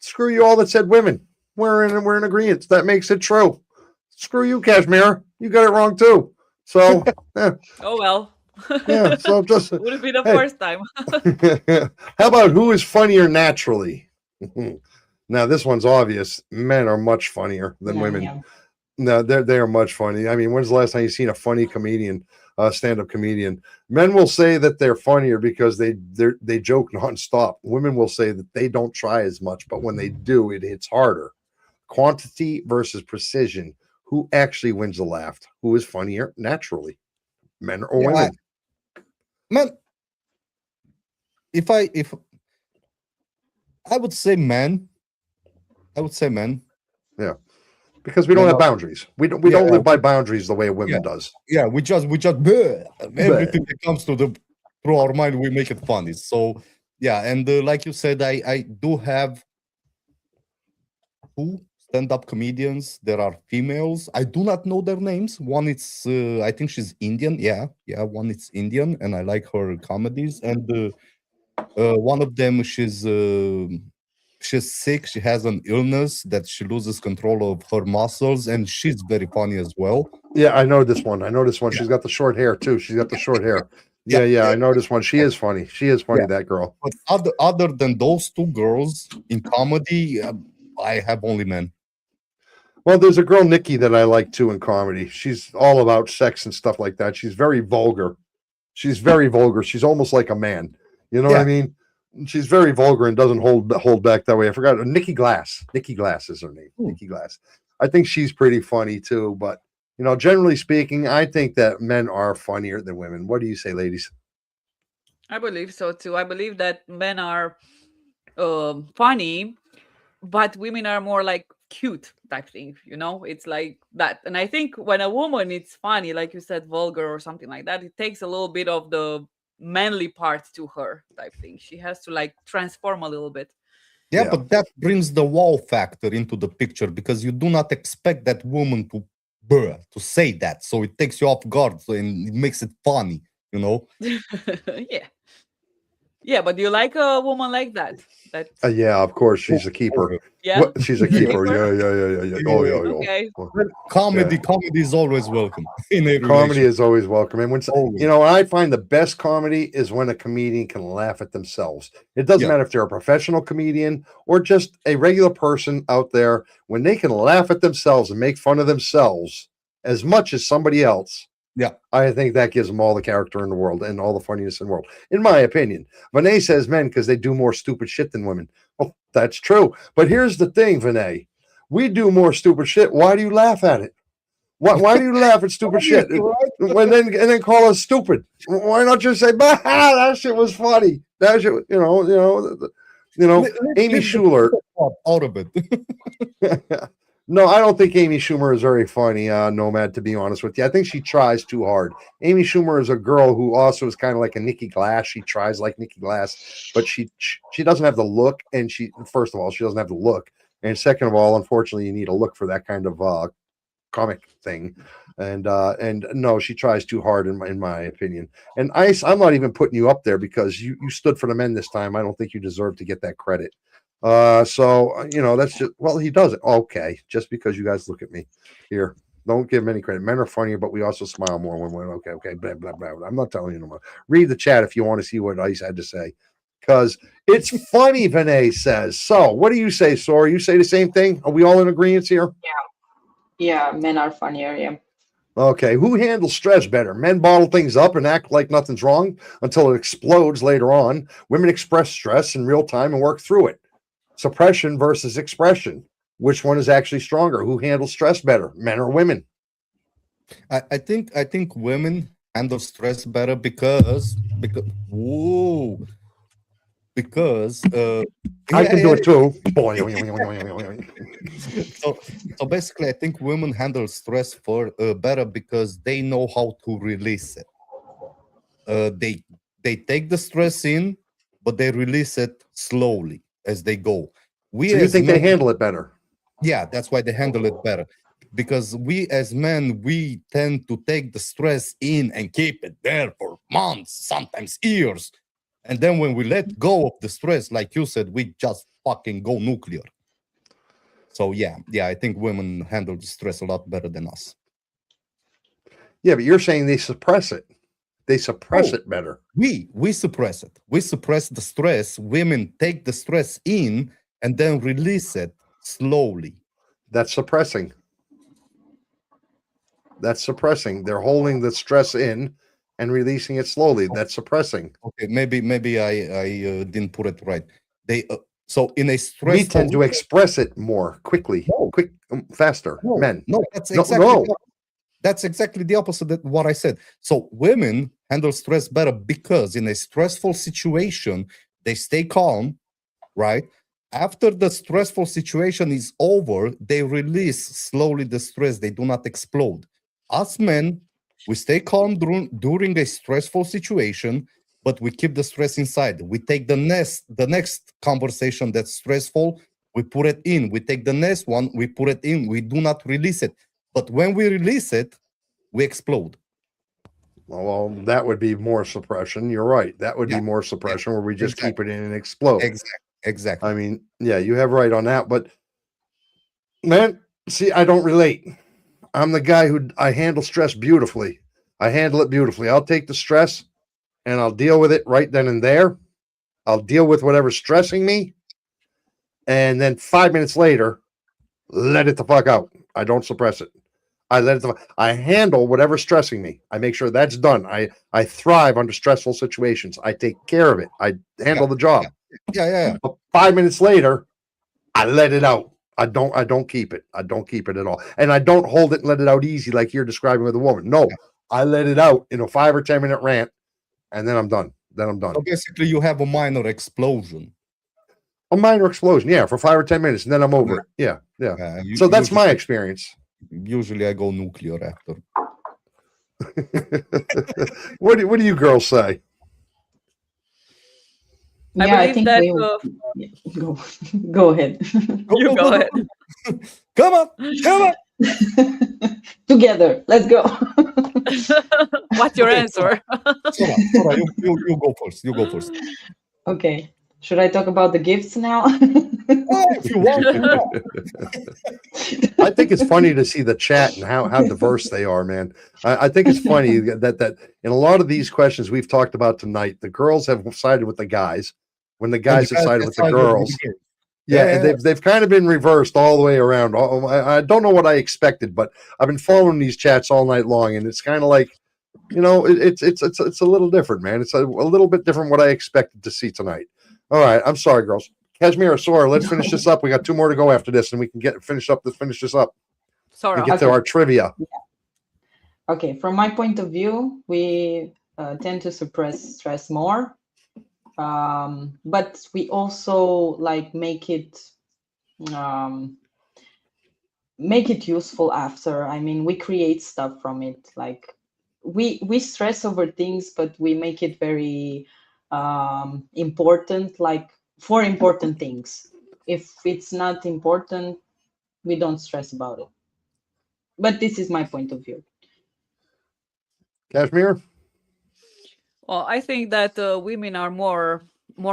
screw you all that said women. We're in agreement. That makes it true. Screw you, Kashmir. You got it wrong too. So, yeah, Oh well. yeah. So just Would it be the hey, first time? how about who is funnier naturally? Now this one's obvious. Men are much funnier than yeah, women. yeah. No, they are much funny. I mean, when's the last time you seen a funny comedian, stand-up comedian? Men will say that they're funnier because they joke nonstop. Women will say that they don't try as much, but when they do, it hits harder. Quantity versus precision. Who actually wins the laugh? Who is funnier naturally, men or Yeah, women? man. If I would say men, I would say men. Yeah, because we don't Men have are, boundaries. We don't yeah, live by boundaries the way a yeah, woman does. yeah. We just bleh, But everything that comes through our mind, we make it funny. So yeah, and like you said, I do have two stand-up comedians. There are females. I do not know their names. One is I think she's Indian. Yeah, yeah. One is Indian, and I like her comedies. And one of them, she's sick. She has an illness that she loses control of her muscles, and she's very funny as well. yeah, I know this one. I know this one. Yeah, She's got the short hair too. She's got the short hair. yeah, Yeah, yeah, yeah, I know this one. She is funny. She is yeah. funny. That girl. But other than those two girls in comedy, I have only men. Well, there's a girl Nikki that I like too in comedy. She's all about sex and stuff like that. She's very vulgar. She's very vulgar. She's almost like a man. You know what I Yeah, mean? She's very vulgar and doesn't hold back that way. I forgot Nikki Glass. Nikki Glass is her name. hmm, Nikki Glass. I think she's pretty funny too. But generally speaking, I think that men are funnier than women. What do you say, ladies? I believe so too. I believe that men are funny, but women are more like cute type thing. It's like that. And I think when a woman is funny, like you said, vulgar or something like that, it takes a little bit of the manly part to her type thing. She has to like transform a little bit. yeah. Yeah. But that brings the wow factor into the picture because you do not expect that woman to to say that, so it takes you off guard, and it makes it funny. You know? Yeah. Yeah, but do you like a woman like that? That Yeah, of course, Oh, she's a keeper. oh, Yeah, What? She's a she's a keeper. keeper. Yeah, yeah, yeah, yeah, yeah. Oh, yeah. yeah, yeah. Okay. Oh, Comedy, yeah. comedy is always welcome in a Comedy relationship. is always welcome. And Always. I find the best comedy is when a comedian can laugh at themselves. It doesn't Yeah, matter if they're a professional comedian or just a regular person out there. When they can laugh at themselves and make fun of themselves as much as somebody else, yeah. I think that gives them all the character in the world and all the funniness in the world, in my opinion. Vinay says men because they do more stupid shit than women. Oh, that's true. But here's the thing, Vinay. We do more stupid shit. Why do you laugh at it? Why do you laugh at stupid shit Obviously, right? and then call us stupid? Why not just say, "Bah, that shit was funny"? That shit, Amy Leave the Schuler. part out of it. No, I don't think Amy Schumer is very funny, Nomad, to be honest with you. I think she tries too hard. Amy Schumer is a girl who also is kind of like a Nikki Glass. She tries like Nikki Glass, but she doesn't have the look. And first of all, she doesn't have the look. And second of all, unfortunately, you need a look for that kind of comic thing. And no, she tries too hard in my opinion. And Ice, I'm not even putting you up there because you stood for the men this time. I don't think you deserve to get that credit. That's just he does it. Okay, just because you guys look at me here. Don't give him any credit. Men are funnier, but we also smile more when we're okay, blah, blah, blah, blah. I'm not telling you no more. Read the chat if you want to see what Ice had to say. Because it's funny, Vinay says. So, what do you say, Sora? You say the same thing? Are we all in agreement here? Yeah, men are funnier. Yeah. Okay, who handles stress better? Men bottle things up and act like nothing's wrong until it explodes later on. Women express stress in real time and work through it. Suppression versus expression. Which one is actually stronger? Who handles stress better, men or women? I think women handle stress better because whoa because I yeah, can do yeah. it too. So so basically, I think women handle stress for better because they know how to release it. They take the stress in, but they release it slowly as they go. We So you as think they men, handle it better? yeah, that's why they handle it better. Because we as men, we tend to take the stress in and keep it there for months, sometimes years. And then when we let go of the stress, like you said, we just fucking go nuclear. So yeah, I think women handle the stress a lot better than us. Yeah, but you're saying they suppress it. They suppress Oh, it better. we suppress it. We suppress the stress. Women take the stress in and then release it slowly. That's suppressing. That's suppressing. They're holding the stress in and releasing it slowly. That's suppressing. Okay, maybe I didn't put it right. They so in a We stressful tend to express it more quickly, no, faster. no, Men. no, that's No, exactly no. that's exactly the opposite of what I said. So women handle stress better because in a stressful situation, they stay calm, right? After the stressful situation is over, they release slowly the stress. They do not explode. Us men, we stay calm during a stressful situation, but we keep the stress inside. We take the next conversation that's stressful, we put it in. We take the next one, we put it in. We do not release it. But when we release it, we explode. Well, that would be more suppression. You're right. That would Yeah, be more yeah, suppression where we just keep exactly, it in and explode. exactly. I mean, yeah, you have right on that. But man, see, I don't relate. I'm the guy who I handle stress beautifully. I handle it beautifully. I'll take the stress and I'll deal with it right then and there. I'll deal with whatever's stressing me. And then 5 minutes later, let it the fuck out. I don't suppress it. I handle whatever's stressing me. I make sure that's done. I thrive under stressful situations. I take care of it. I Yeah, handle the yeah, job. yeah. But 5 minutes later, I let it out. I don't keep it. I don't keep it at all. And I don't hold it and let it out easy like you're describing with a woman. No, Yeah. I let it out in a 5 or 10 minute rant, and then I'm done. Then I'm done. So basically, you have a minor explosion. A minor explosion, yeah, for 5 or 10 minutes, and then I'm over it. Yeah, yeah. So that's my experience. Usually, I go nuclear after. What do you girls say? I Yeah, I believe think that we yeah, go go ahead. you go ahead. Come on, come on. Together, let's go. What's your Okay, answer? Sora, you go first. You go first. Okay. Should I talk about the gifts now? Oh, if you want to, I think it's funny to see the chat and how diverse they are, man. I think it's funny that in a lot of these questions we've talked about tonight, the girls have sided with the guys when the guys have sided with the girls. Yeah, and they've kind of been reversed all the way around. I don't know what I expected, but I've been following these chats all night long, and it's kind of like, it's a little different, man. It's a little bit different what I expected to see tonight. All right, I'm sorry, girls. Kashmir or Sora, let's finish this up. We got 2 more to go after this, and we can finish this up Sora. and get to Okay. our trivia. Okay, from my point of view, we tend to suppress stress more, but we also like um, make it useful after. I mean, we create stuff from it. Like we stress over things, but we make it very important, like for important things. If it's not important, we don't stress about it. But this is my point of view. Kashmir? Well, I think that women are more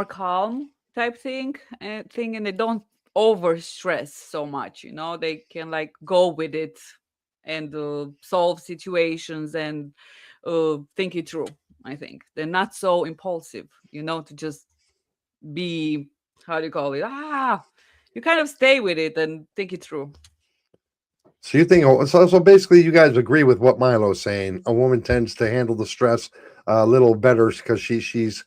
calm type thing, and they don't over stress so much. They can like go with it and solve situations and think it through. I think they're not so impulsive. To just be, how do you call it? You kind of stay with it and think it through. So you think so basically you guys agree with what Milo's saying. A woman tends to handle the stress a little better because she's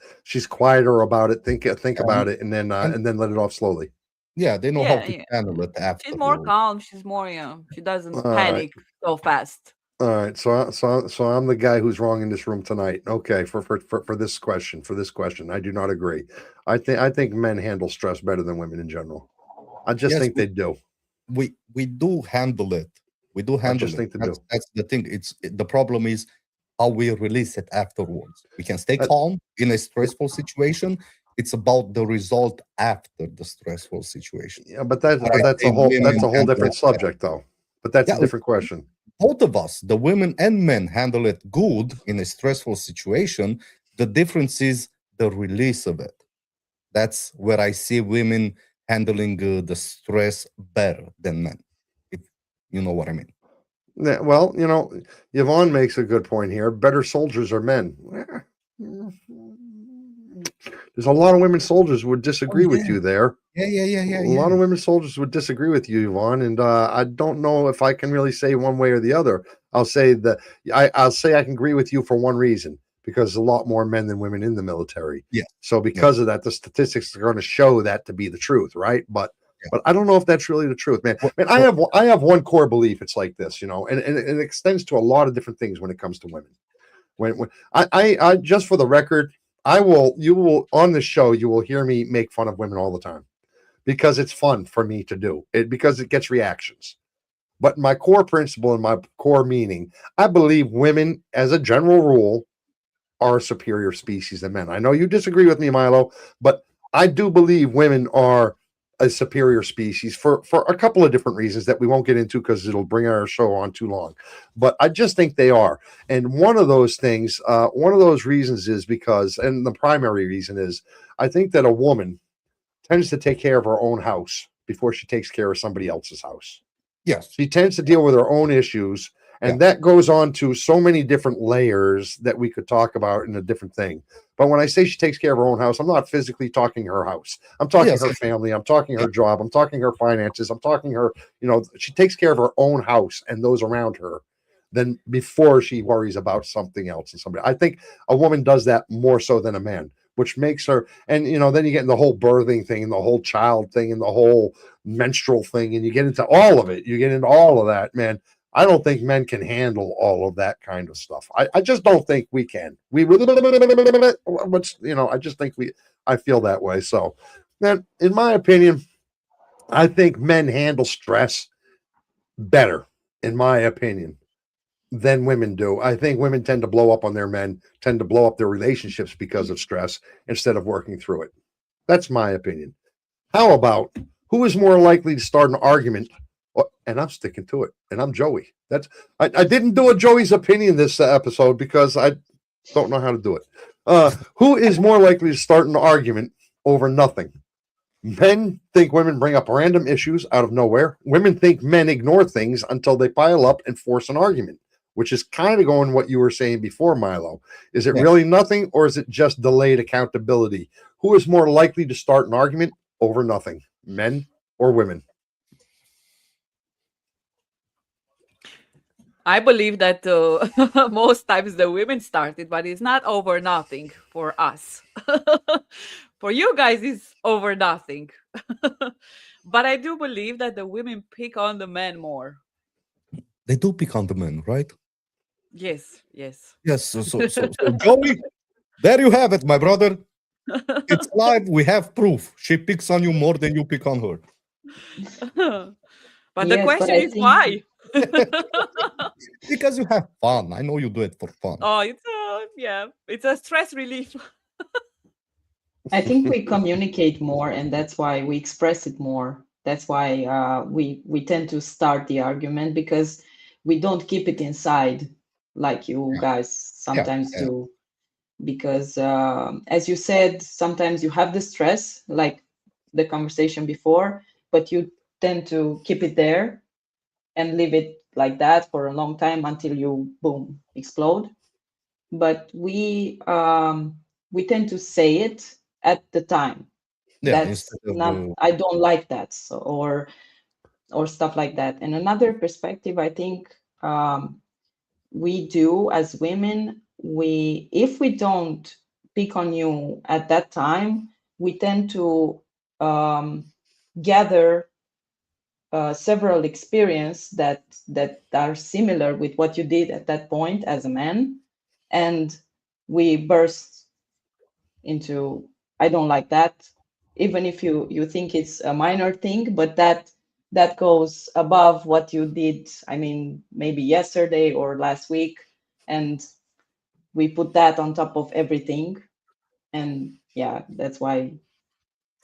quieter about it, think about it, and then let it off slowly. Yeah, they know how Yeah, to yeah. channel it She's more afterwards. calm. She's more, she doesn't All right. panic so fast. All right, so I'm the guy who's wrong in this room tonight. Okay, for this question, I do not agree. I think men handle stress better than women in general. I just Yes, think they do. we do handle it. We do I handle just it. think they That's do. that's the thing. The problem is how we release it afterwards. We can stay That, calm in a stressful situation. It's about the result after the stressful situation. yeah, but that's But but I that's a say whole that's women a whole handle different it better. subject though. But that's a Yeah, different question. both of us, the women and men, handle it good in a stressful situation. The difference is the release of it. That's where I see women handling the stress better than men. If you know what I mean. Yeah, well, Yvonne makes a good point here. Better soldiers are men. There's a lot of women soldiers who would Oh disagree with yeah, you there. yeah, yeah, yeah, A yeah, lot yeah. of women soldiers would disagree with you, Yvonne, and I don't know if I can really say one way or the other. I'll say that I'll say I can agree with you for one reason because there's a lot more men than women in the military. Yeah, So yeah, because of that, the statistics are going to show that to be the truth, right? But yeah. but I don't know if that's really the truth, man. What, Man, what, I have one core belief. It's like this, and it extends to a lot of different things when it comes to women. When I just for the record, you will on the show you will hear me make fun of women all the time because it's fun for me to do it because it gets reactions. But my core principle and my core meaning, I believe women, as a general rule, are a superior species than men. I know you disagree with me, Milo, but I do believe women are a superior species for a couple of different reasons that we won't get into because it'll bring our show on too long. But I just think they are. And one of those things, one of those reasons is because, and the primary reason is, I think that a woman tends to take care of her own house before she takes care of somebody else's house. yes, She tends to deal with her own issues, yeah, and that goes on to so many different layers that we could talk about in a different thing. But when I say she takes care of her own house, I'm not physically talking her house. I'm talking yes, her family. I'm talking yeah, her job. I'm talking her finances. I'm talking her, she takes care of her own house and those around her than before she worries about something else and somebody. I think a woman does that more so than a man, which makes her, and then you get in the whole birthing thing and the whole child thing and the whole menstrual thing, and you get into all of it. You get into all of that, man. I don't think men can handle all of that kind of stuff. I just don't think we can. I just think I feel that way. So, then, in my opinion, I think men handle stress better, in my opinion, than women do. I think women tend to blow up on their men, tend to blow up their relationships because of stress instead of working through it. That's my opinion. How about who is more likely to start an argument? And I'm sticking to it. And I'm Joey. I didn't do a Joey's opinion this episode because I don't know how to do it. Who is more likely to start an argument over nothing? Men think women bring up random issues out of nowhere. Women think men ignore things until they pile up and force an argument, which is kind of going what you were saying before, Milo. Is it yeah. really nothing or is it just delayed accountability? Who is more likely to start an argument over nothing, men or women? I believe that most times the women started, but it's not over nothing for us. For you guys, it's over nothing. But I do believe that the women pick on the men more. They do pick on the men, right? Yes, yes. Yes. So Joey, there you have it, my brother. It's live. We have proof. She picks on you more than you pick on her. But the Yes, but question I is think why? Because you have fun. I know you do it for fun. Oh, it's a stress relief. we communicate more, and that's why we express it more. That's why we tend to start the argument because we don't keep it inside like you guys Yeah, sometimes yeah, do. Because as you said, sometimes you have the stress, like the conversation before, but you tend to keep it there and leave it like that for a long time until you boom explode. But we tend to say it at the time. yeah. That's Instead of not, I don't like that, so, or stuff like that. And another perspective, I think, we do as women, we, if we don't pick on you at that time, we tend to um gather several experiences that are similar with what you did at that point as a man, and we burst into, I don't like that, even if you think it's a minor thing, but that goes above what you did, I mean, maybe yesterday or last week, and we put that on top of everything. And yeah, that's why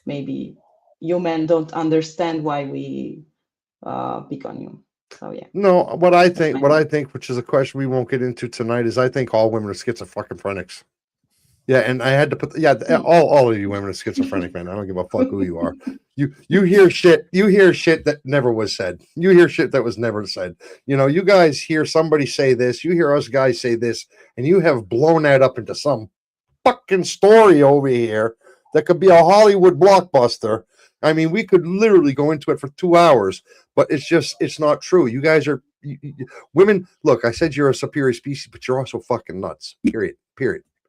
maybe you men don't understand why we pick on you. So yeah. No, what I think, which is a question we won't get into tonight, is I think all women are schizophrenics. Yeah, and I had to put all of you women are schizophrenic, man. I don't give a fuck who you are. You hear shit that never was said. You hear shit that was never said. You know, you guys hear somebody say this, you hear us guys say this, and you have blown that up into some fucking story over here that could be a Hollywood blockbuster. I mean, we could literally go into it for 2 hours, but it's not true. You guys are women. Look, I said you're a superior species, but you're also fucking nuts. Period.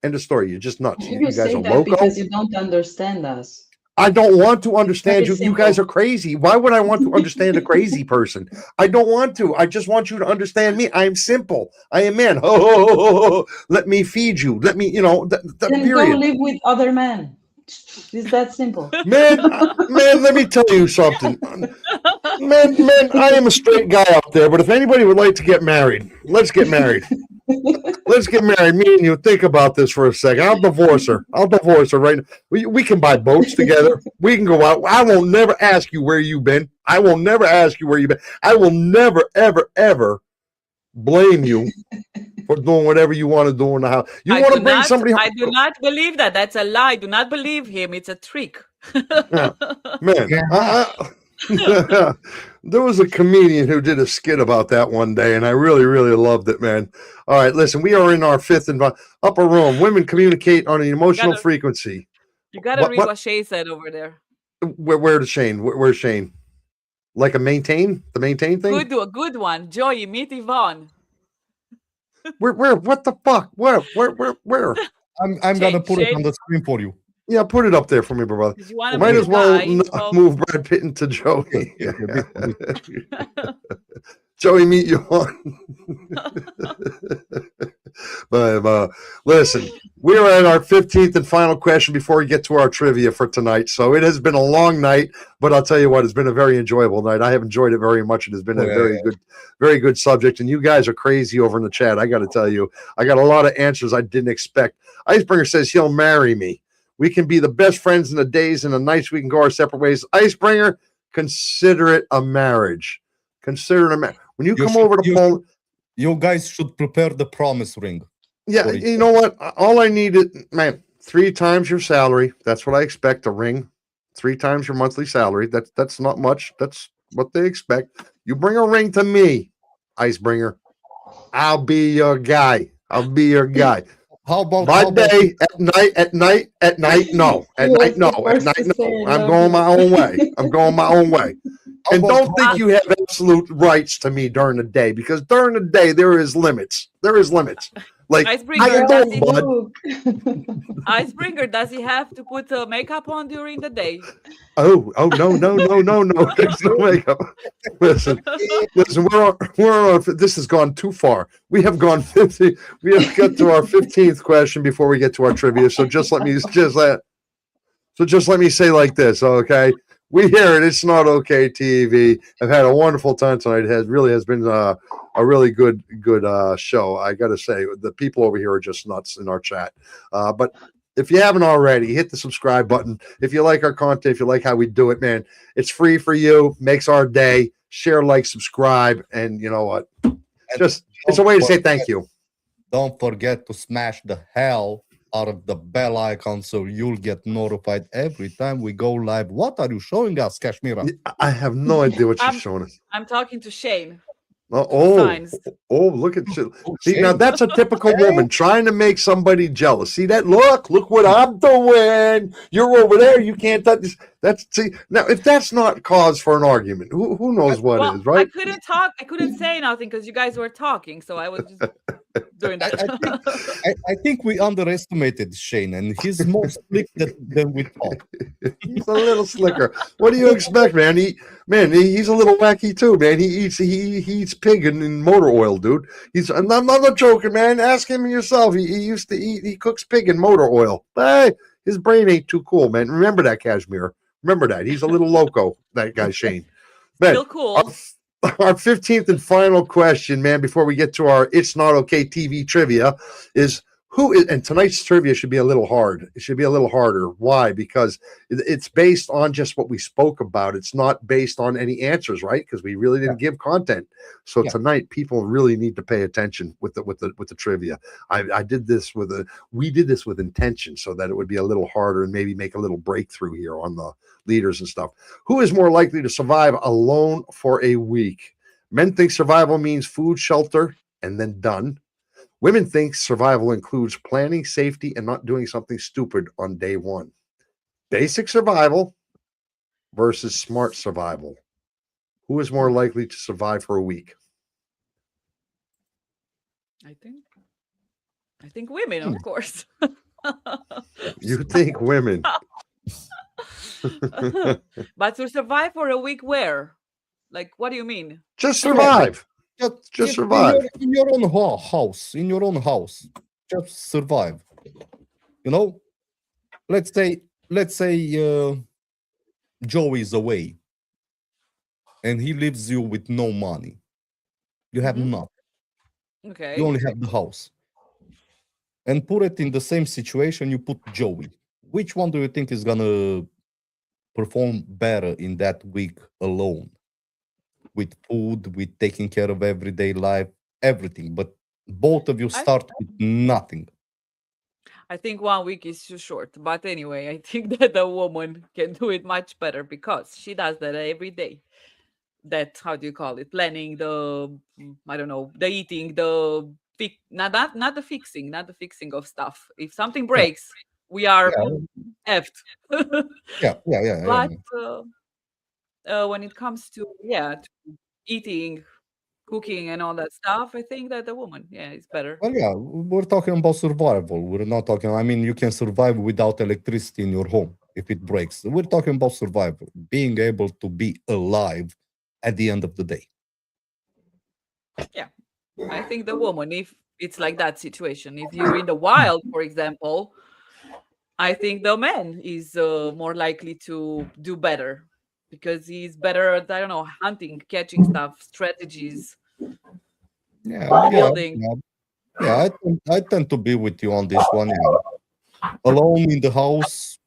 End of story. You're just nuts. You guys say are that loco. because you don't understand us. I don't want to understand you. Very You guys simple. are crazy. Why would I want to understand a crazy person? I don't want to. I just want you to understand me. I am simple. I am man. Oh, let me feed you. Let me, Then go period. live with other men. It's that simple. Man, let me tell you something. Man, I am a straight guy out there, but if anybody would like to get married, let's get married. Let's get married. Me and you, think about this for a second. I'll divorce her right now. We can buy boats together. We can go out. I will never ask you where you've been. I will never ask you where you've been. I will never, ever, ever blame you for doing whatever you want to do in the house. You want to bring somebody home. I do not believe that. That's a lie. Do not believe him. It's a trick. Yeah. Man, there was a comedian who did a skit about that one day, and I really, really loved it, man. All right, listen, we are in our fifth upper room. Women communicate on an emotional frequency. You gotta read what Shay said over there. Where to Shane? Where's Shane? Like the maintain thing? A good one. Joey, meet Yvonne. Where? What the fuck? Where? I'm gonna put it on the screen for you. Yeah, put it up there for me, brother. You might as well move Brad Pitt into Joey. Joey, meet you on. But listen, we are at our 15th and final question before we get to our trivia for tonight. So it has been a long night, but I'll tell you what, it's been a very enjoyable night. I have enjoyed it very much. It has been a very good subject. And you guys are crazy over in the chat. I got to tell you, I got a lot of answers I didn't expect. Icebringer says he'll marry me. We can be the best friends in the days and the nights. We can go our separate ways. Icebringer, consider it a marriage. Consider it a marriage. When you come over to Poland, you guys should prepare the promise ring. Yeah, you know what? All I need is, man, 3 times your salary. That's what I expect. A ring, 3 times your monthly salary. That's not much. That's what they expect. You bring a ring to me, Icebringer. I'll be your guy. How about day, at night? No. At night, no. I'm going my own way. And don't think you have absolute rights to me during the day, because during the day there is limits. Like Icebringer, does he have to put makeup on during the day? Oh no. There's no makeup. Listen, we're on, this has gone too far. We have gone 50. We have got to our 15th question before we get to our trivia. So just let me say like this, okay? We hear it. It's not okay TV. I've had a wonderful time tonight. It really has been a really good show. I got to say, the people over here are just nuts in our chat. But if you haven't already, hit the subscribe button. If you like our content, if you like how we do it, man, it's free for you. Makes our day. Share, like, subscribe, and you know what? It's a way to say thank you. Don't forget to smash the hell out of the bell icon so you'll get notified every time we go live. What are you showing us, Kashmira? I have no idea what she's showing us. I'm talking to Shane. Look at you. See, now that's a typical woman trying to make somebody jealous. See that? Look what I'm doing. You're over there. You can't touch this. Now if that's not cause for an argument, who knows what is, right? I couldn't talk. I couldn't say nothing because you guys were talking. So I was just doing that. I think we underestimated Shane, and he's more slick than we thought. He's a little slicker. What do you expect, man? He's a little wacky too, man. He eats pig and motor oil, dude. I'm not joking, man. Ask him yourself. He used to eat. He cooks pig and motor oil. Hey, his brain ain't too cool, man. Remember that, Kashmir. Remember that. He's a little loco. That guy Shane. Man, Still cool. our 15th and final question, man, before we get to our It's Not Okay TV trivia, is and tonight's trivia should be a little hard. It should be a little harder. Why? Because it's based on just what we spoke about. It's not based on any answers, right? Because we really didn't give content. So tonight, people really need to pay attention with the trivia. We did this with intention so that it would be a little harder and maybe make a little breakthrough here on the leaders and stuff. Who is more likely to survive alone for a week? Men think survival means food, shelter, and then done. Women think survival includes planning, safety, and not doing something stupid on day one. Basic survival versus smart survival. Who is more likely to survive for a week? I think women, of course. You think women? But to survive for a week, where? Like, what do you mean? Just survive. Just survive. In your own house. In your own house. Just survive. You know? Let's say Joe is away and he leaves you with no money. You have nothing. Okay. You only have the house. And put it in the same situation, you put Joey. Which one do you think is gonna perform better in that week alone? With food, with taking care of everyday life, everything. But both of you start with nothing. I think 1 week is too short. But anyway, I think that a woman can do it much better because she does that every day. That, how do you call it? Planning I don't know, the eating, not the fixing of stuff. If something breaks, we are effed. Yeah. But when it comes to eating, cooking, and all that stuff, I think that the woman, is better. Well, yeah, we're talking about survival. We're not talking, I mean, you can survive without electricity in your home if it breaks. We're talking about survival, being able to be alive at the end of the day. Yeah, I think the woman, if it's like that situation, if you're in the wild, for example, I think the man is more likely to do better because he's better at, I don't know, hunting, catching stuff, strategies, building. Yeah, I tend to be with you on this one. Yeah. Alone in the house,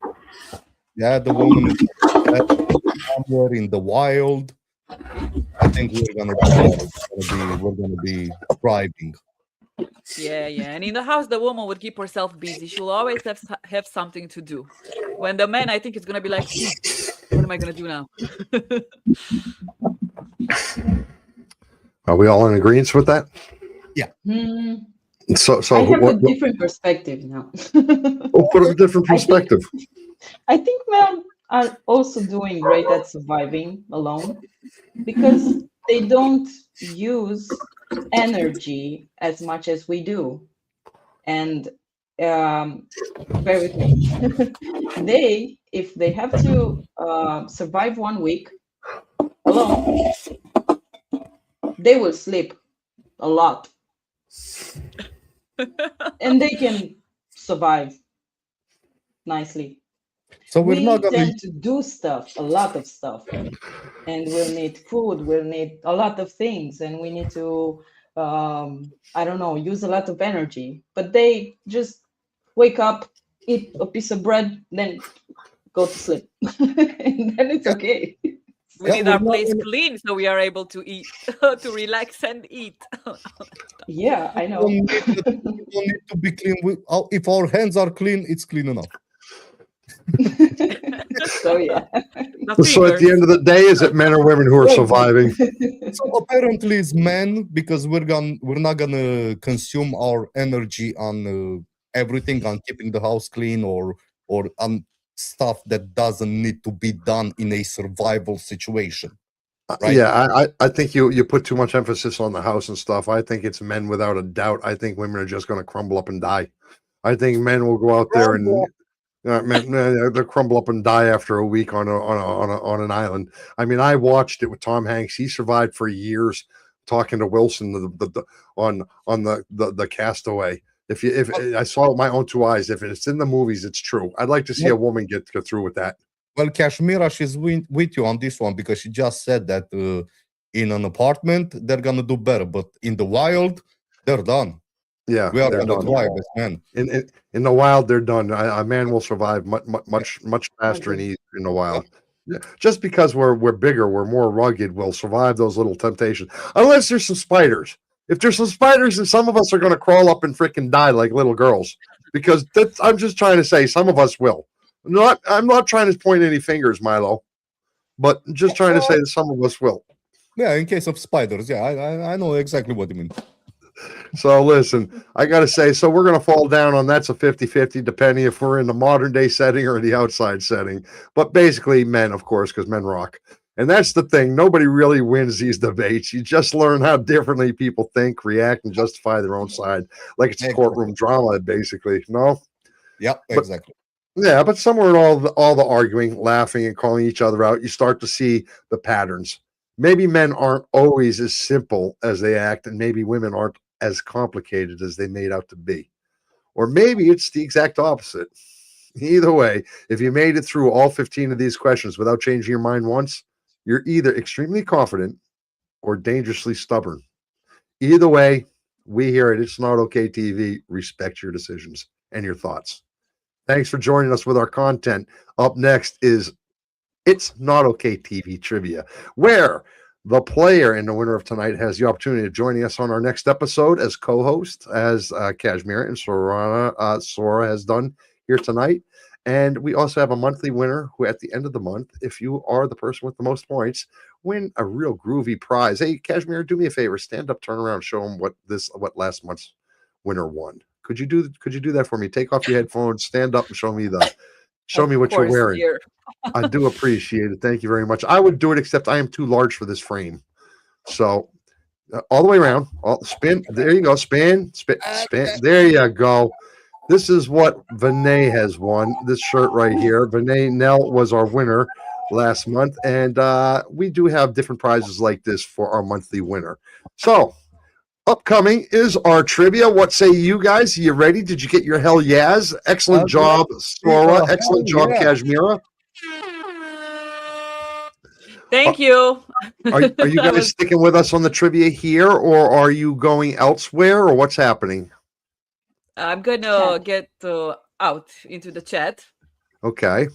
the woman is somewhere in the wild. I think we're gonna be thriving. Yeah, and in the house, the woman would keep herself busy. She'll always have something to do. When the man, I think, is gonna be like, what am I gonna do now? Are we all in agreement with that? Yeah. So I have a different perspective now. What a different perspective. I think men are also doing great at surviving alone because they don't use energy as much as we do. And bear with me. If they have to survive 1 week alone, they will sleep a lot. And they can survive nicely. So we tend to do stuff, a lot of stuff, and we'll need food, we'll need a lot of things, and we need to, I don't know, use a lot of energy. But they just wake up, eat a piece of bread, then go to sleep, and then it's okay. We need our place clean so we are able to eat, to relax and eat. Yeah, I know. We don't need to be clean. If our hands are clean, it's clean enough. So yeah. So at the end of the day, is it men or women who are surviving? So apparently it's men, because we're not gonna consume our energy on everything, on keeping the house clean or on stuff that doesn't need to be done in a survival situation. right? Yeah, I think you put too much emphasis on the house and stuff. I think it's men without a doubt. I think women are just going to crumble up and die. I think men will go out there and man, they'll crumble up and die after a week on an island. I mean, I watched it with Tom Hanks. He survived for years talking to Wilson on the Castaway. If I saw it with my own two eyes, if it's in the movies, it's true. I'd like to see a woman go through with that. Well, Kashmira, she's with you on this one because she just said that in an apartment they're gonna do better, but in the wild they're done. Yeah, We are they're gonna done. try this, man. In the wild, they're done. A man will survive much faster and easier in the wild. Yeah, just because we're bigger, we're more rugged, we'll survive those little temptations. Unless there's some spiders. If there's some spiders, then some of us are going to crawl up and freaking die like little girls. Because I'm just trying to say, some of us will. I'm not trying to point any fingers, Milo, but just trying to say that some of us will. Yeah, in case of spiders, yeah, I know exactly what you mean. So listen, I got to say, so we're going to fall down on that's a 50-50, depending if we're in the modern day setting or the outside setting. But basically men, of course, because men rock. And that's the thing. Nobody really wins these debates. You just learn how differently people think, react, and justify their own side. Like it's a courtroom drama, basically. No? Yep, exactly. Yeah, but somewhere in all the arguing, laughing, and calling each other out, you start to see the patterns. Maybe men aren't always as simple as they act, and maybe women aren't as complicated as they made out to be. Or maybe it's the exact opposite. Either way, if you made it through all 15 of these questions without changing your mind once, you're either extremely confident or dangerously stubborn. Either way, we here at It's Not Okay TV respect your decisions and your thoughts. Thanks for joining us with our content. Up next is It's Not Okay TV Trivia, where the player and the winner of tonight has the opportunity of joining us on our next episode as co-host, as Kashmir and Sora has done here tonight. And we also have a monthly winner who, at the end of the month, if you are the person with the most points, win a real groovy prize. Hey, Kashmir, do me a favor, stand up, turn around, show them what last month's winner won. Could you do that for me? Take off your headphones, stand up, and show me what you're wearing. Dear. I do appreciate it. Thank you very much. I would do it, except I am too large for this frame. So all the way around, spin. There you go. Spin. There you go. This is what Vinay has won. This shirt right here. Vinay Nell was our winner last month, and we do have different prizes like this for our monthly winner. So upcoming is our trivia. What say you guys? Are you ready? Did you get your hell yes? Excellent job, Sora. Excellent job, Kashmira. Thank you. Are you guys sticking with us on the trivia here, or are you going elsewhere, or what's happening? I'm gonna get out into the chat Okay.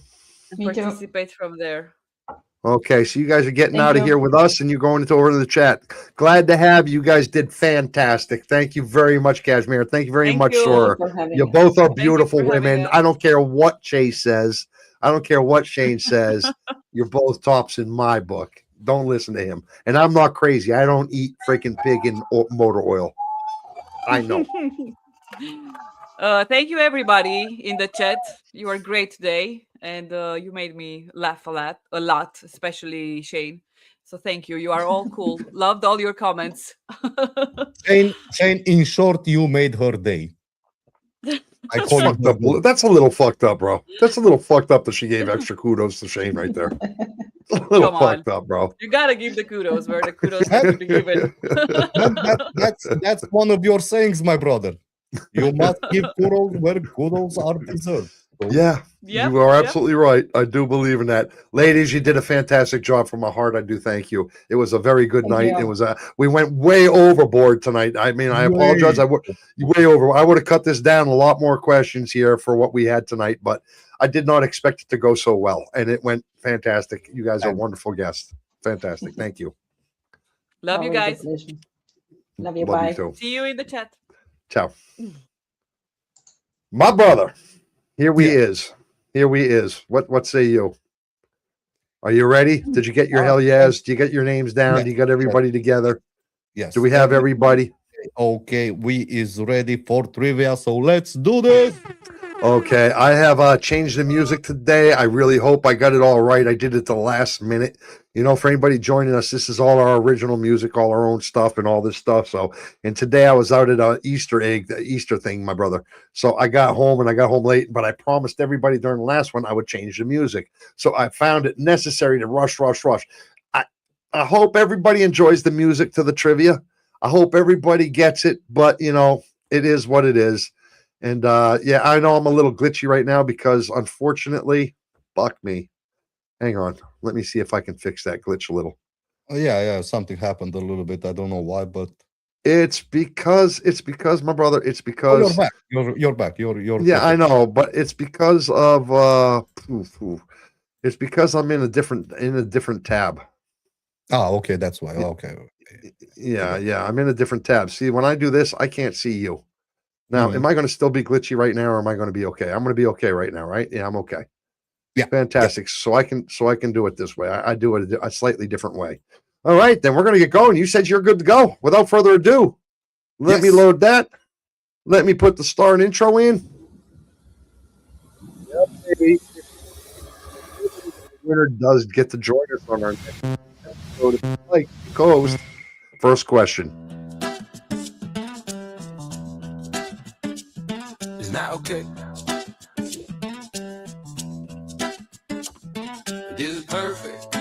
and participate from there. Okay, so you guys are getting out of you. here with us, and you're going over to the chat. Glad to have you. You guys did fantastic. Thank you very much, Kashmir. Thank you very Thank much, you. Sora. For having You us. both are you beautiful for having women. us. I don't care what Chase says. I don't care what Shane says. You're both tops in my book. Don't listen to him. And I'm not crazy. I don't eat freaking pig and motor oil. I know. Thank you, everybody in the chat. You are great today, and you made me laugh a lot, especially Shane. So thank you. You are all cool. Loved all your comments. Shane, in short, you made her day. I That's call fucked you up. That's a little fucked up, bro. That's a little fucked up that she gave extra kudos to Shane right there. A little Come on. fucked up, bro. You gotta give the kudos where the kudos have to be given. that's one of your sayings, my brother. You must give kudos where kudos are deserved. So, Yeah, Yep, you are yep. absolutely right. I do believe in that. Ladies, you did a fantastic job from my heart. I do thank you. It was a very good Thank night. you. It was we went way overboard tonight. I mean, I apologize. Way. I would way over. I would have cut this down a lot more questions here for what we had tonight, but I did not expect it to go so well, and it went fantastic. You guys are wonderful guests. Fantastic. Thank you. Love you Always a guys. pleasure. Love you. Love Bye. you too. See you in the chat. Ciao. My brother. Here we Yeah. is. Here we is. What say you? Are you ready? Did you get your hell yes? Do you get your names down? Yes, Do you got everybody together? Yes. Do we have everybody? Okay, we is ready for trivia, so let's do this. Okay, I have changed the music today. I really hope I got it all right. I did it the last minute. You know, for anybody joining us, this is all our original music, all our own stuff, and all this stuff. So, and today I was out at a the Easter thing, my brother. So I got home and I got home late, but I promised everybody during the last one I would change the music. So I found it necessary to rush. I hope everybody enjoys the music to the trivia. I hope everybody gets it, but you know, it is what it is. And yeah, I know I'm a little glitchy right now because unfortunately, fuck me. Hang on. Let me see if I can fix that glitch a little. Oh, yeah, something happened a little bit. I don't know why, but It's because my brother, it's oh, because you're back. You're back. You're yeah, I perfect. know, but it's because of it's because I'm in a different tab. Ah, okay, that's why. Okay. Yeah, I'm in a different tab. See, when I do this, I can't see you. Now, Mhm. am I going to still be glitchy right now, or am I going to be okay? I'm going to be okay right now, right? Yeah, I'm okay. Yeah. Fantastic. So I can do it this way. I do it a slightly different way. All right, then we're going to get going. You said you're good to go. Without further ado, let me Yes. load that. Let me put the start and intro in. Yep, baby. The winner does get to join us on our next episode of Like Coast. First question. It's not okay. This is perfect.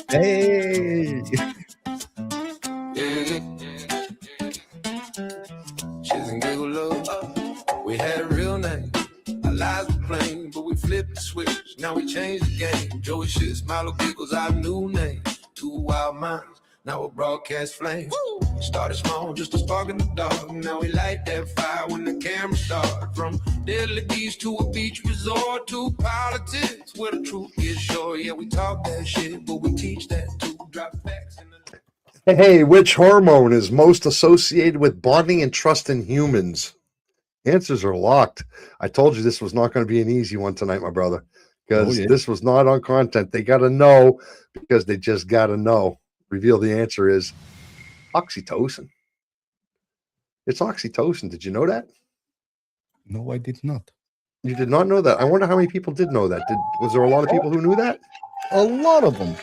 Hey. Yeah. Shits and giggle love. We had a real name. Our lives were plain, but we flipped the switch. Now we changed the game. Joey shit, Milo giggles, our new name. Two wild minds. Now we're broadcast flames. Started small, just a spark in the dark. Now we light that fire when the camera starts. From deadly beach to a beach resort to politics, where the truth is sure. Yeah, we talk that shit, but we teach that too. Drop facts in the Hey, which hormone is most associated with bonding and trust in humans? Answers are locked. I told you this was not going to be an easy one tonight, my brother, because yeah. this was not on content. They got to know because they just got to know. Reveal the answer is oxytocin. It's oxytocin. Did you know that? No, I did not. You did not know that. I wonder how many people did know that. Was there a lot of people who knew that? A lot of them.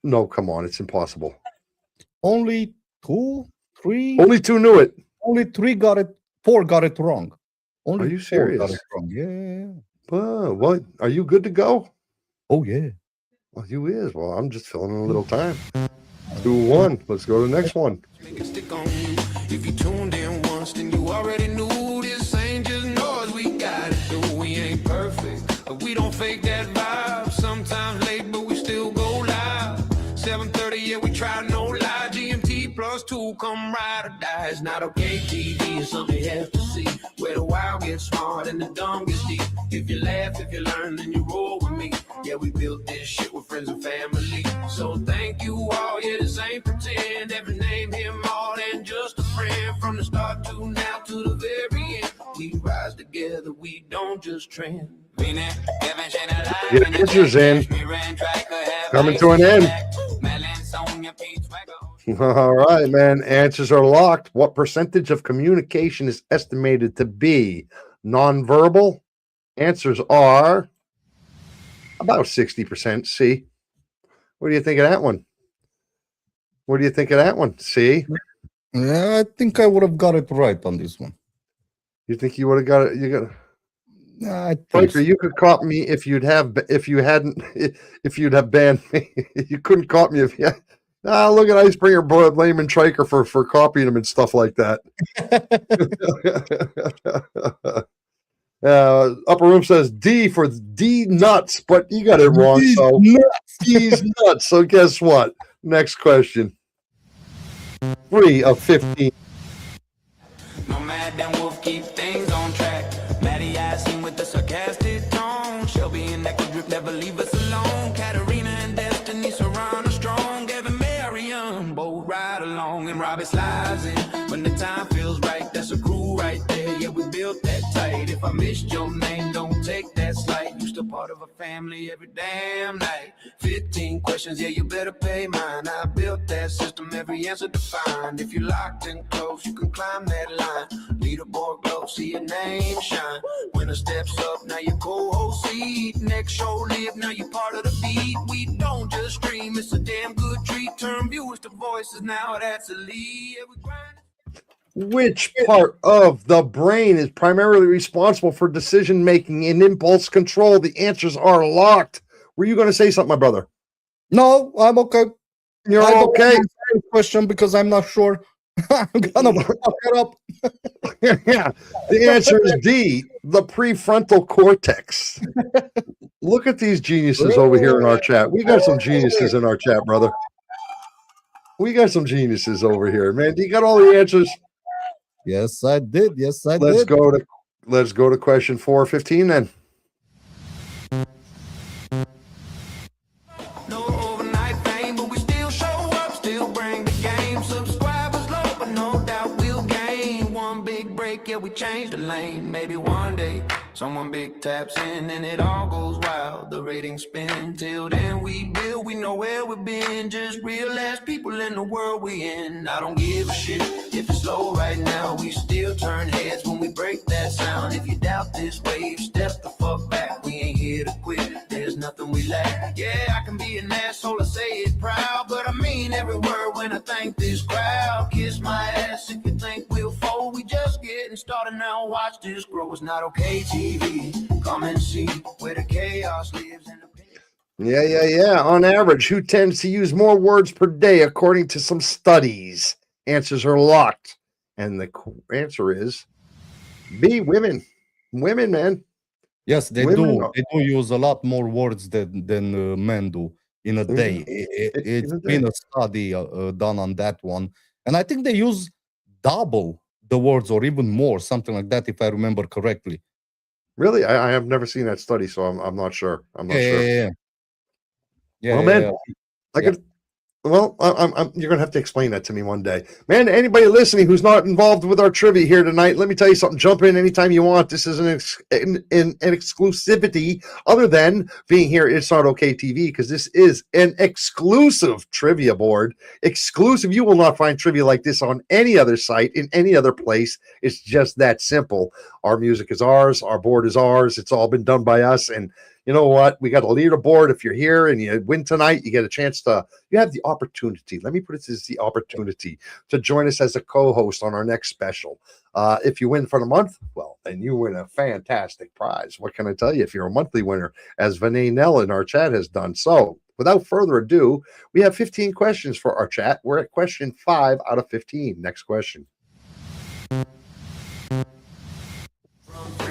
No, come on. It's impossible. Only 2, 3. Only 2 knew it. Only 3 got it. 4 got it wrong. Only Are you 4 got serious? it wrong. Yeah. Well, are you good to go? Oh yeah. Well, you is. Well, I'm just filling in a little time. 2-1. Let's go to the next one. make it stick on you. If you tuned in once, then you already knew this ain't just noise. We got it, though we ain't perfect. But we don't fake that vibe. Sometimes late, but we still go live. 7:30, yeah, we try no lie. GMT +2, come ride or die. It's not okay, TV is something you have to see. Where the wild gets smart and the dumb gets deep. If you laugh, if you learn, then you roll with me. Yeah, we built this shit with friends and family. So thank you all, yeah, this ain't pretend. Every name here more than just a friend. From the start to now to the very end. We rise together, we don't just trend. Yeah, this is in. Coming to an end. All right, man. Answers are locked. What percentage of communication is estimated to be nonverbal? Answers are about 60%. C. What do you think of that one? What do you think of that one? C. Yeah, I think I would have got it right on this one. You think you would have got it? You got. I think Franker, so. you could cop me if you'd have banned me. You couldn't cop me if you. Look at Icebringer blaming Triker for copying him and stuff like that. Upper room says D for D nuts, but you got it wrong. D's So nuts. D's nuts. So guess what? Next question. 3 of 15. No mad damn wolf keep things on track. Maddie eyes him with the sarcastic tone. Shelby and Echo Drip never leave us alone. Katarina and Destiny surround us strong. Gavin Marion both ride along. And Robbie slides in when the time feels right. That's a crew right there. Yeah, we built that tight. If I missed your name, don't take that slight. Used to party part of a family every damn night. 15 questions, yeah, you better pay mine. I built that system, every answer defined. If you're locked in close, you can climb that line. Leaderboard glow, see your name shine. Winner steps up, now you co-host seat. Next show live, now you part of the beat. We don't just stream, it's a damn good treat. Turn viewers to voices, now that's a lead. Yeah, we grind. Which part of the brain is primarily responsible for decision making and impulse control? The answers are locked. Were you going to say something, my brother? No, I'm okay. You're I don't okay. want to answer the question because I'm not sure. I'm gonna fuck it up. Yeah. The answer is D, the prefrontal cortex. Look at these geniuses over here in our chat. We got some geniuses in our chat, brother. We got some geniuses over here, man. You got all the answers. Yes, I did. Yes, I Let's did. go to question 415 then. No overnight fame, but we still show up, still bring the game. Subscribers low, but no doubt we'll gain. One big break, yeah, we change the lane. Maybe one day, someone big taps in and it all goes wild. The ratings spin. Till then we build, we know where we've been. Just real ass people in the world we in. I don't give a shit if it's slow right now. We still turn heads when we break that sound. If you doubt this wave, step the fuck back. We ain't here to quit, there's nothing we lack. Yeah, I can be an asshole, I say it proud, but I mean every word when I thank this crowd. Kiss my ass if you think we'll fold. We just getting started now, watch this grow. It's not okay TV, come and see where the chaos lives in the Yeah. On average, who tends to use more words per day according to some studies? Answers are locked. And the answer is B, women. Women, man. Yes, they Women do. are- They do use a lot more words than men do in a day. It's In a been day. a study done on that one, and I think they use double the words or even more, something like that, if I remember correctly. Really? I have never seen that study, so I'm not sure. I'm not sure. Yeah. Well, man, yeah. I Yeah. could. Well, you're gonna have to explain that to me one day, man. Anybody listening who's not involved with our trivia here tonight, let me tell you something. Jump in anytime you want. This is an exclusivity other than being here. It's Not Okay TV, because this is an exclusive trivia board. Exclusive. You will not find trivia like this on any other site in any other place. It's just that simple. Our music is ours. Our board is ours. It's all been done by us. And you know what? We got a leaderboard. If you're here and you win tonight, you get a chance to. You have the opportunity. Let me put it as the opportunity to join us as a co-host on our next special. If you win for the month, well, then you win a fantastic prize. What can I tell you? If you're a monthly winner, as Vinay Nell in our chat has done. So, without further ado, we have 15 questions for our chat. We're at question 5 out of 15. Next question.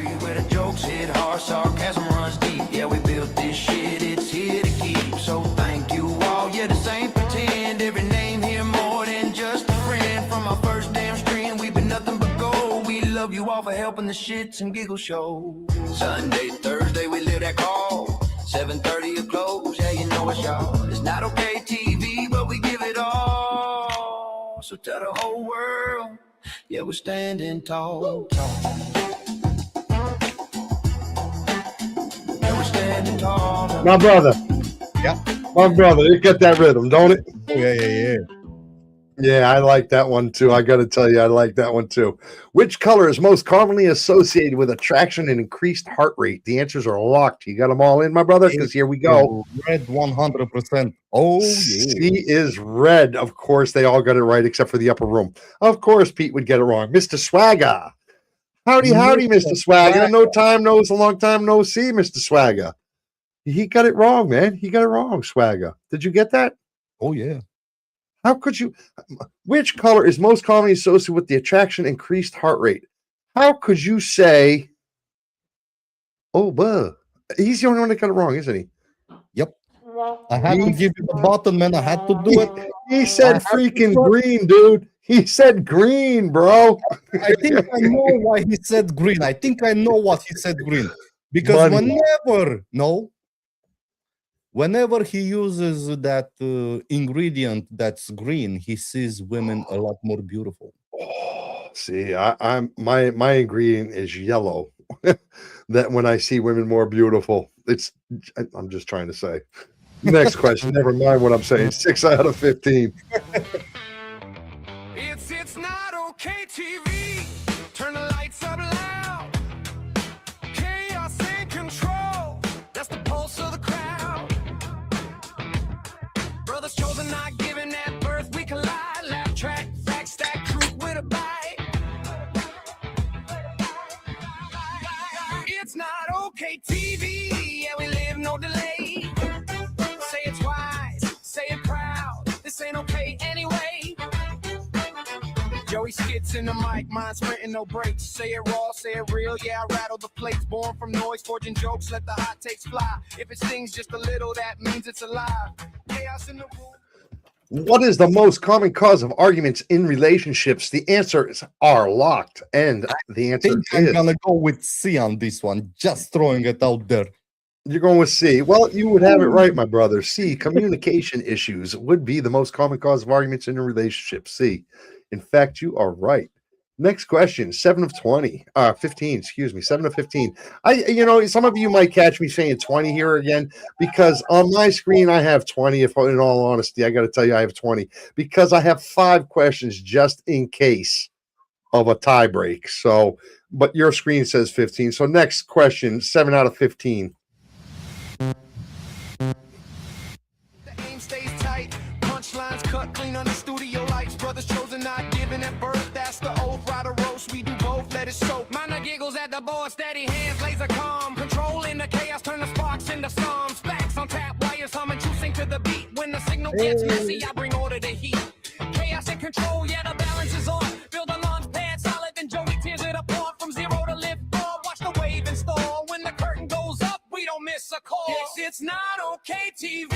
free where the jokes hit hard, sarcasm runs deep. Yeah, we built this shit, it's here to keep. So thank you all. Yeah, this ain't pretend. Every name here more than just a friend. From our first damn stream, we've been nothing but gold. We love you all for helping the shits and giggle show. Sunday, Thursday, we live that call. 7:30 a close, yeah, you know it's y'all. It's not okay TV, but we give it all. So tell the whole world, yeah, we're standing tall. My brother. Yeah. My brother. You get that rhythm, don't it? Oh, yeah. Yeah, I like that one too. I got to tell you, I like that one too. Which color is most commonly associated with attraction and increased heart rate? The answers are locked. You got them all in, my brother? Because here we go. Red 100%. Oh, yeah. C is red. Of course, they all got it right except for the upper room. Of course, Pete would get it wrong. Mr. Swagger. Howdy, Mr. Swagger. No time, no, it's a long time no see, Mr. Swagger. He got it wrong, man. He got it wrong, Swagger. Did you get that? Oh, yeah. How could you? Which color is most commonly associated with the attraction increased heart rate? How could you say, oh, buh? He's the only one that got it wrong, isn't he? Yep. I had to give you the button, man. I had to do it. He said freaking green, dude. He said green, bro. I think I know why he said green. I think I know what he said green. Because Money. whenever he uses that ingredient that's green, he sees women a lot more beautiful. Oh, see, I'm my ingredient is yellow. that when I see women more beautiful, I'm just trying to say. Next question. Never mind what I'm saying. 6 out of 15. It's not okay TV. Turn the lights up loud. Chaos and control. That's the pulse of the crowd. Brothers chosen, not given at birth. We collide. Laugh track, back stack, truth with a bite. It's not okay TV. Yeah, we live no delay. Say it twice, say it proud. This ain't okay anyway. Joey skits in the mic, mine sprinting no breaks. Say it raw, say it real, yeah, I rattle the plates. Born from noise, forging jokes, let the hot takes fly. If it stings just a little, that means it's alive. Chaos in the room. What is the most common cause of arguments in relationships? The answers are locked, and the I answer think I'm is gonna go with C on this one. Just throwing it out there. you're going with C. Well, you would have it right, my brother. C, communication issues would be the most common cause of arguments in a relationship. C. In fact, you are right. Next question, 7 of 20. 15, excuse me, 7 of 15. Some of you might catch me saying 20 here again, because on my screen I have 20. If in all honesty, I got to tell you I have 20 because I have 5 questions just in case of a tie break. So, but your screen says 15. So next question, 7 out of 15. The aim stays tight. Punchlines cut clean on the studio lights. Brothers chosen, not given at birth. That's the oath. Rider roast. We do both. Let it soak. Minor giggles at the board. Steady hands. Laser calm. Controlling the chaos. Turn the sparks into storms. Stacks on tap. Wires humming. Choosing to the beat. When the signal gets messy, I bring order to heat. Chaos and control. Yeah, the balance is on. Build a launch pad solid. Then Joey tears it apart. From zero to lift off. Watch the wave install. When the curtain goes up, we don't miss a call. It's not okay TV.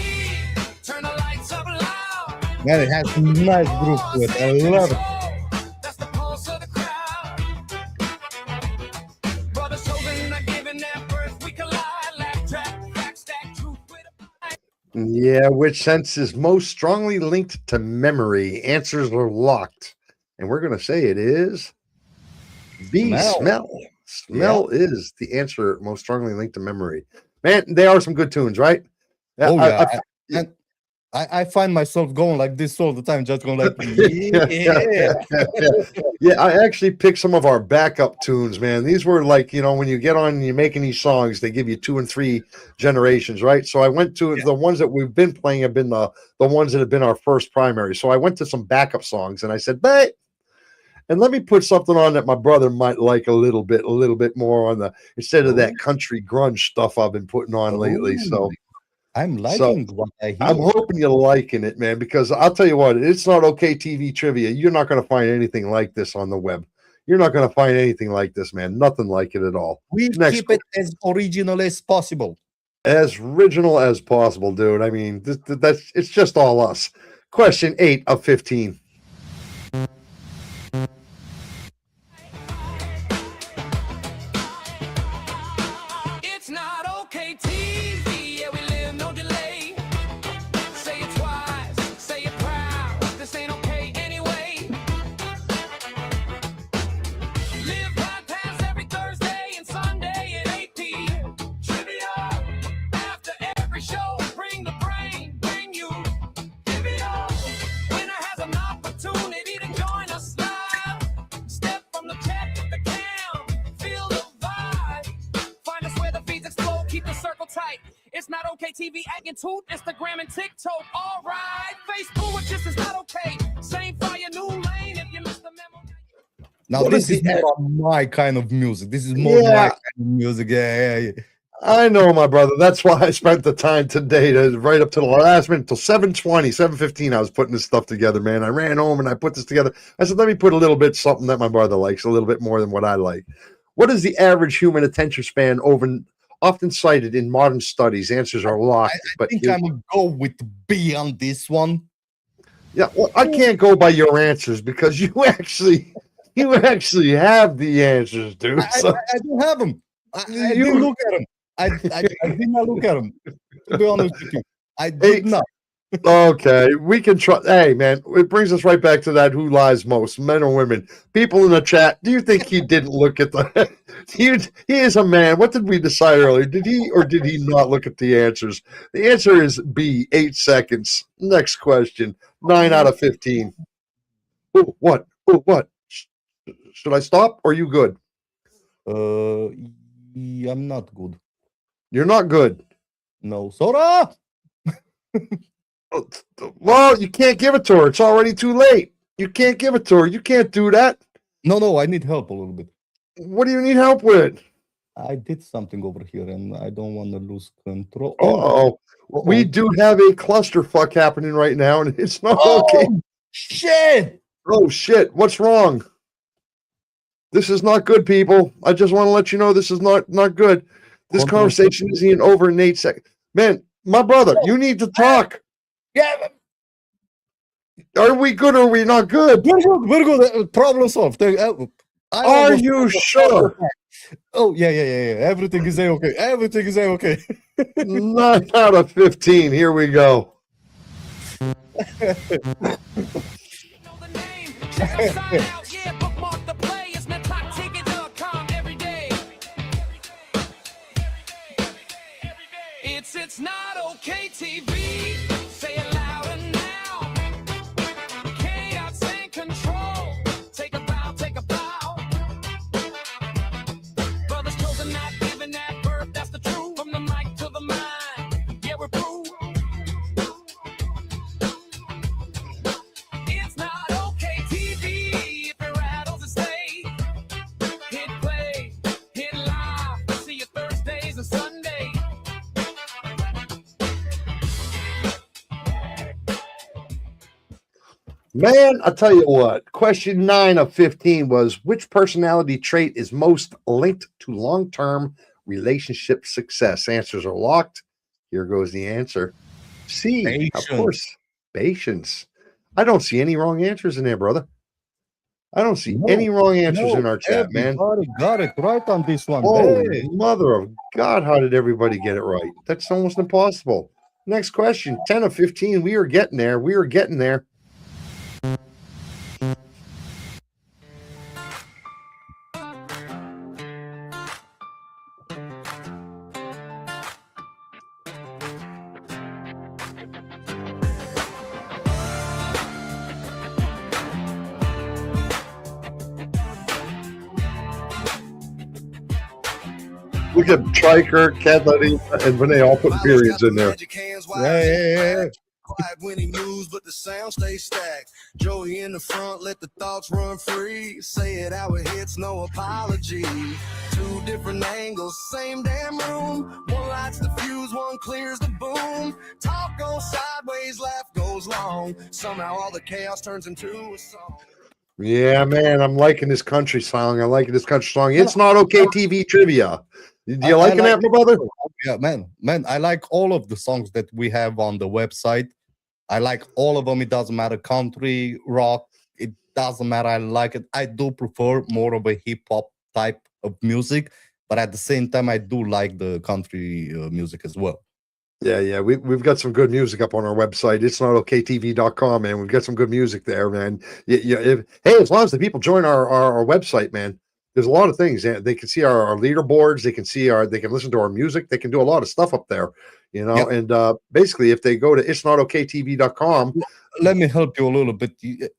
Turn the lights up loud. Man, it has a nice groove to it. I love it. That's the pulse of the crowd. Brothers chosen, not given that birth. We collide. Laugh track, back stack, truth with a bite. Yeah, which sense is most strongly linked to memory? Answers are locked. And we're going to say it is B, smell. Smell is the answer most strongly linked to memory. Man, they are some good tunes, right? Oh, yeah. I find myself going like this all the time, just going like, yeah. Yeah, I actually picked some of our backup tunes, man. These were like, when you get on and you're making these songs, they give you 2 and 3 generations, right? So I went to the ones that we've been playing have been the ones that have been our first primary. So I went to some backup songs and I said, and let me put something on that my brother might like a little bit more on instead of that country grunge stuff I've been putting on lately. So I'm liking what I hear. I'm hoping you're liking it, man, because I'll tell you what, it's not okay TV trivia. You're not going to find anything like this on the web. You're not going to find anything like this, man. Nothing like it at all. We keep it as original as possible. As original as possible, dude. I mean, it's just all us. Question 8 of 15. It's not okay TV. Yeah, we live no delay. Say it twice, say it proud. This ain't okay anyway. Live podcast every Thursday and Sunday at 8 p.m. Trivia after every show. Bring the brain, bring you. Give it up. Winner has an opportunity to join us live. Step from the chat to the cam. Feel the vibe. Find us where the feeds explode. Keep the circle tight. It's not okay TV at YouTube, Instagram, and TikTok. All right. Facebook, it's just not okay. Same fire, new lane. If you missed the memo. Now, What this is is the- more my kind of music. This is more my kind of music. Yeah. I know, my brother. That's why I spent the time today to right up to the last minute till 7:20, 7:15. I was putting this stuff together, man. I ran home and I put this together. I said, let me put a little bit something that my brother likes, a little bit more than what I like. What is the average human attention span often cited in modern studies? Answers are locked. I think I'm gonna go with B on this one. Yeah, well, I can't go by your answers because you actually have the answers, dude. I don't have them. I didn't look at them. I did not look at them. To be honest with you, I did not. Okay, we can try. Hey, man, it brings us right back to that: who lies most, men or women? People in the chat, do you think he didn't look at the? He is a man. What did we decide earlier? Did he or did he not look at the answers? The answer is B. 8 seconds. Next question. 9 out of 15. Oh, what? Oh, what? Should I stop? Or are you good? I'm not good. You're not good. No, Sora. Well, you can't give it to her. It's already too late. You can't give it to her. You can't do that. No, I need help a little bit. What do you need help with? I did something over here, and I don't want to lose control. Oh, we do have a clusterfuck happening right now, and it's not okay. Shit! Oh shit! What's wrong? This is not good, people. I just want to let you know this is not good. This conversation isn't even over in 8 seconds. Man, my brother, you need to talk. Yeah, Are we good or are we not good? we're good. Problem solved. Are you sure? Oh, yeah. Everything is okay. Everything is okay. 9 out of 15. Here we go. Know the name. Check our site out, yeah, bookmark the play. It's netclockticket.com every day. It's not okay TV. Say it louder now. Chaos and control. Take a bow, take a bow. Brothers chosen, not giving that birth. That's the truth. From the mic to the mind. Yeah, we're proof. It's not okay TV. If it rattles and stay. Hit play, hit live. See you Thursdays and Sundays. Man, I'll tell you what. Question 9 of 15 was, which personality trait is most linked to long-term relationship success? Answers are locked. Here goes the answer. C, Patience. of course. Patience. I don't see any wrong answers in there, brother. I don't see any wrong answers in our chat, man. Everybody got it right on this one. Oh, Hey. mother of God, how did everybody get it right? That's almost impossible. Next question, 10 of 15. We are getting there. We are getting there. Look at Triker, Kathleen, and Renee all put periods in there. Yeah. Quiet when he moves, but the sound stays stacked. Joey in the front, let the thoughts run free. Say it how it hits, no apology. Two different angles, same damn room. One lights the fuse, one clears the boom. Talk goes sideways, laugh goes long. Somehow all the chaos turns into a song. Yeah, man, I'm liking this country song. I'm liking this country song. It's not okay TV trivia. Do you liking that, my brother? Yeah, man, I like all of the songs that we have on the website. I like all of them. It doesn't matter, country, rock, it doesn't matter. I like it. I do prefer more of a hip hop type of music, but at the same time, I do like the country music as well. Yeah. We've got some good music up on our website. It's not okaytv.com, man. We've got some good music there, man. Hey, as long as the people join our website, man, there's a lot of things. They can see our leaderboards. They can listen to our music. They can do a lot of stuff up there, you know. Yep. And basically, if they go to itsnotokaytv.com, let me help you a little bit,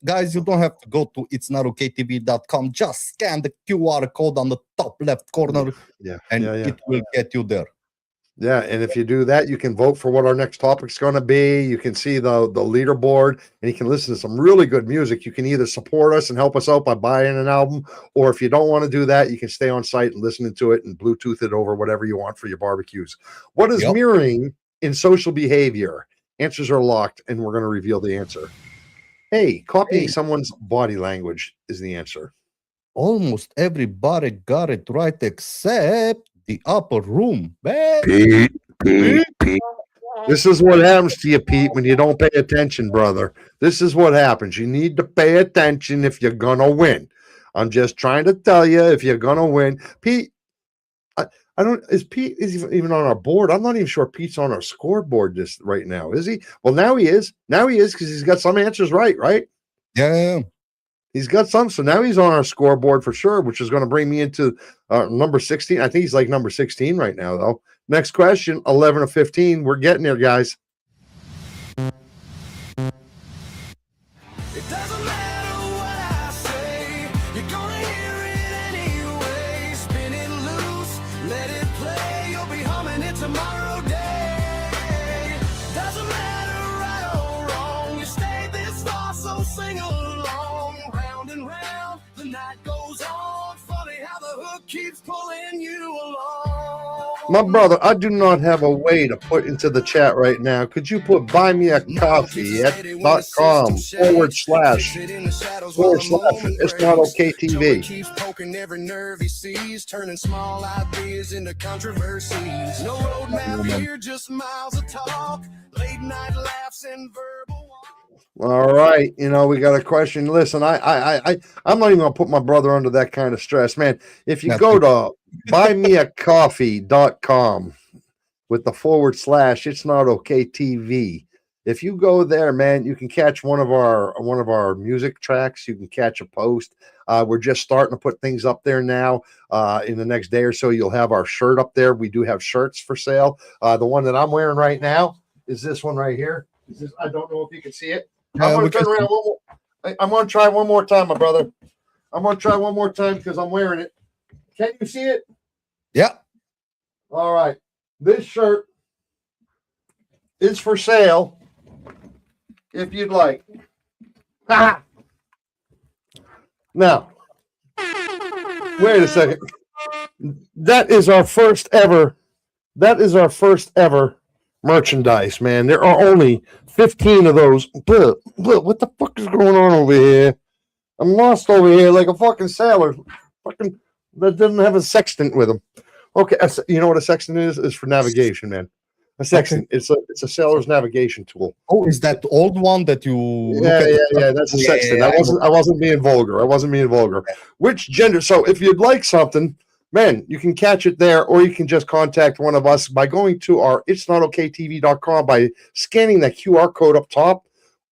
guys. You don't have to go to itsnotokaytv.com. Just scan the QR code on the top left corner, it will get you there. Yeah, and if you do that, you can vote for what our next topic's going to be. You can see the leaderboard, and you can listen to some really good music. You can either support us and help us out by buying an album, or if you don't want to do that, you can stay on site and listen to it and Bluetooth it over whatever you want for your barbecues. What is mirroring in social behavior? Answers are locked, and we're going to reveal the answer. A, copying someone's body language is the answer. Almost everybody got it right except the upper room. Pete. This is what happens to you, Pete, when you don't pay attention, brother. This is what happens. You need to pay attention if you're going to win. I'm just trying to tell you, if you're going to win. Pete, I don't. Is Pete is even on our board? I'm not even sure Pete's on our scoreboard just right now. Is he? Well, now he is. Now he is because he's got some answers right. Right. Yeah. He's got some. So now he's on our scoreboard for sure, which is going to bring me into number 16. I think he's like number 16 right now, though. Next question, 11 of 15. We're getting there, guys. It doesn't matter what I say, you're gonna hear it anyway. Spin it loose, let it play, you'll be humming it tomorrow day. Doesn't matter right or wrong, you stay this far, so sing along. Round and round, the night goes on. Funny how the hook keeps pulling you along. My brother, I do not have a way to put into the chat right now. Could you put buymeacoffee.com / it's not okay TV? Keeps poking every nerve he sees, turning small ideas into controversies. No roadmap here, just miles of talk, late night laughs and verbal walk. All right, we got a question. Listen, I'm not even gonna put my brother under that kind of stress, man. If you go to buymeacoffee.com with the / it's not okay TV. If you go there, man, you can catch one of our music tracks. You can catch a post. We're just starting to put things up there now. In the next day or so, you'll have our shirt up there. We do have shirts for sale. The one that I'm wearing right now is this one right here. I don't know if you can see it. I'm going to turn around one more. I'm going to try one more time, my brother. I'm going to try one more time because I'm wearing it. Can you see it? Yeah. All right. This shirt is for sale if you'd like. Now, wait a second. That is our first ever merchandise, man. There are only 15 of those. But what the fuck is going on over here? I'm lost over here like a fucking sailor. Fucking that doesn't have a sextant with him. Okay, you know what a sextant is? It's for navigation, man. A sextant. Okay. It's a sailor's navigation tool. Oh, is that the old one that you? Yeah. That's a sextant. I wasn't being vulgar. Which gender? So if you'd like something, man, you can catch it there, or you can just contact one of us by going to our itsnotokaytv.com by scanning that QR code up top,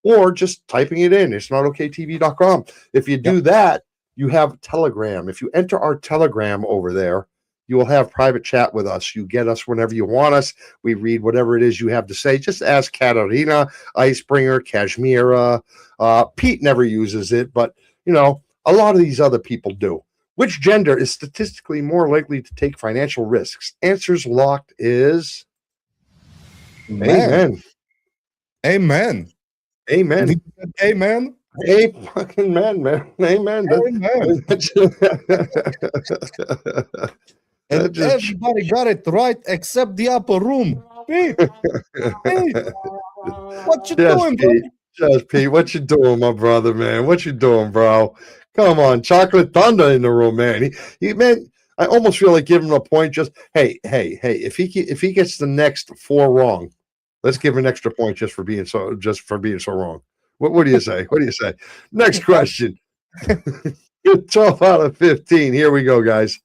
or just typing it in. Itsnotokaytv.com. If you do that, you have Telegram. If you enter our Telegram over there, you will have private chat with us. You get us whenever you want us. We read whatever it is you have to say. Just ask Katarina, Icebringer, Kashmira. Pete never uses it, but a lot of these other people do. Which gender is statistically more likely to take financial risks? Answers locked is Amen. Amen. Amen. Amen. Hey, fucking man. Amen. Amen. And everybody got it right except the upper room. Pete, what you doing, bro? Just Pete, what you doing, my brother, man? What you doing, bro? Come on, Chocolate Thunder in the room, man. Man, I almost feel like giving him a point. Just hey, if he gets the next 4 wrong, let's give him an extra point just for being so wrong. What do you say? What do you say? Next question. 12 out of 15. Here we go, guys.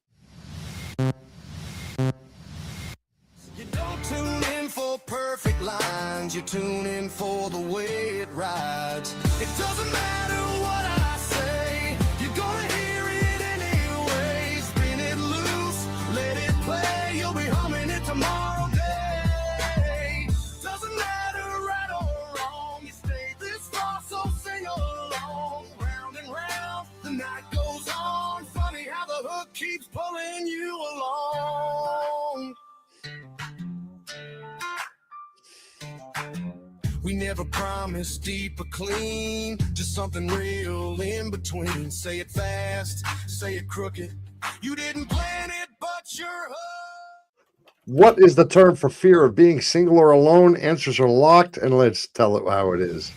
You don't tune in for perfect lines, you tune in for the way it rides. It doesn't matter what I say, you're gonna hear it anyway. Spin it loose, let it play, you'll be humming it tomorrow day. Doesn't matter right or wrong, you stay this far, so sing along. Round and round, the night goes on. Funny how the hook keeps pulling you along. We never promised deep or clean, just something real in between. Say it fast, say it crooked. You didn't plan it, but you're hooked. What is the term for fear of being single or alone? Answers are locked, and let's tell it how it is.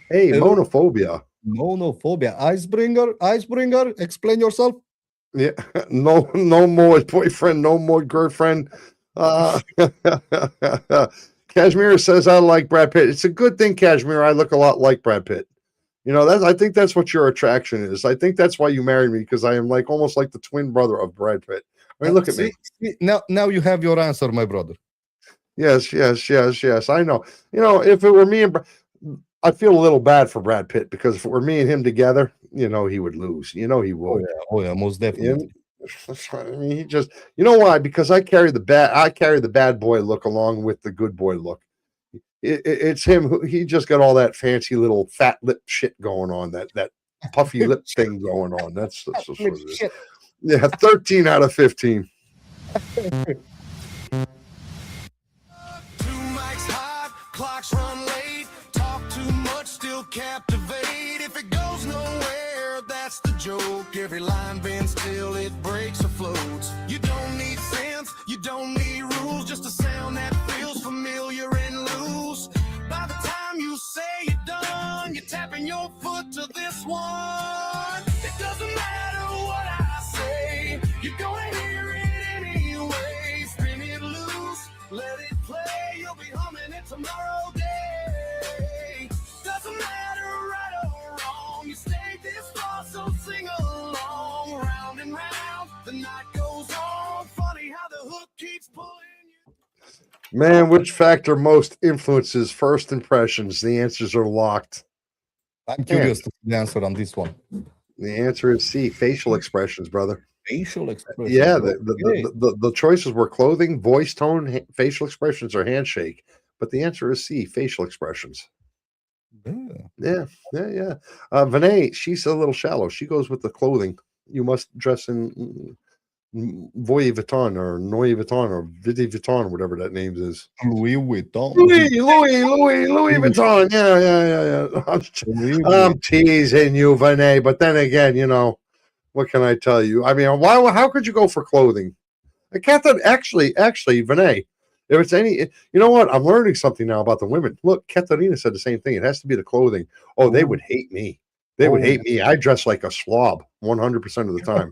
Hey, monophobia. Monophobia. Icebringer, explain yourself. Yeah, no more boyfriend, no more girlfriend. Kashmir says, I like Brad Pitt. It's a good thing, Kashmir. I look a lot like Brad Pitt. I think that's what your attraction is. I think that's why you married me, because I am like almost like the twin brother of Brad Pitt. I mean, look at me. Now you have your answer, my brother. Yes. I know. If it were me and I feel a little bad for Brad Pitt, because if it were me and him together, he would lose. He would. Oh yeah, most definitely. I mean, he just, why? Because I carry the bad boy look along with the good boy look. It's him. He just got all that fancy little fat lip shit going on. That puffy lip thing going on. That's what it is. Yeah, 13 out of 15. Two mics hot, clocks run late. Talk too much, still captivate. If it goes nowhere, that's the joke. Every line bends till it breaks or floats. You don't need sense, you don't need rules, just a sound that feels familiar and loose. By the time you say you're done, you're tapping your foot to this one. It doesn't matter what I say, you're gonna hear it anyway. Spin it loose, let it play, you'll be humming it tomorrow day. Doesn't matter right or wrong, you stayed this far, so sing along. Round and round, the night goes on. Funny how the hook keeps pulling you. Man, which factor most influences first impressions? The answers are locked. I'm curious to see the answer on this one. The answer is C, facial expressions, brother. Facial expression. Yeah, Okay. the choices were clothing, voice tone, facial expressions, or handshake. But the answer is C, facial expressions. Yeah. Yeah. Vinay, she's a little shallow. She goes with the clothing. You must dress in Voy Vuitton or Noy Vuitton or Vidi Vuitton, whatever that name is. Louis Vuitton. Louis Vuitton. Yeah. I'm teasing you, Vinay. But then again, what can I tell you? I mean, how could you go for clothing? I can't. Actually, Vinay, if it's any, you know what? I'm learning something now about the women. Look, Katarina said the same thing. It has to be the clothing. Oh, they would hate me. They would hate me. I dress like a slob 100% of the time.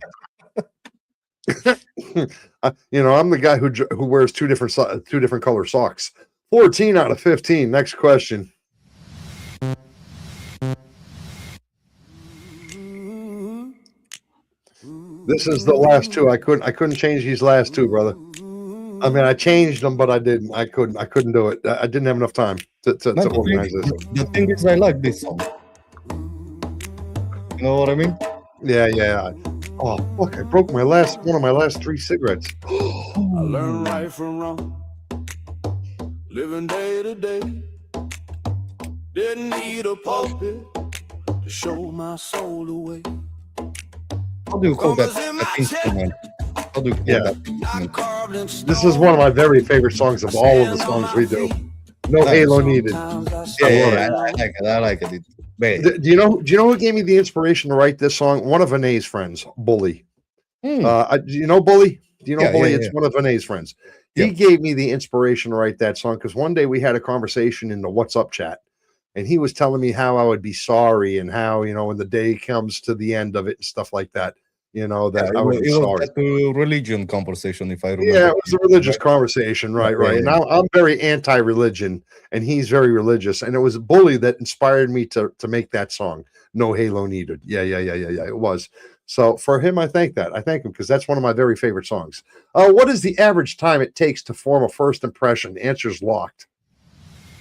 I'm the guy who wears two different color socks. 14 out of 15. Next question. This is the last two. I couldn't change these last two, brother. I mean, I changed them, but I didn't. I couldn't do it. I didn't have enough time to organize this. The thing is, I like this song. You know what I mean? Yeah. Oh, look, I broke one of my last 3 cigarettes. I learned right from wrong, living day to day. Didn't need a pulpit to show my soul the way. How do you call that instrument? How do you call that instrument? This is one of my very favorite songs of all of the songs we do. No halo needed. Yeah, I like it. Do you know who gave me the inspiration to write this song? One of Vinay's friends, Bully. Do you know Bully? Do you know Bully? It's one of Vinay's friends. He gave me the inspiration to write that song because one day we had a conversation in the What's Up chat, and he was telling me how I would be sorry and how, when the day comes to the end of it and stuff like that, that I would be sorry. It was a religion conversation, if I remember. Yeah, it was a religious conversation, right. And I'm very anti-religion, and he's very religious, and it was Bully that inspired me to make that song. No halo needed. Yeah. It was. So for him, I thank him because that's one of my very favorite songs. What is the average time it takes to form a first impression? The answer's locked.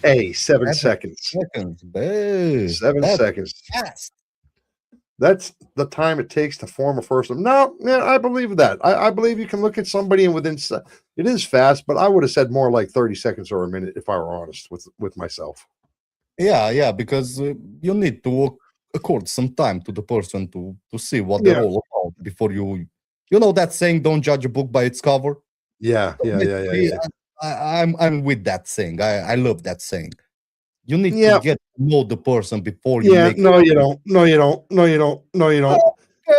A, 7 seconds. 7 seconds. Fast. That's the time it takes to form a first. No, yeah, I believe that. I believe you can look at somebody and it is fast, but I would have said more like 30 seconds or a minute if I were honest with myself. Yeah, because you need to accord some time to the person to see what they're all about before you know that saying, don't judge a book by its cover. Yeah. I'm with that saying. I love that saying. You need to get to know the person before you make No, you don't.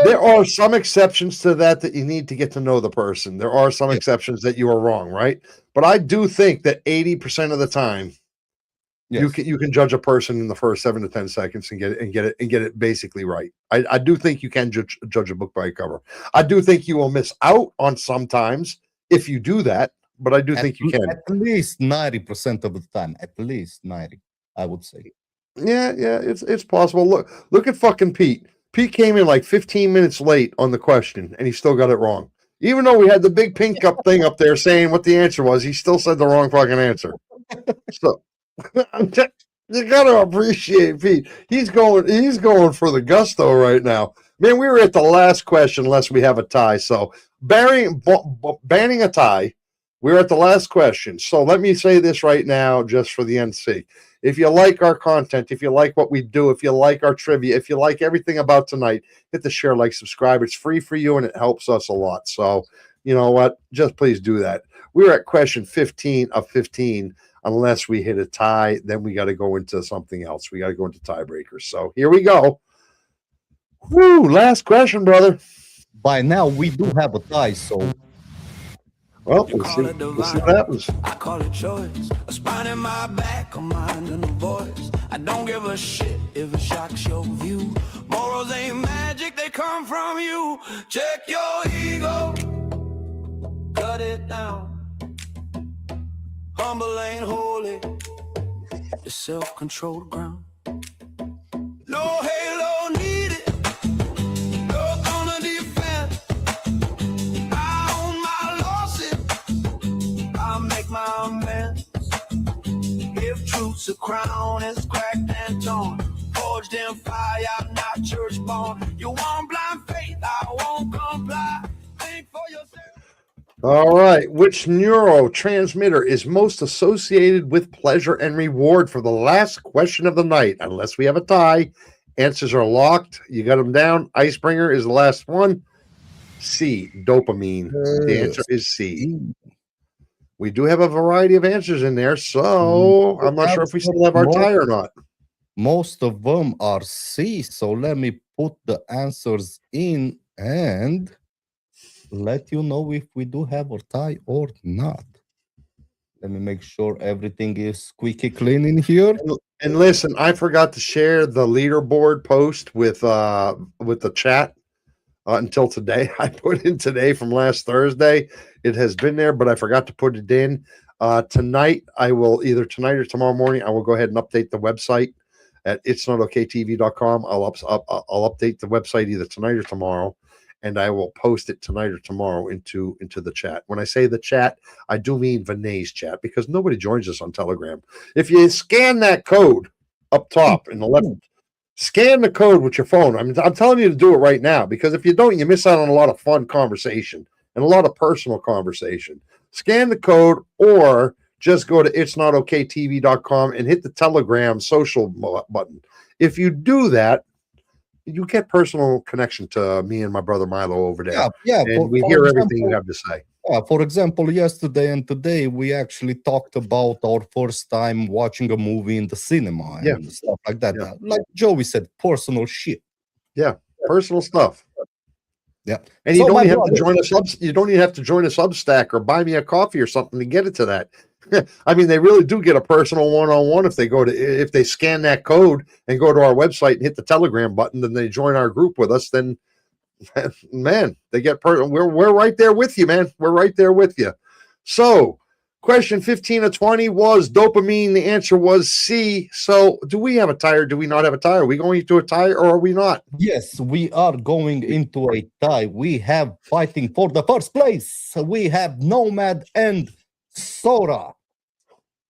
There are some exceptions to that you need to get to know the person. There are some exceptions that you are wrong, right? But I do think that 80% of the time you can judge a person in the first 7 to 10 seconds and get it basically right. I do think you can judge a book by a cover. I do think you will miss out on sometimes if you do that, but I do think you can. At least 90% of the time. At least 90, I would say. Yeah, it's possible. Look at fucking Pete. Pete came in like 15 minutes late on the question, and he still got it wrong. Even though we had the big pink up thing up there saying what the answer was, he still said the wrong fucking answer. So you gotta appreciate Pete. He's going for the gusto right now. Man, we were at the last question unless we have a tie. So banning a tie. We're at the last question. So let me say this right now, just for the NC. If you like our content, if you like what we do, if you like our trivia, if you like everything about tonight, hit the share, like, subscribe. It's free for you and it helps us a lot. So you know what? Just please do that. We're at question 15 of 15. Unless we hit a tie, then we got to go into something else. We got to go into tiebreakers. So here we go. Woo, last question, brother. By now, we do have a tie, so Well, we'll see what happens. I call it choice. A spine in my back, a mind and a voice. I don't give a shit if it shocks your view. Morals ain't magic, they come from you. Check your ego, cut it down. Humble ain't holy, the self-controlled ground. No halo needed, no gonna defend. I own my losses, I make my amends. If truth's a crown, it's cracked and torn. Forged in fire, I'm not church born. You want blind faith, I won't comply. Think for yourself. All right. Which neurotransmitter is most associated with pleasure and reward for the last question of the night? Unless we have a tie, answers are locked. You got them down. Icebringer is the last one. C, dopamine. The answer is C. We do have a variety of answers in there, so I'm not sure if we still have our tie or not. most of them are C. So let me put the answers in and let you know if we do have a tie or not. Let me make sure everything is squeaky clean in here. And listen, I forgot to share the leaderboard post with the chat until today. I put in today from last Thursday. It has been there, but I forgot to put it in. Tonight, I will either tonight or tomorrow morning, I will go ahead and update the website at itsnotokaytv.com. I'll update the website either tonight or tomorrow, and I will post it tonight or tomorrow into the chat. When I say the chat, I do mean Vinay's chat, because nobody joins us on Telegram. If you scan that code up top in the left, scan the code with your phone. I'm telling you to do it right now, because if you don't, you miss out on a lot of fun conversation and a lot of personal conversation. Scan the code, or just go to itsnotokaytv.com and hit the Telegram social button. If you do that, you get personal connection to me and my brother Milo over there. Yeah. And we hear everything you have to say. For example, yesterday and today, we actually talked about our first time watching a movie in the cinema and stuff like that. Yeah. Like Joey said, personal shit. Yeah, personal stuff. Yeah. And you don't even have to join a you don't even have to join a Substack or buy me a coffee or something to get it to that. I mean, they really do get a personal one-on-one if they scan that code and go to our website and hit the Telegram button, then they join our group with us. Then, man, they get we're right there with you, man. We're right there with you. So, question 15 of 20 was dopamine. The answer was C. So, do we have a tie or do we not have a tie? Are we going to a tie or are we not? Yes, we are going into a tie. We have fighting for the first place. We have Nomad and Sora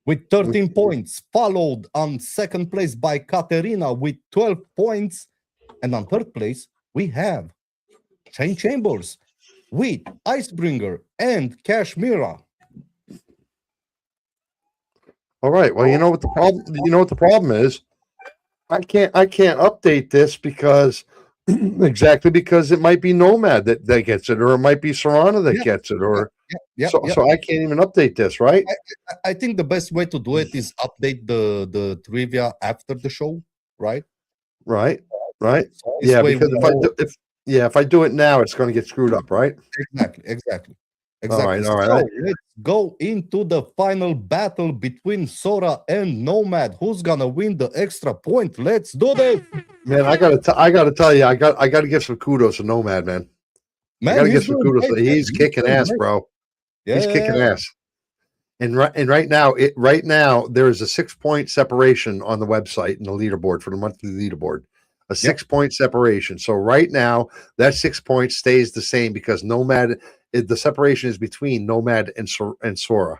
with 13 points, followed on second place by Katerina with 12 points. And on third place, we have Chain Chambers with Icebringer and Kashmira. All right. Well, you know what the problem is? I can't update this because because it might be Nomad that gets it, or it might be Serrano that gets it, or so I can't even update this, right? I think the best way to do it is update the trivia after the show, right? Right. So Yeah, because if I do it now, it's going to get screwed up, right? Exactly. All right. So let's go into the final battle between Sora and Nomad. Who's gonna win the extra point? Let's do this. Man, I gotta tell you, I gotta give some kudos to Nomad, man. I gotta give some kudos. He's kicking ass, bro. He's kicking ass. And right now there is a 6-point separation on the website and the leaderboard for the monthly leaderboard. A 6-point separation. So right now that 6 points stays the same because Nomad, the separation is between Nomad and Sora.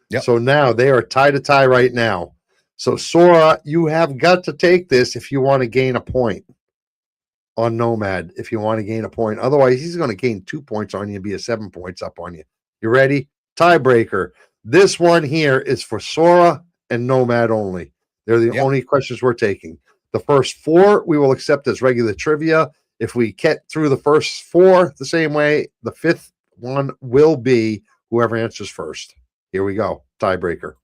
Yep. So now they are tie to tie right now. So Sora, you have got to take this if you want to gain a point on Nomad. If you want to gain a point, otherwise he's going to gain 2 points on you and be a 7 points up on you. You ready? Tiebreaker. This one here is for Sora and Nomad only. They're the only questions we're taking. The first 4 we will accept as regular trivia. If we get through the first 4 the same way, the 5th one will be whoever answers first. Here we go. Tiebreaker.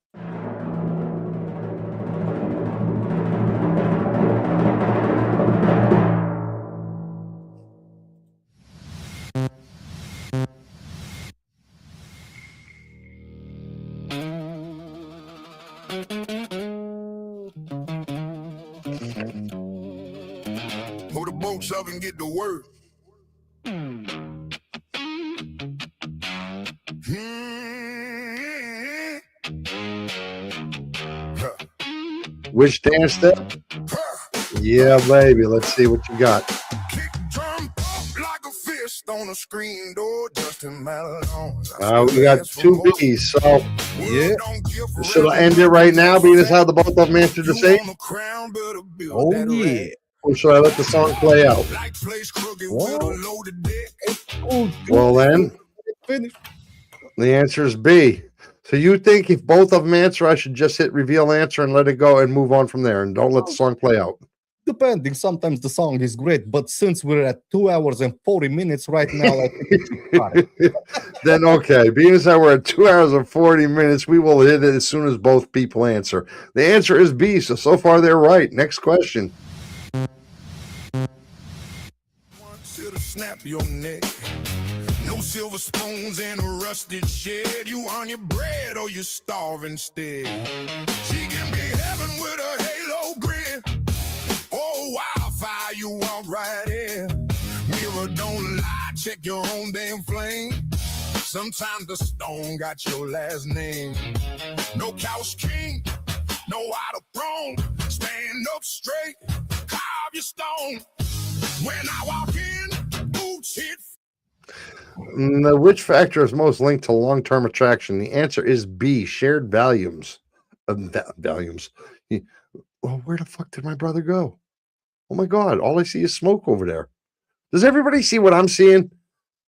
Pull the boats up and get to work. Which dance step? Yeah, baby. Let's see what you got. Kick drum pop like a fist on a screen door. Justin Malone. We got 2 B's. So Yeah. should I end it right now, being as how the both of them answered the same? Oh yeah. Or should I let the song play out? Well, then Finish. the answer is B. So you think if both of them answer, I should just hit reveal answer and let it go and move on from there and don't let the song play out? Depending, sometimes the song is great, but since we're at 2 hours and 40 minutes right now, I think we should try. Then okay, being as how we're at 2 hours and 40 minutes, we will hit it as soon as both people answer. The answer is B, so far they're right. Next question. Snap your neck. No silver spoons in a rusted shed. You on your bread or you starve instead. She can be heaven with a halo grin. Oh, wildfire, you walk right in. Mirror don't lie, check your own damn flame. Sometimes the stone got your last name. No couch king, no out of throne. Stand up straight, carve your stone. When I walk in, boots hit. Which factor is most linked to long-term attraction? The answer is B, shared values. Values. Oh, where the fuck did my brother go? Oh my God, all I see is smoke over there. Does everybody see what I'm seeing?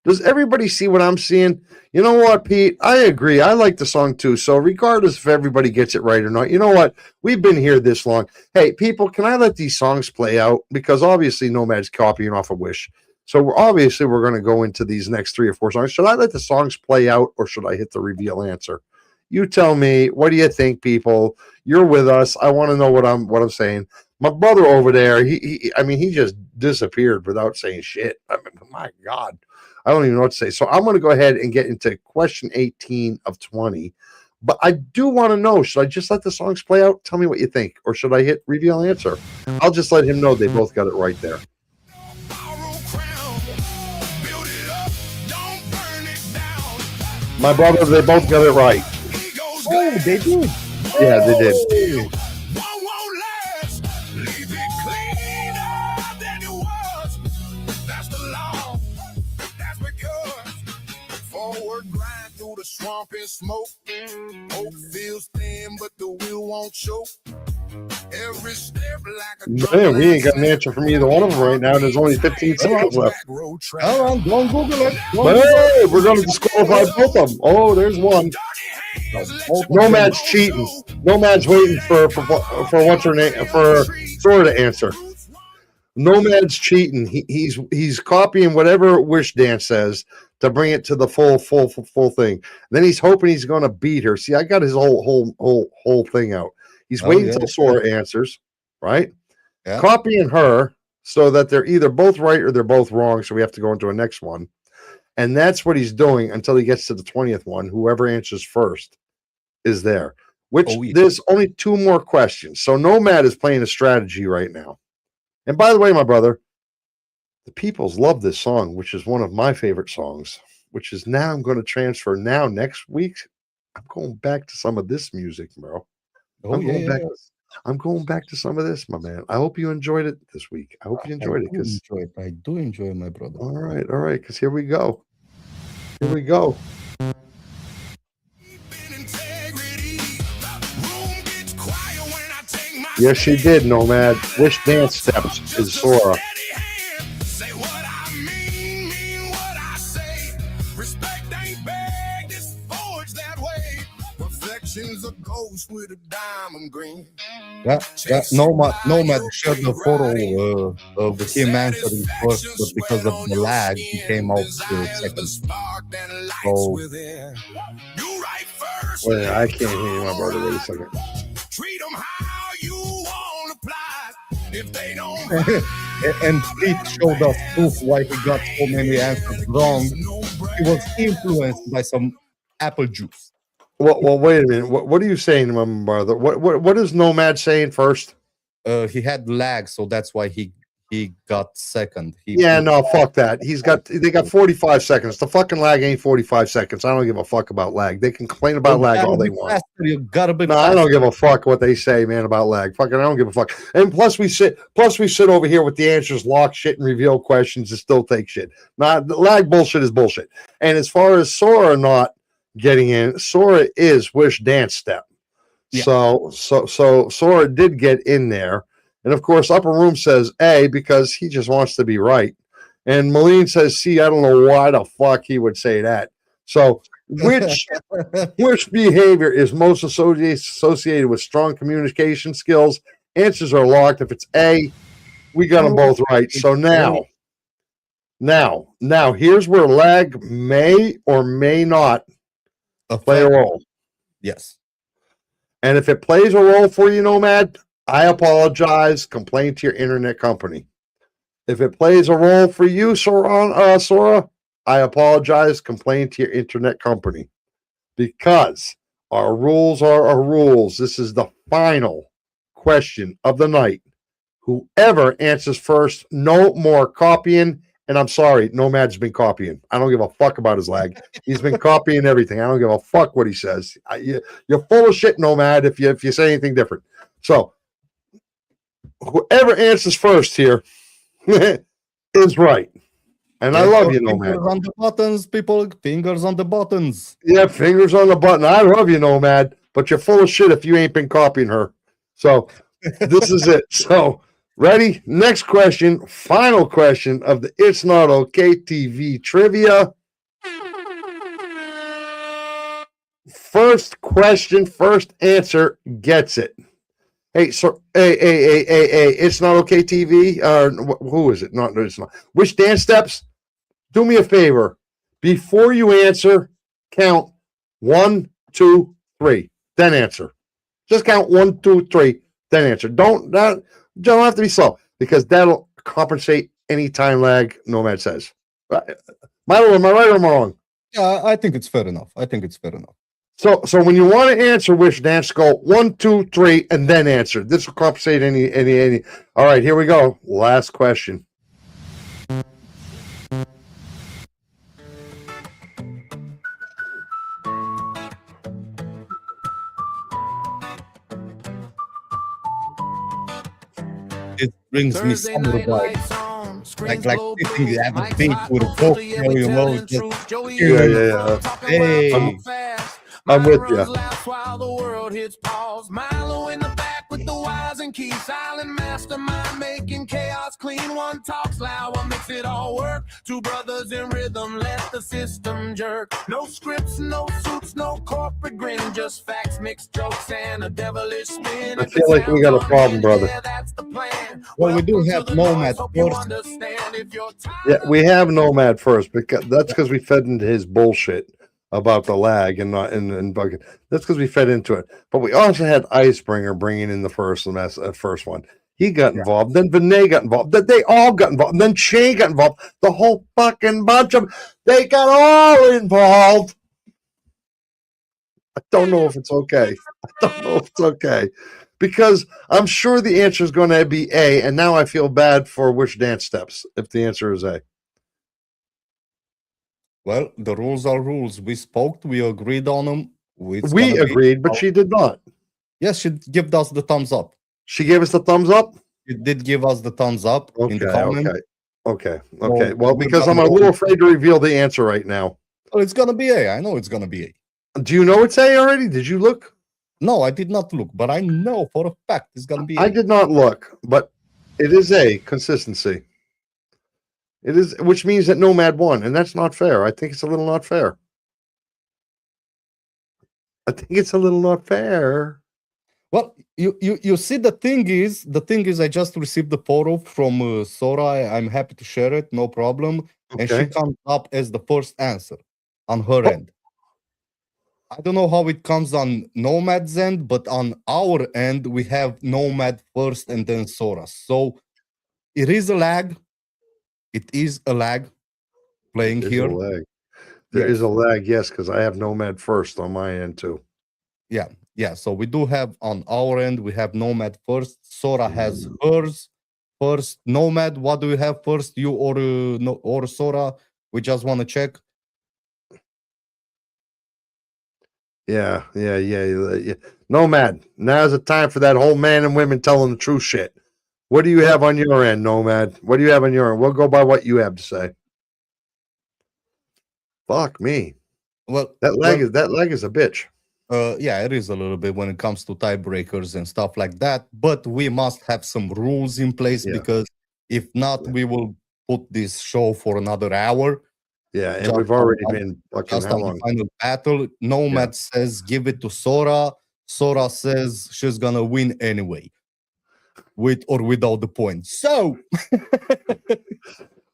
Does everybody see what I'm seeing? You know what, Pete? I agree. I like the song too. So regardless if everybody gets it right or not, you know what? We've been here this long. Hey, people, can I let these songs play out? Because obviously Nomad's copying off of Wish. So we're going to go into these next 3 or 4 songs. Should I let the songs play out or should I hit the reveal answer? You tell me. What do you think, people? You're with us. I want to know what I'm saying. My brother over there, he just disappeared without saying shit. I mean, my God. I don't even know what to say. So I'm going to go ahead and get into question 18 of 20. But I do want to know, should I just let the songs play out? Tell me what you think. Or should I hit reveal answer? I'll just let him know they both got it right there. My brother, they both got it right. Oh, they did. Yeah, they did. The swamp and smoke. Hope feels thin, but the wheel won't choke. Every step like a man, we ain't got an answer from either one of them right now. There's only 15 seconds left. Hold on, don't Google it. But hey, we're going to disqualify both of them. Oh, there's one. Nomad's cheating. Nomad's waiting for what's her name for Sora to answer. Nomad's cheating. He's copying whatever Wish Dance says to bring it to the full thing. Then he's hoping he's going to beat her. See, I got his whole thing out. He's waiting until Sora answers, right? Yeah. Copying her so that they're either both right or they're both wrong. So we have to go into a next one. And that's what he's doing until he gets to the 20th one. Whoever answers first is there. There's only 2 more questions. So Nomad is playing a strategy right now. And by the way, my brother, the peoples love this song, which is one of my favorite songs, which is now I'm going to transfer next week I'm going back to some of this music, bro. Oh I'm yeah, going yeah, back. yeah. I'm going back to some of this, my man. I hope you enjoyed it this week. I hope you I enjoyed it do because enjoy it. I do enjoy it, my brother. all right, because here we go. Here we go. Yes, she did, Nomad. Wish dance steps is Sora. Say what I mean what I say. Respect ain't begged, it's forged that way. Perfection's a ghost with a diamond green. Yeah. Nomad shared the photo with him answering first, but because of the lag, he came out second. So You right first. Wait, I can't hear you, my brother. Wait a second. Treat them how you want to apply. If they don't and Pete showed us proof why he got so many answers wrong. He was influenced by some apple juice. Well, wait a minute. What are you saying, my brother? What is Nomad saying first? He had lag, so that's why he got second. No, fuck that. They got 45 seconds. The fucking lag ain't 45 seconds. I don't give a fuck about lag. They can complain about lag all they want. Faster, you gotta be No, faster. I don't give a fuck what they say, man, about lag. Fucking, I don't give a fuck. And plus, we sit over here with the answers, lock shit, and reveal questions, and still take shit. Not the lag bullshit is bullshit. And as far as Sora not getting in, Sora is Wish Dance Step. Yeah. So Sora did get in there. And of course, Upper Room says A because he just wants to be right. And Malene says C. I don't know why the fuck he would say that. So which behavior is most associated with strong communication skills? Answers are locked. If it's A, we got them both right. So now, here's where lag may or may not play a role. Yes. And if it plays a role for you, Nomad, I apologize. Complain to your internet company. If it plays a role for you, Sora, I apologize. Complain to your internet company. Because our rules are our rules. This is the final question of the night. Whoever answers first, no more copying. And I'm sorry, Nomad's been copying. I don't give a fuck about his lag. He's been copying everything. I don't give a fuck what he says. You're full of shit, Nomad, if you say anything different. So whoever answers first here is right. And I love you, Nomad. Fingers on the buttons, people. Fingers on the buttons. Yeah, fingers on the button. I love you, Nomad, but you're full of shit if you ain't been copying her. So this is it. So ready? Next question. Final question of the It's Not Okay TV trivia. First question, first answer gets it. Hey, so hey, It's Not Okay TV. Who is it? No, it's not. Which dance steps? Do me a favor. Before you answer, count 1, 2, 3. Then answer. Just count 1, 2, 3. Then answer. Don't have to be slow because that'll compensate any time lag Nomad says. Milo, am I right or am I wrong? Yeah, I think it's fair enough. So when you want to answer which dance, go 1, 2, 3, and then answer. This will compensate any. All right, here we go. Last question. It brings me summer vibes. Like sitting at the beach with a book, Yeah. Hey. I'm with you. While the world hits pause. Milo in the back with the wise and key. Silent mastermind making chaos clean. One talks loud, one makes it all work. Two brothers in rhythm, let the system jerk. No scripts, no suits, no corporate grin. Just facts, mixed jokes, and a devilish spin. I feel like we got a problem, brother. Yeah, that's the plan. Well, we do have Nomad first. Yeah, we have Nomad first because we fed into his bullshit about the lag and bugging. That's because we fed into it. But we also had Icebringer bringing in the first one. He got involved. Then Vinay got involved. Then they all got involved. And then Shane got involved. The whole fucking bunch of they got all involved. I don't know if it's okay. Because I'm sure the answer is going to be A, and now I feel bad for which dance steps if the answer is A. Well, the rules are rules. We spoke, we agreed on them. It's We gonna be agreed, but she did not. yes, she gave us the thumbs up. She gave us the thumbs up. She did give us the thumbs up in the Okay, comment. okay. So Well, we're because gonna I'm a go- little afraid to reveal the answer right now. Oh, it's gonna be A. I know it's gonna be A. Do you know it's A already? Did you look? No, I did not look, but I know for a fact it's gonna be A. I did not look, but it is A, consistency. It is, which means that Nomad won, and that's not fair. I think it's a little not fair. I think it's a little not fair. Well, you see, the thing is, I just received the photo from Sora. I'm happy to share it, no problem. And she Okay. comes up as the first answer on her end. I don't know how it comes on Nomad's end, but on our end, we have Nomad first and then Sora. So it is a lag. It is a lag playing There's here. a lag. There is Yes. a lag, yes, because I have Nomad first on my end too. Yeah. So we do have on our end, we have Nomad first. Sora has hers first. Nomad, what do you have first? You or no, or Sora? We just want to check. Yeah. Nomad, now's the time for that whole man and women telling the true shit. What do you have on your end, Nomad? What do you have on your end? We'll go by what you have to say. Fuck me. Well, That lag is a bitch. yeah, it is a little bit when it comes to tiebreakers and stuff like that. But we must have some rules in place Yeah. because if not, we will put this show for another hour. Yeah, and Just we've already on- been fucking Just how on the long? final battle, Nomad says give it to Sora. Sora says she's gonna win anyway, with or without the point. So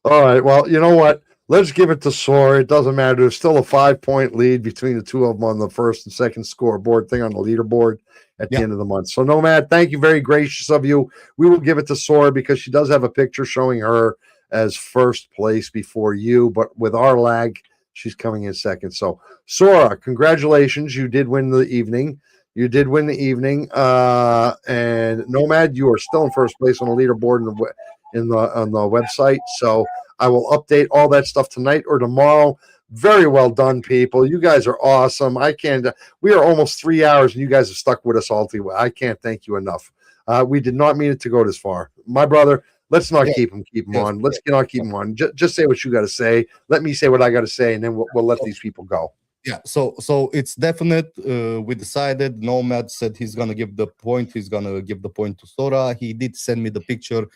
All right. Well, you know what? Let's give it to Sora. It doesn't matter. There's still a 5-point lead between the two of them on the first and second scoreboard thing on the leaderboard at the Yeah. end of the month. So, Nomad, thank you. Very gracious of you. We will give it to Sora because she does have a picture showing her as first place before you, but with our lag, she's coming in second. So, Sora, congratulations. You did win the evening. You did win the evening. And Nomad, you are still in first place on the leaderboard on the website. So I will update all that stuff tonight or tomorrow. Very well done, people. You guys are awesome. I can't. We are almost 3 hours, and you guys have stuck with us all through. I can't thank you enough. We did not mean it to go this far, my brother. Let's not Yeah. keep him Yes. on. Let's not keep him on. Just say what you got to say. Let me say what I got to say, and then we'll let these people go. yeah, so it's definite. We decided. Nomad said he's gonna give the point. He's gonna give the point to Sora. He did send me the picture.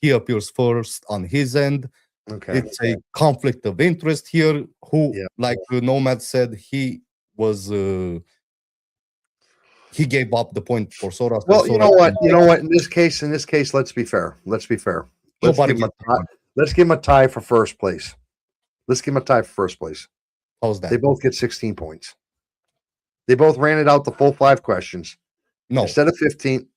He appears first on his end. Okay. It's a conflict of interest here. Who, Yeah. like Nomad said, he was he gave up the point for Sora. so Well, you Sora know what? can You take- know what? In this case, let's be fair. Let's be fair. Let's Nobody give him a gets the point. let's give him a tie for first place. Let's give him a tie for first place. How's that? They both get 16 points. They both ran it out the full 5 questions No, instead of 15.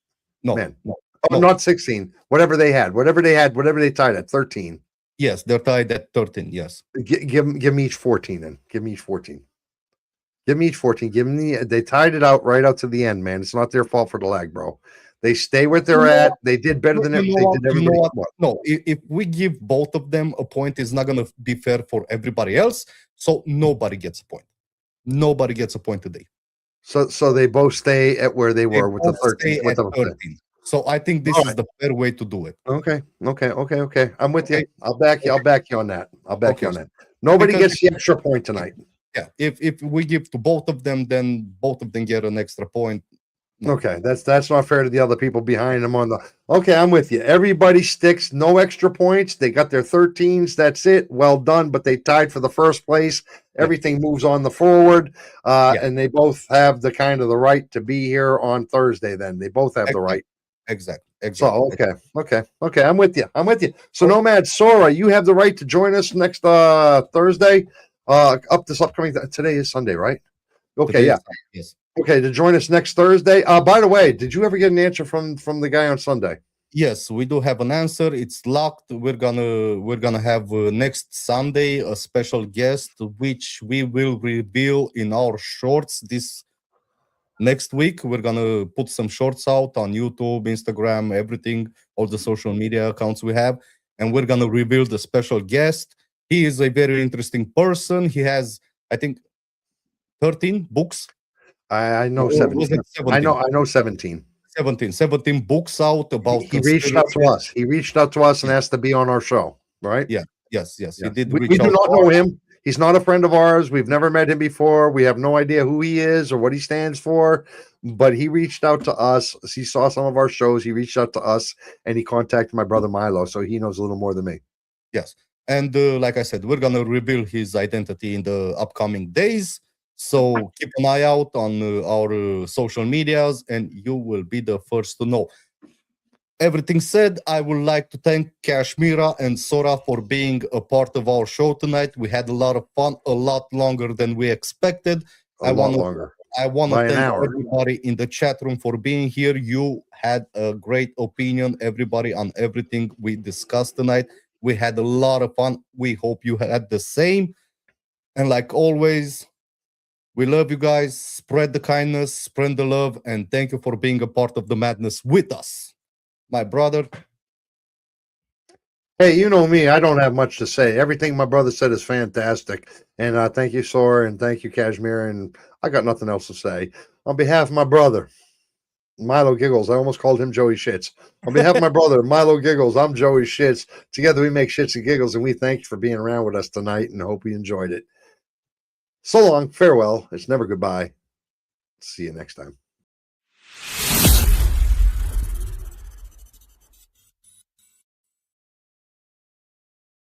no, man. no. Oh, No. not 16. Whatever they tied at 13. Yes, they're tied at 13. Yes. Give them each 14 then. Give them each 14. Give them each 14. Give them they tied it out right out to the end, man. It's not their fault for the lag, bro. They stay where they're at. They did better than You they know what? did You know everybody. what? No, if we give both of them a point, it's not gonna be fair for everybody else. So nobody gets a point. Nobody gets a point today. So they both stay at where they They were with the both 13. stay With at the 13. So I think this All is the fair way to do it. Okay. I'm with you. Okay. I'll back you. I'll back you on that. I'll back you Okay. on that. Nobody Because- gets the extra point tonight. Yeah. If we give to both of them, then both of them get an extra point. No. Okay, that's not fair to the other people behind them on the. Okay, I'm with you. Everybody sticks, no extra points. They got their 13s. That's it. Well done. But they tied for the first place. Everything moves on the forward, and they both have the kind of the right to be here on Thursday. Then they both have the right. Exactly. So okay. I'm with you. So Nomad Sora, you have the right to join us next Thursday. This upcoming today is Sunday, right? Okay, Today yeah. is- Yes. Okay, to join us next Thursday. By the way, did you ever get an answer from the guy on Sunday? Yes, we do have an answer. It's locked. We're gonna have next Sunday a special guest, which we will reveal in our shorts this next week. We're gonna put some shorts out on YouTube, Instagram, everything, all the social media accounts we have, and we're gonna reveal the special guest. He is a very interesting person. He has, I think, 13 books. I know Or was 17. it 17? I know 17. 17 books out about He reached out to conspiracy. us. He reached out to us and Yeah. asked to be on our show, right? Yeah, yes, he Yeah. did We reach do out not to know us. him. He's not a friend of ours. We've never met him before. We have no idea who he is or what he stands for. But he reached out to us. He saw some of our shows. He reached out to us and he contacted my brother Milo. So he knows a little more than me. Yes. And like I said, we're gonna reveal his identity in the upcoming days. So keep an eye out on our social medias, and you will be the first to know. Everything said, I would like to thank Kashmira and Sora for being a part of our show tonight. We had a lot of fun, a lot longer than we expected. A lot longer. I want to By an thank hour. everybody in the chat room for being here. You had a great opinion, everybody, on everything we discussed tonight. We had a lot of fun. We hope you had the same. And like always, we love you guys. Spread the kindness, spread the love, and thank you for being a part of the madness with us. My brother. Hey, you know me. I don't have much to say. Everything my brother said is fantastic. And thank you, Sora, and thank you, Kashmir. And I got nothing else to say. On behalf of my brother, Milo Giggles, I almost called him Joey Shits. On behalf of my brother, Milo Giggles, I'm Joey Shits. Together we make shits and giggles, and we thank you for being around with us tonight and hope you enjoyed it. So long, farewell. It's never goodbye. See you next time.